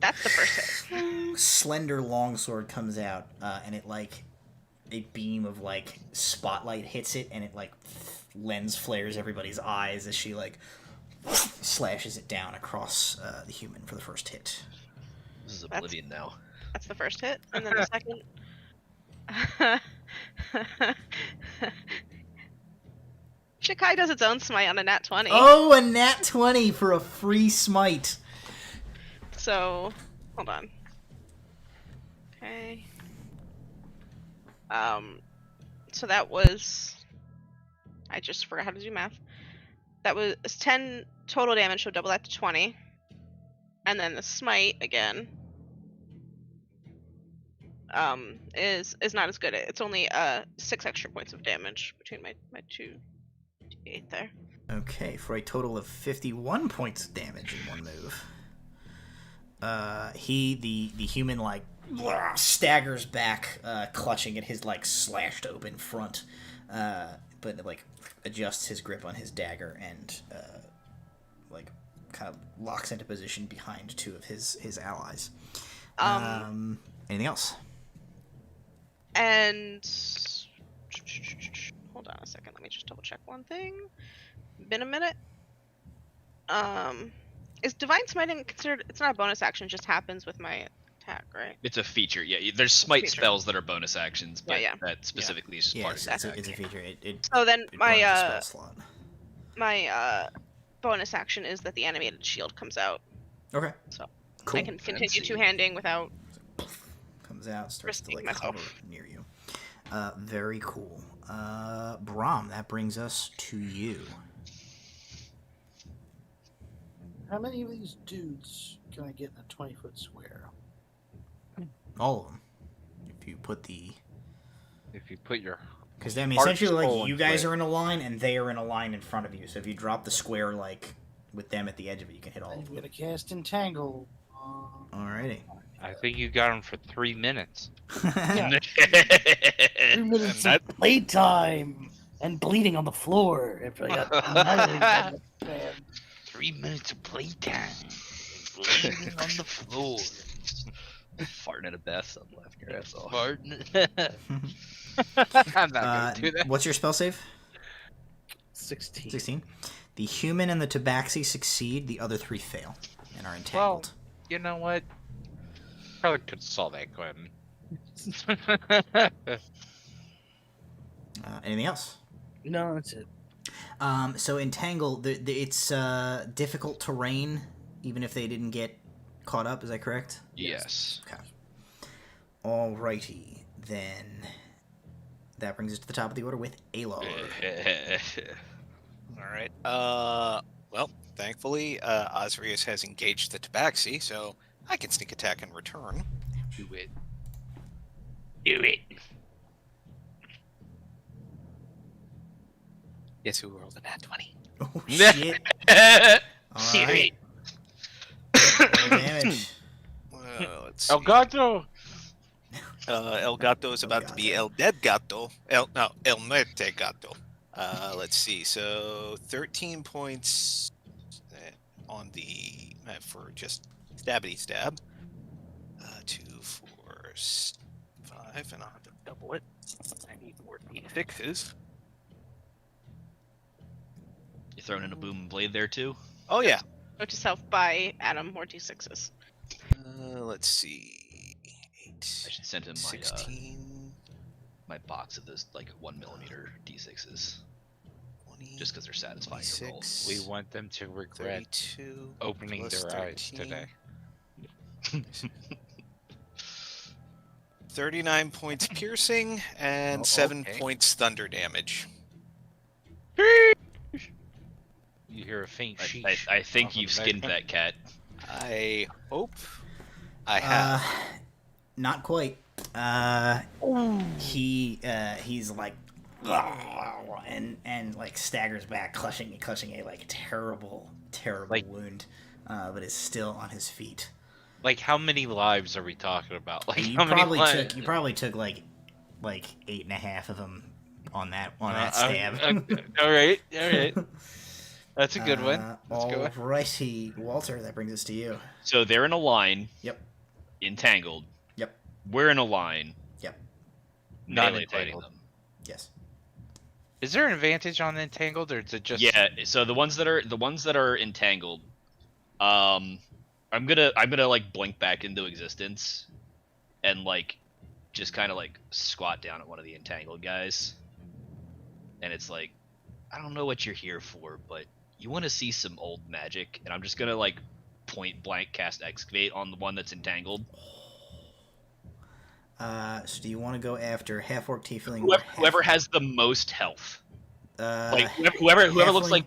S6: That's the first hit.
S1: slender longsword comes out, and it, like, a beam of, like, spotlight hits it, and it, like, lens flares everybody's eyes as she, like, slashes it down across the human for the first hit.
S4: This is Oblivion now.
S6: That's the first hit, and then the second. Shikai does its own smite on a nat 20.
S1: Oh, a nat 20 for a free smite.
S6: So, hold on. Okay. So that was... I just forgot how to do math. That was 10 total damage, so double that to 20. And then the smite, again, is not as good. It's only 6 extra points of damage between my 2d8 there.
S1: Okay, for a total of 51 points of damage in one move. The human, like, staggers back, clutching at his, like, slashed open front, but, like, adjusts his grip on his dagger and, like, kind of locks into position behind two of his allies. Anything else?
S6: And hold on a second, let me just double check one thing. Been a minute. Is Divine Smiting considered? It's not a bonus action; it just happens with my attack, right?
S4: It's a feature, yeah. There's smite
S6: Feature.
S4: spells that are bonus actions, but
S6: Yeah.
S4: that specifically is part of
S1: Yes,
S4: the
S1: it's a feature. It
S6: So then
S1: burns
S6: my
S1: the spell slot.
S6: my bonus action is that the animated shield comes out.
S1: Okay.
S6: So
S1: Cool.
S6: I can continue
S4: Fancy.
S6: two-handing without.
S1: Comes out, starts to,
S6: risking
S1: like,
S6: myself.
S1: hover near you. Very cool. Brahm, that brings us to you.
S2: How many of these dudes can I get in a 20-foot square?
S1: All of them. If you put your... Because, I mean,
S8: Heart
S1: essentially,
S8: skull
S1: like, you
S8: and
S1: guys
S8: square.
S1: are in a line, and they are in a line in front of you. So if you drop the square, like, with them at the edge of it, you can hit all
S2: I'm
S1: of them.
S2: gonna cast Entangle.
S1: Alrighty.
S8: I think you got him for 3 minutes.
S2: 3 minutes of playtime and bleeding on the floor after I got
S8: 3 minutes of playtime. Bleeding on the floor.
S4: Farting in a bathtub, laughing your ass off.
S8: I'm not gonna do that.
S1: What's your spell save?
S2: 16.
S1: 16. The human and the tabaxi succeed. The other 3 fail and are entangled.
S8: You know what? Probably could have saw that, Quentin.
S1: Anything else?
S2: No, that's it.
S1: So entangle, it's difficult terrain, even if they didn't get caught up. Is that correct?
S4: Yes.
S1: Okay. Alrighty, then that brings us to the top of the order with Alor.
S5: All right. Well, thankfully, Osrius has engaged the Tabaxi, so I can sneak attack in return.
S8: Do it. Do it.
S5: Guess who rolled a nat 20?
S1: Oh shit! Alright. Roll damage.
S5: Well, let's
S8: Oh
S5: see.
S8: God, no!
S5: El Gato is about to be El Dead Gato. El Muerte Gato. Let's see. So 13 points on the for just stabby stab. 2, 4, 5, and I'll have to double it. I need more d6s.
S4: You throwing in a boom blade there too?
S5: Oh yeah.
S6: Note to self, buy Adam more d6s.
S5: Let's see. 8,
S4: I should send him
S5: 16,
S4: my box of those like 1mm d6s,
S5: 20,
S4: just because they're satisfying to roll.
S5: 26,
S3: We want them to regret
S5: 32,
S3: opening
S5: plus
S3: their eyes
S5: 13.
S3: today.
S5: 39 points piercing and 7 points thunder damage.
S3: You hear a faint
S4: I
S3: sheesh.
S4: think
S3: off
S4: you've
S3: of the
S4: skinned
S3: background.
S4: that cat.
S5: I hope I have.
S1: Not quite. He's like, and like staggers back, clutching a like terrible wound, but is still on his feet.
S3: Like, how many lives are we talking about? Like,
S1: You
S3: how many lives?
S1: probably took like 8.5 of them on that stab.
S3: All right. That's a good one. That's a good one.
S1: Alrighty, Walter, that brings us to you.
S4: So they're in a line.
S1: Yep.
S4: Entangled.
S1: Yep.
S4: We're in a line.
S1: Yep.
S3: Not
S4: Melee fighting
S3: entangled.
S4: them.
S1: Yes.
S3: Is there an advantage on entangled, or is it just?
S4: Yeah. So the ones that are entangled, I'm gonna like blink back into existence, and like just kind of like squat down at one of the entangled guys, and it's like, I don't know what you're here for, but you want to see some old magic, and I'm just gonna like point blank cast excavate on the one that's entangled.
S1: So do you want to go after half-orc tiefling?
S4: Whoever has the most health. Like whoever looks like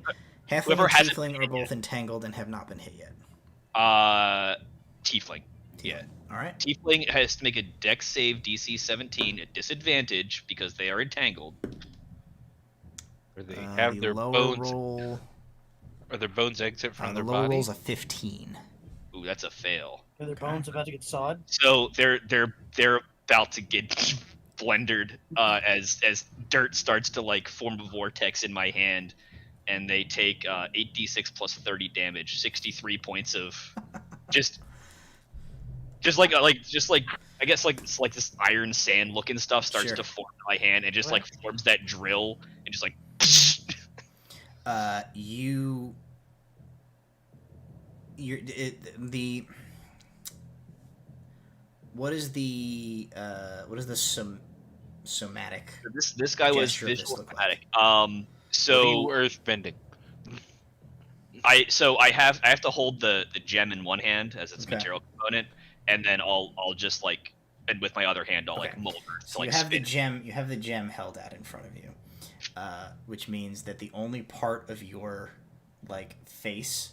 S1: halfling
S4: whoever
S1: and
S4: has
S1: tiefling are both entangled and have not been hit yet.
S4: Tiefling. Yeah.
S1: All right.
S4: Tiefling has to make a Dex save DC 17 at disadvantage because they are entangled.
S3: Or they have their bones.
S1: Roll.
S3: Or their bones exit from
S1: The
S3: their
S1: lower
S3: body.
S1: roll's a 15.
S4: Ooh, that's a fail.
S2: Are their bones about to get sawed?
S4: So they're about to get blendered as dirt starts to like form a vortex in my hand, and they take 8d6 plus 30 damage, 63 points of just like I guess like it's like this iron sand looking stuff starts to form in my hand and just like forms that drill and just like
S1: what is the somatic?
S4: This guy was
S1: gesture of this
S4: visual
S1: look
S4: somatic.
S1: like?
S4: So
S3: earthbending.
S4: I have to hold the gem in one hand as its material component, and then I'll just like, and with my other hand I'll like mold earth.
S1: So you have the gem held out in front of you, which means that the only part of your like face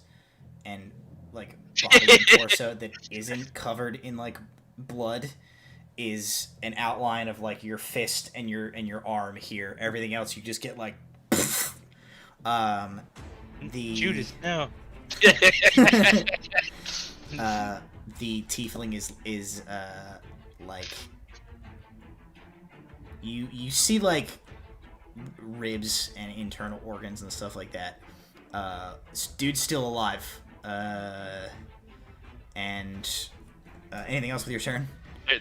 S1: and like body and torso that isn't covered in like blood is an outline of like your fist and your arm here. Everything else you just get like the
S3: Judas, no.
S1: The tiefling is like you see like ribs and internal organs and stuff like that. This dude's still alive. And anything else with your turn?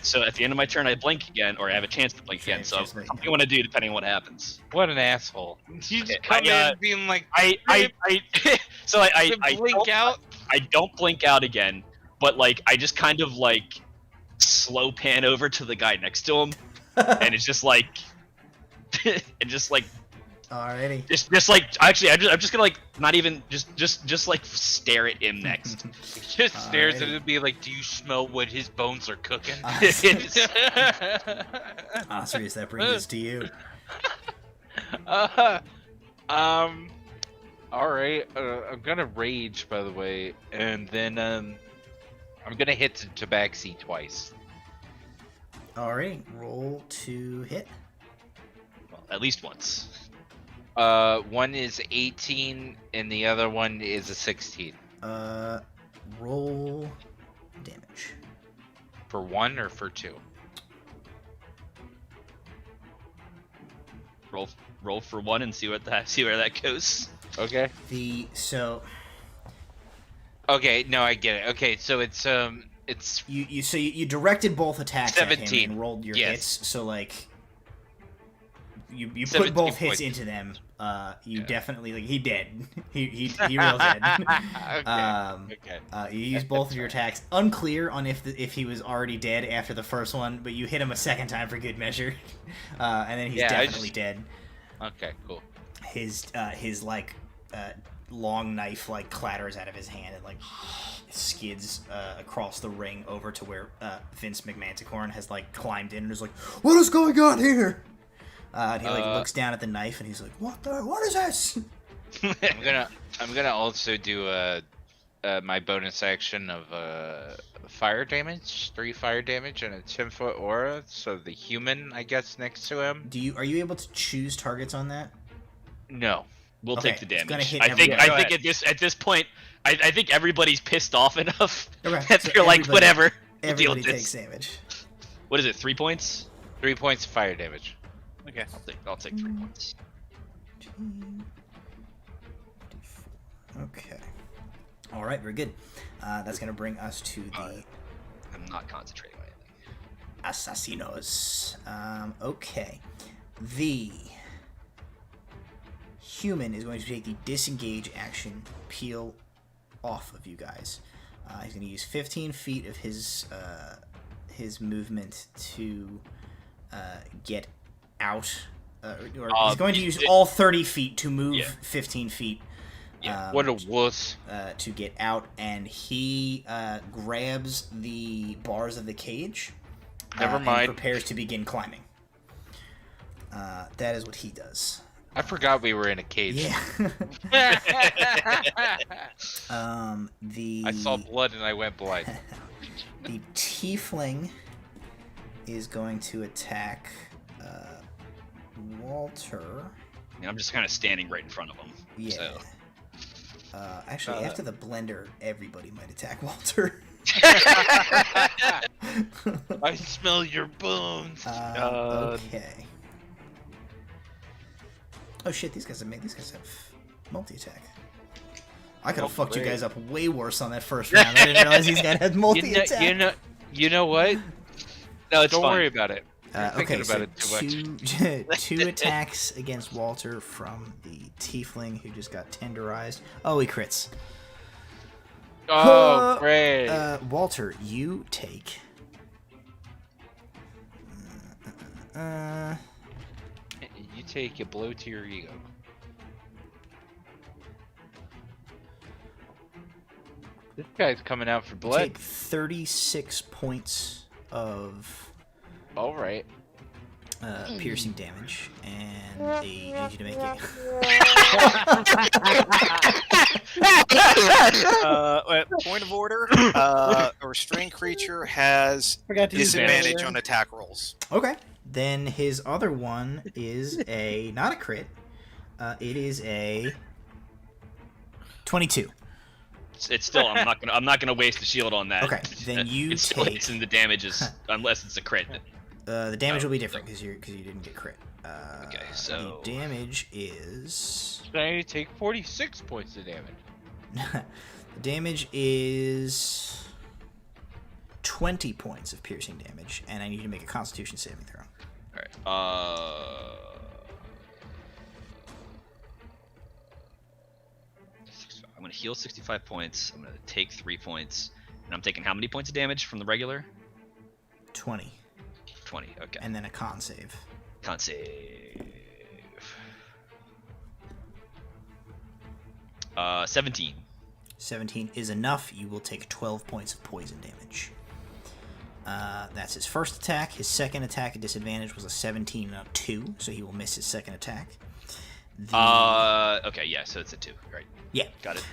S4: So at the end of my turn, I blink again, or I have a chance to blink again. So something you want to do depending on what happens.
S3: What an asshole! You just come in being like,
S4: I
S3: blink out.
S4: I don't blink out again, but like I just kind of like slow pan over to the guy next to him, and it's just like, and just like.
S1: Alrighty.
S4: Just like actually, I'm just gonna like not even just like stare at him next.
S3: Just stares at him and be like, "Do you smell what his bones are cooking?"
S1: Osrius, that brings us to you.
S3: All right. I'm gonna rage, by the way, and then I'm gonna hit Tabaxi twice.
S1: Alright, roll to hit.
S4: Well, at least once.
S3: One is 18, and the other one is a 16.
S1: Roll damage.
S3: For one or for two?
S4: roll for one and see where that goes.
S3: Okay. Okay, no, I get it. Okay, so it's
S1: you directed both attacks at
S3: 17.
S1: him and rolled your
S3: Yes.
S1: hits. So like you put
S3: 17
S1: both hits
S3: points.
S1: into them. Definitely he dead. he real dead.
S3: okay.
S1: You used both of your attacks. Unclear on if he was already dead after the first one, but you hit him a second time for good measure, and then he's definitely dead.
S3: Okay, cool.
S1: His long knife like clatters out of his hand and like skids across the ring over to where Vince McManticorn has like climbed in and is like, "What is going on here?" And he like looks down at the knife and he's like, "What is this?"
S3: I'm gonna also do my bonus action of fire damage, 3 fire damage, and a 10-foot aura. So the human, I guess, next to him.
S1: Are you able to choose targets on that?
S3: No.
S4: We'll
S1: Okay,
S4: take the
S1: it's gonna
S4: damage.
S1: hit
S4: I think
S1: everybody.
S4: at this point, I think everybody's pissed off enough
S1: Okay,
S4: that
S1: so
S4: they're like, whatever. We'll deal
S1: Everybody
S4: with
S1: takes
S4: this.
S1: damage.
S4: What is it? 3 points?
S3: 3 points of fire damage.
S5: Okay.
S4: I'll take 3 points.
S1: Okay. All right, very good. That's gonna bring us to the
S4: I'm not concentrating on anything.
S1: Assassinos. Okay. The human is going to take the disengage action, peel off of you guys. He's going to use 15 feet of his movement to get out. He's going to use all 30 feet to move 15 feet.
S3: What a wuss.
S1: To get out, and he grabs the bars of the cage.
S3: Never mind.
S1: And prepares to begin climbing. That is what he does.
S3: I forgot we were in a cage.
S1: Yeah.
S3: I saw blood and I went blind.
S1: The tiefling is going to attack Walter.
S4: I'm just kind of standing right in front of him.
S1: Yeah.
S4: So.
S1: Actually, after the blender, everybody might attack Walter.
S3: I smell your bones.
S1: Okay. Oh shit! These guys have multi-attack. I could have fucked you guys up way worse on that first round. I didn't realize these guys had multi-attack.
S3: You know what?
S4: No, it's
S3: Don't
S4: fine.
S3: worry about it.
S1: Okay,
S3: about
S1: so
S3: it too much.
S1: two attacks against Walter from the tiefling who just got tenderized. Oh, he crits.
S3: Oh, great.
S1: Walter, you take.
S3: You take a blow to your ego. This guy's coming out for blood.
S1: Take 36 points of
S3: All right.
S1: piercing damage, and I need you to make
S5: Point of order. A restrained creature has
S2: Forgot to use
S5: disadvantage
S2: that.
S5: on attack rolls.
S1: Okay. Then his other one is not a crit. It is a 22.
S4: It's still. I'm not gonna waste the shield on that.
S1: Okay, then you
S4: it's still
S1: take-
S4: in the damages unless it's a crit.
S1: The damage will be different because you didn't get crit.
S4: Okay, so-
S1: the damage is
S3: So now you take 46 points of damage.
S1: the damage is 20 points of piercing damage, and I need you to make a Constitution saving throw.
S4: All right. I'm gonna heal 65 points. I'm gonna take 3 points, and I'm taking how many points of damage from the regular?
S1: 20,
S4: 20. Okay.
S1: and then a con save.
S4: Can't save. 17.
S1: 17 is enough. You will take 12 points of poison damage. That's his first attack. His second attack at disadvantage was a 17 and a 2, so he will miss his second attack.
S4: Okay, yeah, so it's a 2, right?
S1: Yeah.
S4: Got it.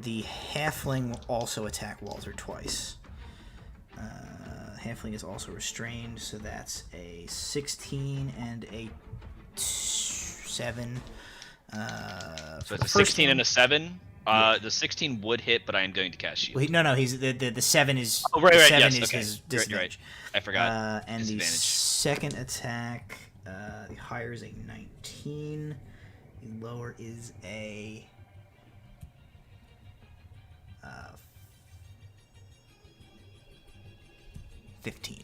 S1: The halfling will also attack Walter twice. Halfling is also restrained, so that's a 16 and a 7.
S4: So it's a 16 and a 7. The 16 would hit, but I am going to cast shield.
S1: Well, no, he's the 7 is
S4: Oh, right,
S1: the
S4: right,
S1: 7
S4: yes,
S1: is
S4: okay.
S1: his
S4: Right,
S1: disadvantage.
S4: I forgot.
S1: And the
S4: Disadvantage.
S1: second attack The higher is a 19. The lower is a 15.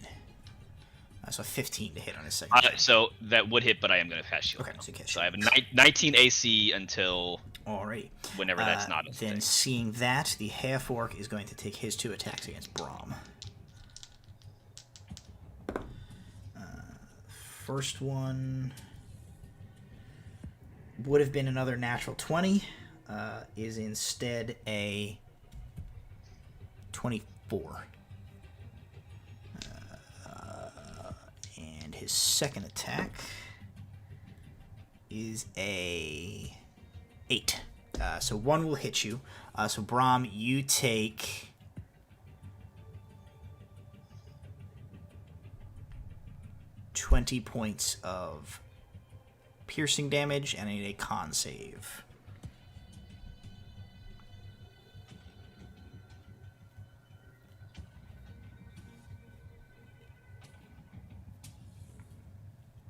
S1: So 15 to hit on his second.
S4: So that would hit, but I am going to pass shield.
S1: Okay,
S4: so I have a 19 AC until
S1: Alrighty.
S4: Whenever that's not a
S1: Then
S4: thing.
S1: seeing that, the half-orc is going to take his 2 attacks against Braum. First one would have been another natural 20. Is instead a 24. And his second attack is a 8. So 1 will hit you. So Braum, you take 20 points of piercing damage and I need a con save.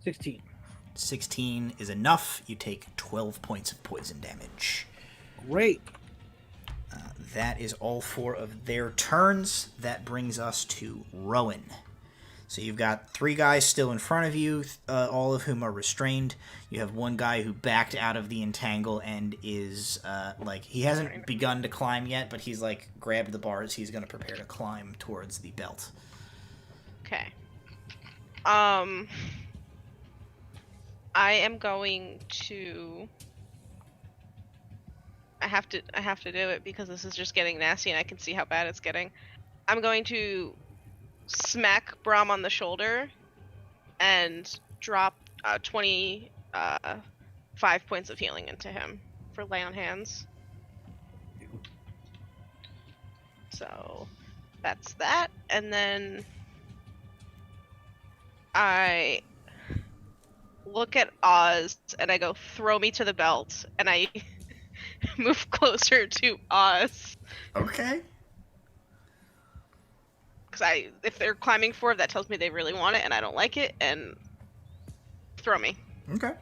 S2: $16.
S1: 16 is enough. You take 12 points of poison damage.
S2: Great.
S1: That is all 4 of their turns. That brings us to Rowan. So you've got 3 guys still in front of you, all of whom are restrained. You have 1 guy who backed out of the entangle and is, he hasn't begun to climb yet, but he's, grabbed the bars. He's going to prepare to climb towards the belt.
S6: Okay. I am going to... I have to do it because this is just getting nasty and I can see how bad it's getting. I'm going to smack Braum on the shoulder and drop 25 points of healing into him for lay on hands. So that's that. And then I look at Oz and I go, throw me to the belt, and I move closer to Oz.
S1: Okay.
S6: Because if they're climbing forward, that tells me they really want it and I don't like it, and throw me.
S1: Okay.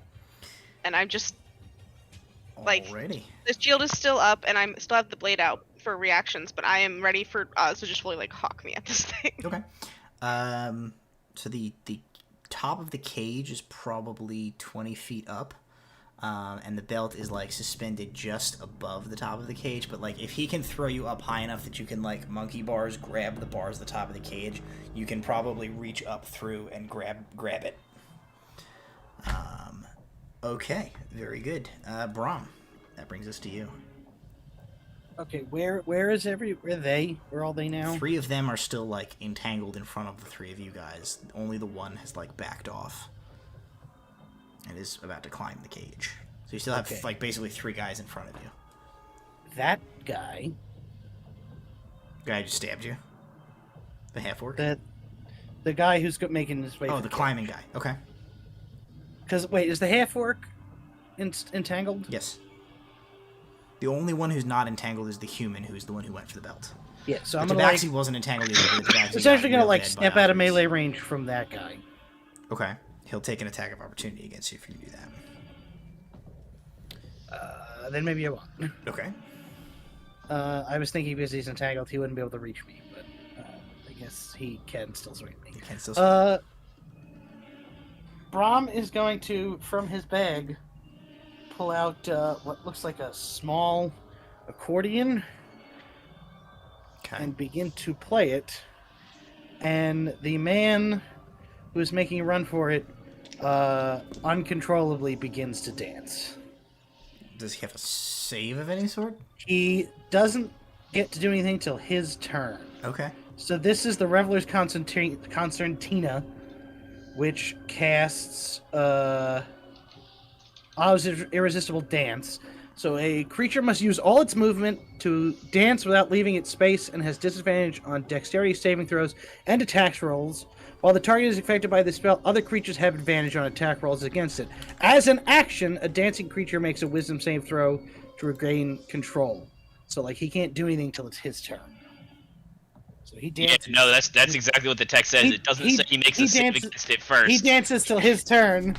S6: And I'm just
S1: Alrighty.
S6: the shield is still up and I still have the blade out for reactions, but I am ready for Oz to just fully hawk me at this thing.
S1: Okay. So the top of the cage is probably 20 feet up. And the belt is suspended just above the top of the cage, but if he can throw you up high enough that you can monkey bars grab the bars at the top of the cage, you can probably reach up through and grab it. Okay, very good. Braum, that brings us to you.
S2: Okay, where are they? Where are all they now?
S1: 3 of them are still entangled in front of the 3 of you guys. Only the one has backed off. And is about to climb the cage. So you still have basically 3 guys in front of you.
S2: That guy.
S1: Guy just stabbed you. The half-orc.
S2: The guy who's making his way.
S1: Oh, the climbing guy. Okay.
S2: Because wait, is the half-orc entangled?
S1: Yes. The only one who's not entangled is the human, who's the one who went for the belt.
S2: Yeah. So
S1: the
S2: I'm gonna
S1: Tabaxi wasn't entangled either. But the
S2: it's actually gonna snap out of melee range from that guy.
S1: Okay. He'll take an attack of opportunity against you if you do that.
S2: Then maybe I won't.
S1: Okay.
S2: I was thinking because he's entangled, he wouldn't be able to reach me, but I guess he can still swing me.
S1: He can still swing.
S2: Braum is going to, from his bag, pull out what looks like a small accordion and begin to play it. And the man who is making a run for it uncontrollably begins to dance.
S1: Does he have a save of any sort?
S2: He doesn't get to do anything till his turn.
S1: Okay.
S2: So this is the Reveler's Concertina, which casts Oz's Irresistible Dance. So a creature must use all its movement to dance without leaving its space and has disadvantage on dexterity saving throws and attack rolls. While the target is affected by the spell, other creatures have advantage on attack rolls against it. As an action, a dancing creature makes a wisdom save throw to regain control. So, he can't do anything till it's his turn. So So he
S4: Yeah,
S2: dances.
S4: no, that's exactly what the text says. It doesn't say he makes a save against it first.
S2: He dances till his turn.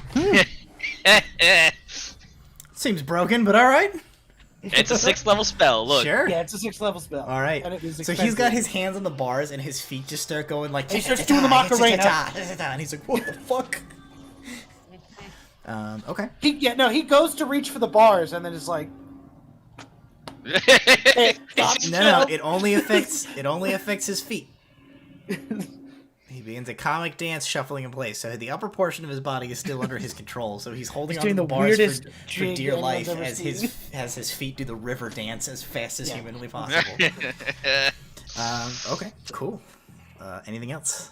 S1: Seems broken, but all right.
S4: It's a 6th level spell. Look.
S1: Sure.
S2: Yeah, it's a 6th level spell.
S1: All right.
S2: And it is
S1: So he's got
S2: expensive.
S1: his hands on the bars and his feet just start going like.
S2: He starts doing the Macarena.
S1: And he's like, "What the fuck?" Okay.
S2: He goes to reach for the bars and then it's like.
S1: No. It only affects his feet. He begins a comic dance, shuffling in place. So the upper portion of his body is still under his control. So he's holding onto the bars for dear life as his feet do the river dance as fast as humanly possible. Okay, cool. Anything else?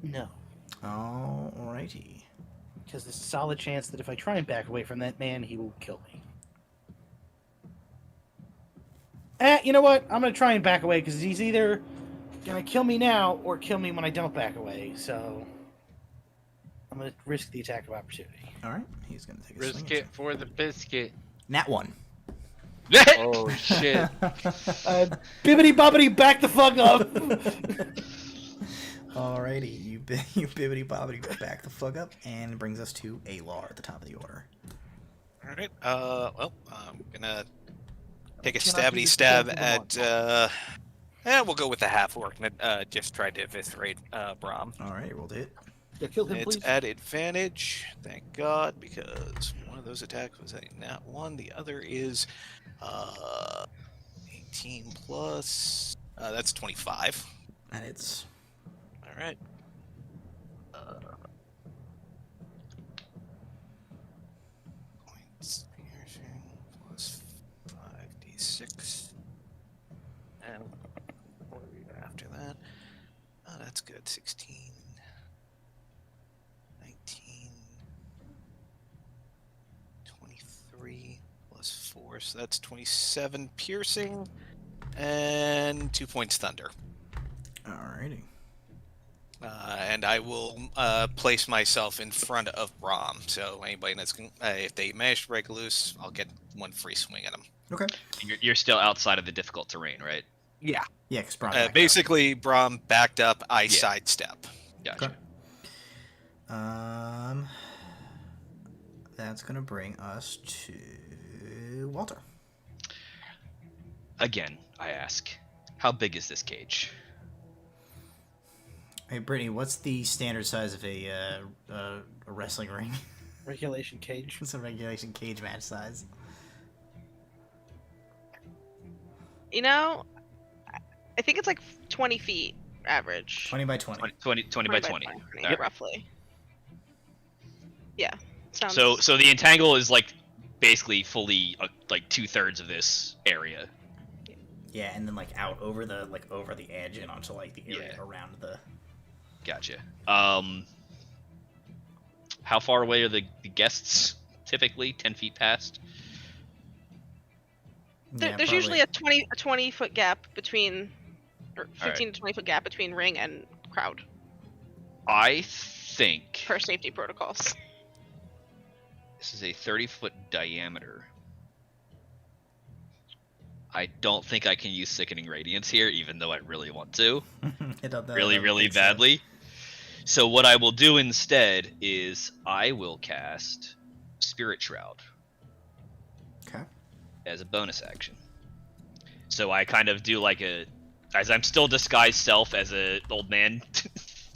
S2: No.
S1: Alrighty.
S2: Because there's a solid chance that if I try and back away from that man, he will kill me. You know what? I'm going to try and back away because he's either going to kill me now or kill me when I don't back away. So I'm going to risk the attack of opportunity.
S1: Alright, he's going to take a
S3: Risk
S1: swing.
S3: it for the biscuit.
S1: Nat 1.
S3: Oh shit!
S2: Bibbity bobbity, back the fuck up!
S1: Alrighty, you bibbity bobbity back the fuck up, and it brings us to Alar at the top of the order.
S5: All right. Well, I'm gonna take a stabby stab at. We'll go with the half orc. Just tried to eviscerate Brahm.
S1: Alright, roll it.
S2: Yeah, kill him,
S5: It's
S2: please.
S5: at advantage, thank God, because one of those attacks was a nat 1. The other is 18 plus. That's 25.
S1: And it's
S5: All right. Points piercing plus 5d6. And what are we after that? Oh, that's good. 16. 19. 23 plus 4. So that's 27 piercing. And 2 points thunder.
S1: alrighty.
S5: And I will place myself in front of Brahm. So anybody that's if they manage to break loose, I'll get one free swing at them.
S1: Okay.
S4: You're still outside of the difficult terrain, right?
S5: Yeah.
S1: Yeah, because Brahm
S5: Basically, Brahm backed up. I sidestep.
S4: Gotcha.
S1: Okay. That's gonna bring us to Walter.
S4: Again, I ask, how big is this cage?
S1: Hey, Brittany, what's the standard size of a wrestling ring?
S2: Regulation cage.
S1: What's a regulation cage match size?
S6: You know, I think it's like 20 feet average.
S1: 20 by 20.
S4: 20 by 20. Alright.
S6: Roughly. Yeah. Sounds...
S4: So the entangle is like basically fully like 2/3 of this area.
S1: Yeah, and then like out over the edge and onto like the area around the.
S4: Gotcha. How far away are the guests typically? 10 feet past?
S6: There's usually a 20 foot gap between, or 15 to 20 foot gap between ring and crowd.
S4: I think
S6: Per safety protocols.
S4: this is a 30-foot diameter. I don't think I can use Sickening Radiance here, even though I really want to. really badly. So what I will do instead is I will cast Spirit Shroud.
S1: Okay.
S4: As a bonus action. So I kind of do like as I'm still disguised self as an old man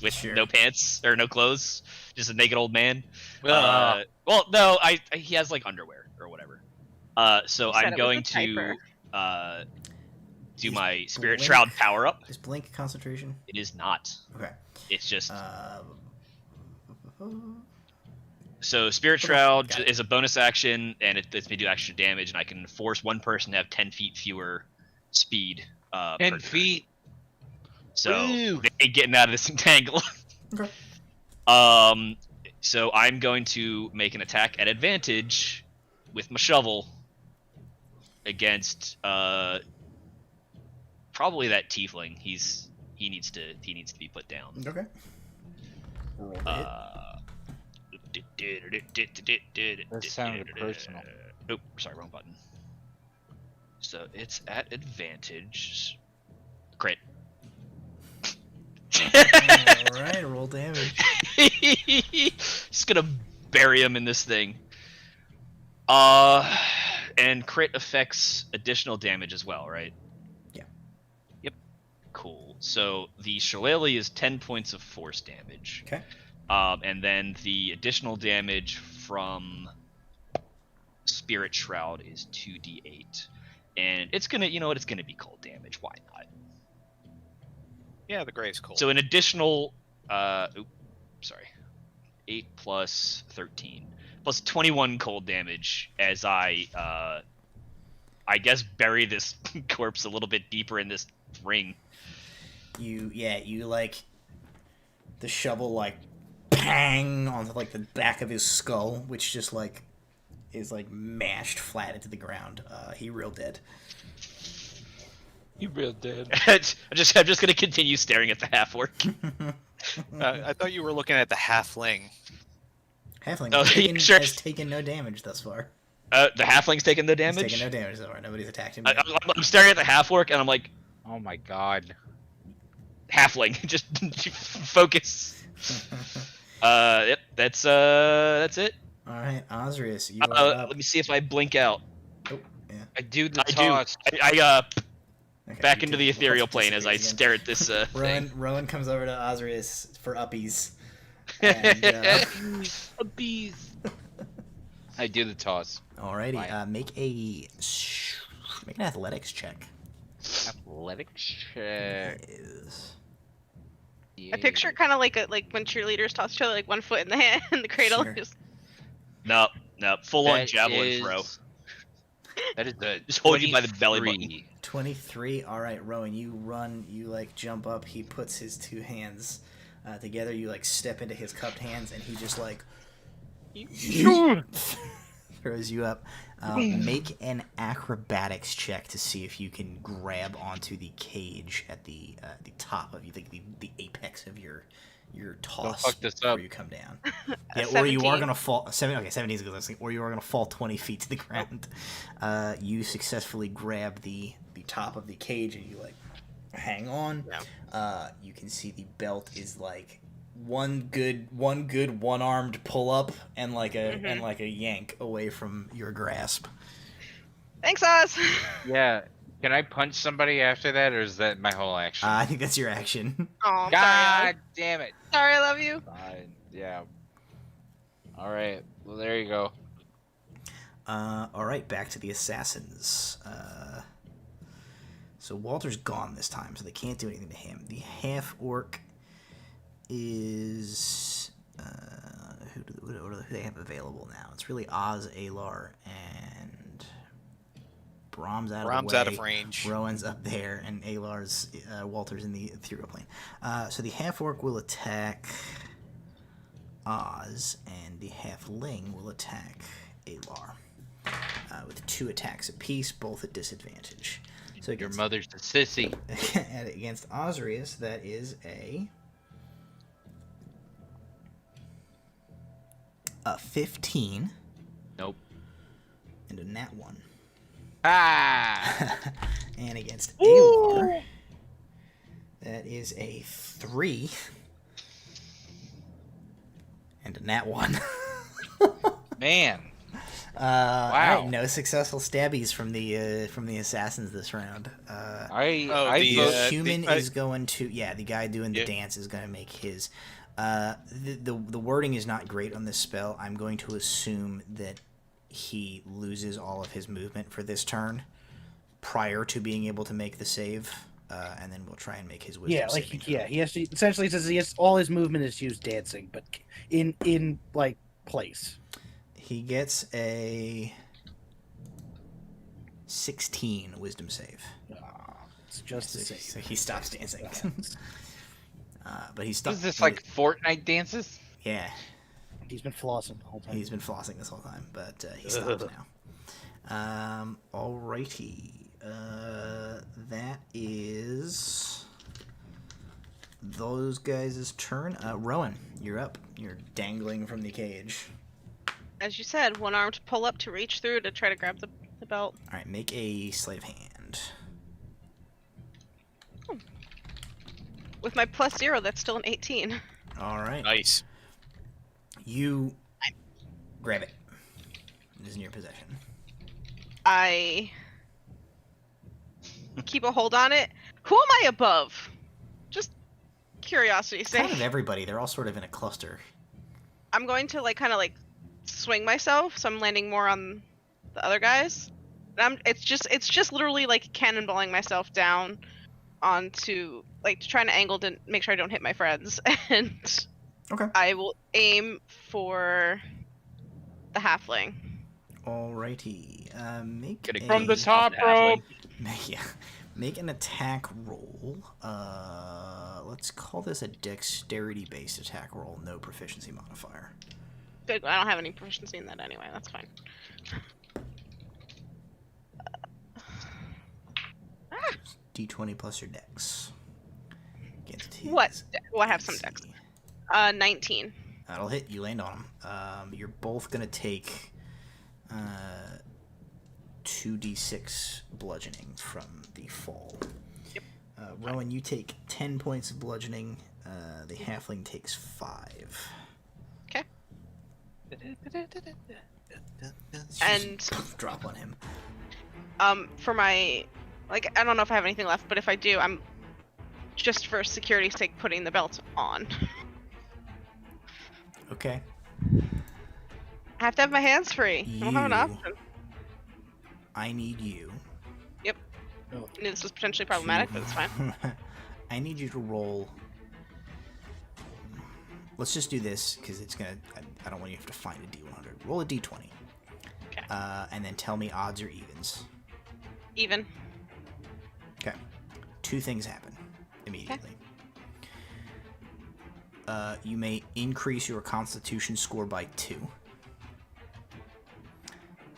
S4: with no pants or no clothes, just a naked old man. Well, no, he has like underwear or whatever. So I'm going to do my Spirit Shroud power up.
S1: Is Blink concentration?
S4: It is not.
S1: Okay.
S4: It's just. So Spirit Shroud is a bonus action, and it lets me do extra damage, and I can force one person to have 10 feet fewer speed.
S3: 10 feet.
S4: So they ain't getting out of this entangle.
S1: Okay.
S4: So I'm going to make an attack at advantage with my shovel against probably that tiefling. He needs to be put down.
S1: Okay.
S3: That sounded personal.
S4: Nope, sorry, wrong button. So it's at advantage. Crit.
S1: All right, roll damage.
S4: Just gonna bury him in this thing. And crit affects additional damage as well, right?
S1: Yeah.
S4: Yep. Cool. So the shillelagh is 10 points of force damage.
S1: Okay.
S4: And then the additional damage from Spirit Shroud is 2d8. And it's gonna, it's gonna be cold damage. Why not?
S5: Yeah, the Grey's cold.
S4: So an additional, 8 plus 13 plus 21 cold damage as I guess bury this corpse a little bit deeper in this ring.
S1: You like the shovel like pang onto like the back of his skull, which just like is like mashed flat into the ground. He real dead.
S3: You real dead.
S4: I'm just gonna continue staring at the half-orc.
S5: I thought you were looking at the halfling.
S1: Halfling has taken no damage thus far.
S4: The halfling's taken no damage?
S1: He's taken no damage so far. Nobody's attacked him.
S4: I'm staring at the half-orc and I'm like,
S3: Oh my god.
S4: halfling, just focus. Yep, that's it.
S1: All right, Osrius, you are up.
S4: Let me see if I blink out.
S1: Oh, yeah.
S3: I do the
S4: I
S3: toss.
S4: do. I
S1: Okay,
S4: back
S1: you
S4: into
S1: do.
S4: the ethereal
S1: We'll
S4: plane as I
S1: disagree again.
S4: stare at this thing.
S1: Rowan comes over to Osrius for uppies. And,
S3: A bees. I do the toss.
S1: alrighty,
S3: Fine.
S1: make an athletics check.
S3: Athletics check.
S1: Is
S6: I picture it kind of like when cheerleaders toss each other, like one foot in the hand in the cradle.
S1: Sure.
S6: Just
S4: No, full on
S3: That
S4: javelin throw.
S3: That is the
S4: Just hold you by the belly
S3: 23.
S4: button.
S1: 23. All right, Rowan, you run, you like jump up. He puts his two hands together. You like step into his cupped hands, and he just like throws you up. Make an acrobatics check to see if you can grab onto the cage at the top of the apex of your toss
S3: fuck this
S1: before
S3: up.
S1: you come down. Yeah, or you are
S6: 17.
S1: gonna fall. 17 is good. Or you are gonna fall 20 feet to the ground. You successfully grab the top of the cage and you like hang on.
S3: Yeah.
S1: You can see the belt is like one good one-armed pull up and like a yank away from your grasp.
S6: thanks, Oz.
S3: Yeah. Can I punch somebody after that, or is that my whole action?
S1: I think that's your action.
S6: Oh,
S3: God damn it.
S6: sorry, I love you.
S3: Fine. Yeah. All right. Well, there you go.
S1: All right, back to the assassins. So Walter's gone this time, so they can't do anything to him. The half-orc is... who do they have available now? It's really Oz, Alar, and... Brahm's out of
S5: range.
S1: Rowan's up there, and Alar's... Walter's in the ethereal plane. So the half-orc will attack Oz, and the halfling will attack Alar. With 2 attacks apiece, both at disadvantage. So
S3: Your mother's a sissy.
S1: against Osrius, that is a 15.
S3: Nope.
S1: And a nat 1.
S3: Ah!
S1: And against Alar, that is a 3. And a nat 1.
S3: Man.
S1: Wow.
S3: Wow.
S1: Right, no successful stabbies from the assassons this round.
S5: The
S1: human is going to the guy doing the dance is going to make his. The wording is not great on this spell. I'm going to assume that he loses all of his movement for this turn prior to being able to make the save, and then we'll try and make his wisdom saving throw.
S2: He has to essentially says he has all his movement is used dancing, but in like place.
S1: He gets a 16 wisdom save.
S2: It's just the same.
S1: So he stops dancing. But he's
S3: Is this like Fortnite dances?
S1: Yeah.
S2: He's been flossing the whole time.
S1: He's been flossing this whole time, but he stops now. Alrighty. That is those guys' turn. Rowan, you're up. You're dangling from the cage.
S6: As you said, one arm to pull up to reach through to try to grab the belt.
S1: All right, make a sleight of hand.
S6: With my +0, that's still an 18.
S1: All right.
S5: Nice.
S1: You grab it. It is in your possession.
S6: I keep a hold on it. Who am I above? Just curiosity's
S1: Kind of
S6: sake.
S1: everybody. They're all sort of in a cluster.
S6: I'm going to kind of swing myself, so I'm landing more on the other guys. And it's just literally cannonballing myself down onto to try and angle to make sure I don't hit my friends. And
S1: Okay.
S6: I will aim for the halfling.
S1: Alrighty. Make
S4: Getting
S3: From the
S1: a-
S3: top rope.
S1: Yeah. Make an attack roll. Let's call this a dexterity-based attack roll. No proficiency modifier.
S6: Good. I don't have any proficiency in that anyway. That's fine.
S1: D20 plus your dex. Against his
S6: What? Well, I have some
S1: AC.
S6: dex. 19.
S1: That'll hit. You land on him. You're both gonna take 2d6 bludgeoning from the fall.
S6: Yep.
S1: Rowan, you take 10 points of bludgeoning. The halfling takes 5.
S6: Okay. And
S1: drop on him.
S6: for my I don't know if I have anything left, but if I do, I'm just for security's sake putting the belt on.
S1: Okay.
S6: I have to have my hands free. I don't have an
S1: You-
S6: option.
S1: I need you.
S6: Yep. I knew this was potentially problematic, but it's fine.
S1: I need you to roll. Let's just do this because it's gonna. I don't want you to have to find a D100. Roll a D20.
S6: Okay.
S1: And then tell me odds or evens.
S6: Even.
S1: Okay. 2 things happen immediately. You may increase your Constitution score by 2.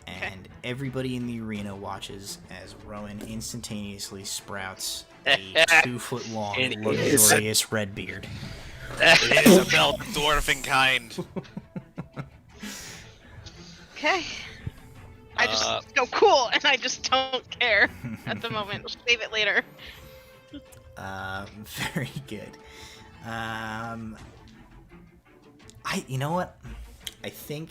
S1: And everybody in the arena watches as Rowan instantaneously sprouts a 2-foot-long, luxurious red beard.
S5: It is a belt of dwarven kind.
S6: Okay. I just go cool, and I just don't care at the moment. We'll save it later.
S1: Very good. You know what? I think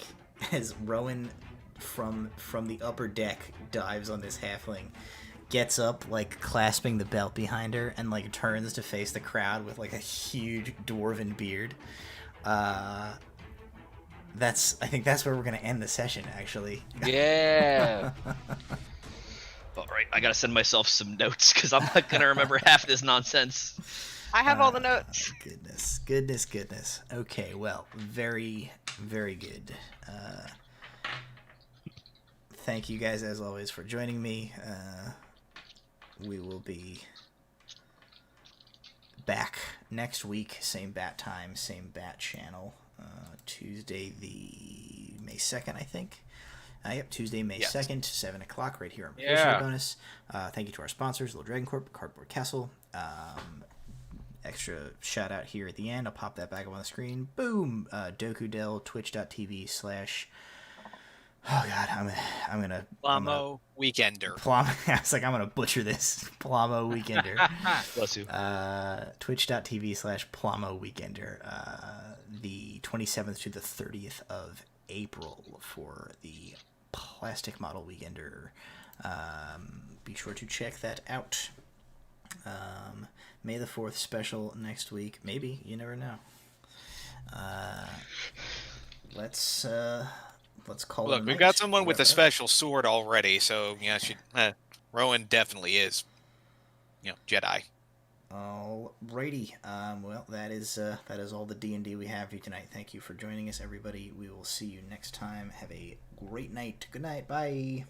S1: as Rowan from the upper deck dives on this halfling, gets up clasping the belt behind her, and turns to face the crowd with a huge dwarven beard. I think that's where we're gonna end the session, actually.
S3: Yeah.
S4: All right, I gotta send myself some notes because I'm not gonna remember half this nonsense.
S6: I have all the notes.
S1: Goodness. Okay, well, very, very good. Thank you guys, as always, for joining me. We will be back next week, same bat time, same bat channel. Tuesday, the May 2nd, I think. Yep, Tuesday, May 2nd, 7 o'clock, right here on Proficiency Bonus. Thank you to our sponsors, Little Dragon Corp, Cardboard Castle. Extra shout out here at the end. I'll pop that back up on the screen. Boom! Dokudel, twitch.tv/ Oh god, I'm gonna
S5: Plamo Weekender.
S1: I was I'm gonna butcher this. Plamo Weekender.
S4: Bless you.
S1: Twitch.tv/ Plamo Weekender. The 27th to the 30th of April for the Plastic Model Weekender. Be sure to check that out. May the 4th special next week. Maybe, you never know. Let's call it.
S5: Look, we've got someone with a special sword already, so Rowan definitely is, Jedi.
S1: Alrighty. Well, that is all the D&D we have for you tonight. Thank you for joining us, everybody. We will see you next time. Have a great night. Good night. Bye.